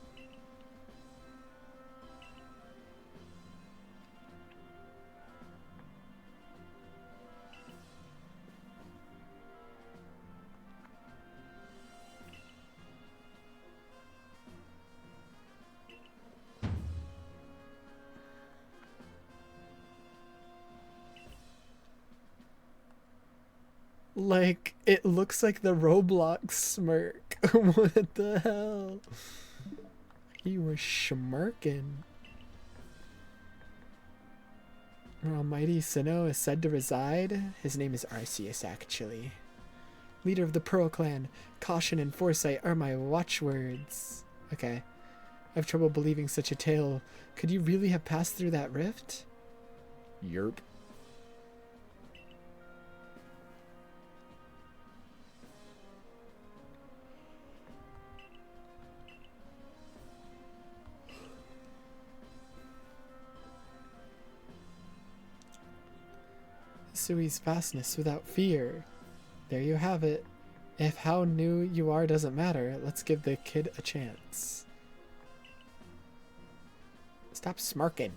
Like, it looks like the Roblox smirk. What the hell? He was smirking. Where Almighty Sinnoh is said to reside? His name is Arceus, actually. Leader of the Pearl Clan, caution and foresight are my watchwords. Okay. I have trouble believing such a tale. Could you really have passed through that rift? Yerp. Sui's vastness without fear. There you have it. If how new you are doesn't matter, let's give the kid a chance. Stop smirking.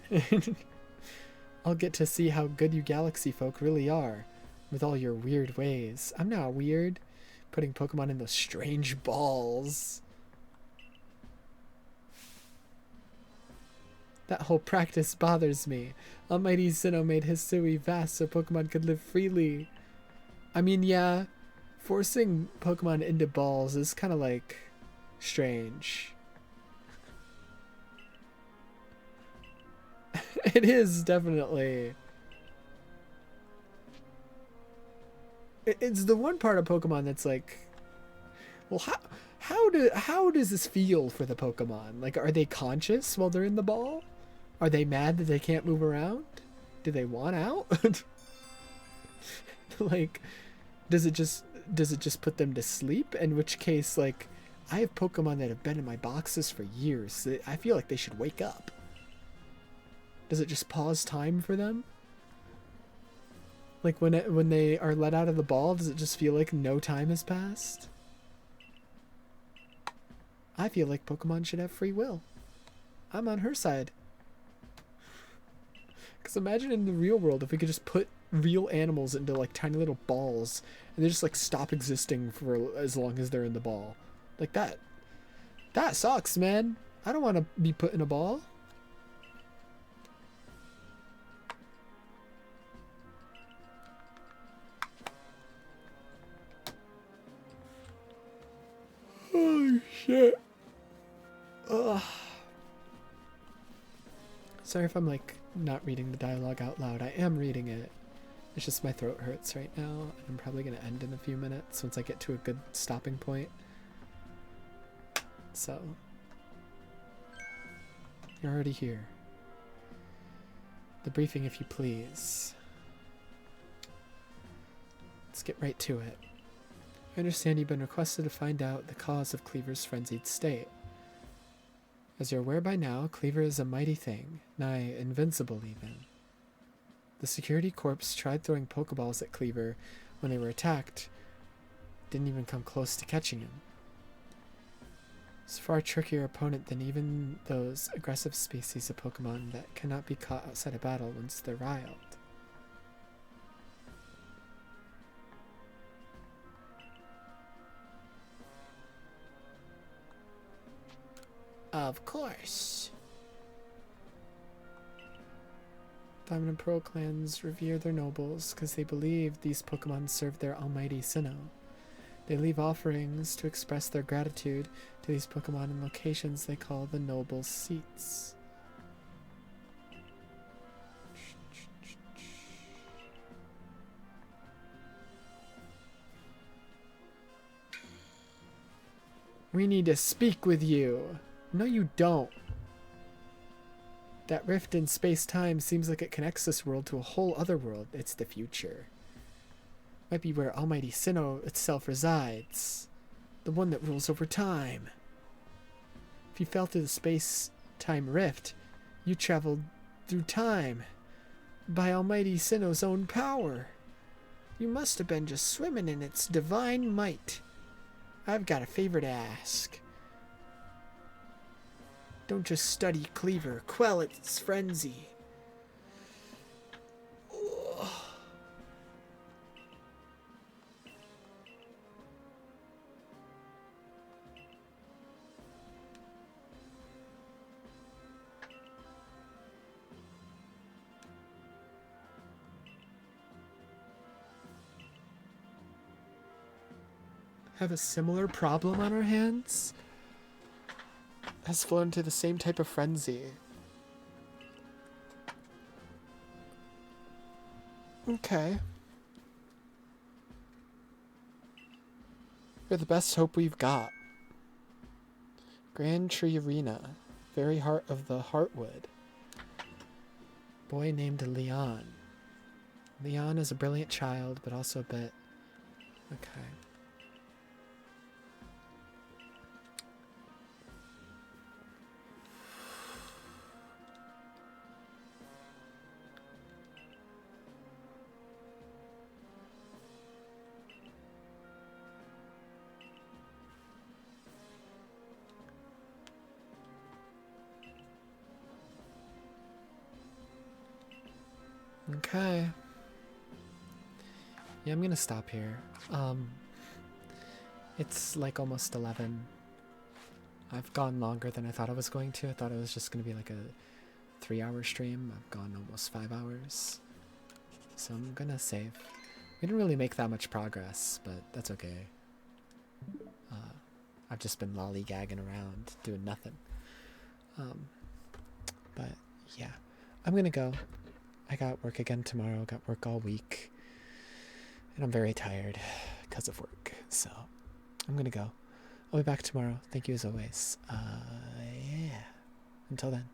I'll get to see how good you galaxy folk really are, with all your weird ways. I'm not weird. Putting Pokemon in those strange balls. That whole practice bothers me. Almighty Sinnoh made his Sui vast so Pokemon could live freely. I mean, yeah, forcing Pokemon into balls is kind of like strange. It is definitely. It's the one part of Pokemon that's like, well, how does this feel for the Pokemon? Like, are they conscious while they're in the ball? Are they mad that they can't move around? Do they want out? Like, does it just put them to sleep? In which case, like, I have Pokemon that have been in my boxes for years. I feel like they should wake up. Does it just pause time for them? Like when they are let out of the ball, does it just feel like no time has passed? I feel like Pokemon should have free will. I'm on her side. Because imagine in the real world if we could just put real animals into like tiny little balls and they just like stop existing for as long as they're in the ball. Like that. That sucks, man. I don't want to be put in a ball. Oh shit. Ugh. Sorry if I'm like not reading the dialogue out loud. I am reading it. It's just my throat hurts right now, and I'm probably gonna end in a few minutes once I get to a good stopping point. So you're already here. The briefing, if you please. Let's get right to it. I understand you've been requested to find out the cause of Cleaver's frenzied state. As you're aware by now, Cleaver is a mighty thing, nigh invincible even. The security corps tried throwing Pokeballs at Cleaver when they were attacked, didn't even come close to catching him. It's a far trickier opponent than even those aggressive species of Pokemon that cannot be caught outside of battle once they're riled. Of course. Diamond and Pearl clans revere their nobles because they believe these Pokemon serve their almighty Sinnoh. They leave offerings to express their gratitude to these Pokemon in locations they call the noble seats. We need to speak with you. No, you don't. That rift in space-time seems like it connects this world to a whole other world. It's the future. Might be where Almighty Sinnoh itself resides. The one that rules over time. If you fell through the space-time rift, you traveled through time. By Almighty Sinnoh's own power. You must have been just swimming in its divine might. I've got a favor to ask. Don't just study Cleaver. Quell its frenzy. Ugh. Have a similar problem on our hands? Has flown to the same type of frenzy. Okay. You're the best hope we've got. Grand Tree Arena. Very heart of the Heartwood. Boy named Leon. Leon is a brilliant child, but also a bit... Okay. Okay. Yeah, I'm gonna stop here. It's like almost 11. I've gone longer than I thought I was going to. I thought it was just gonna be like a 3-hour stream. I've gone almost 5 hours. So I'm gonna save. We didn't really make that much progress, but that's okay. I've just been lollygagging around, doing nothing. But yeah, I'm gonna go. I got work again tomorrow, got work all week, and I'm very tired because of work, so I'm gonna go. I'll be back tomorrow. Thank you as always. Yeah. Until then.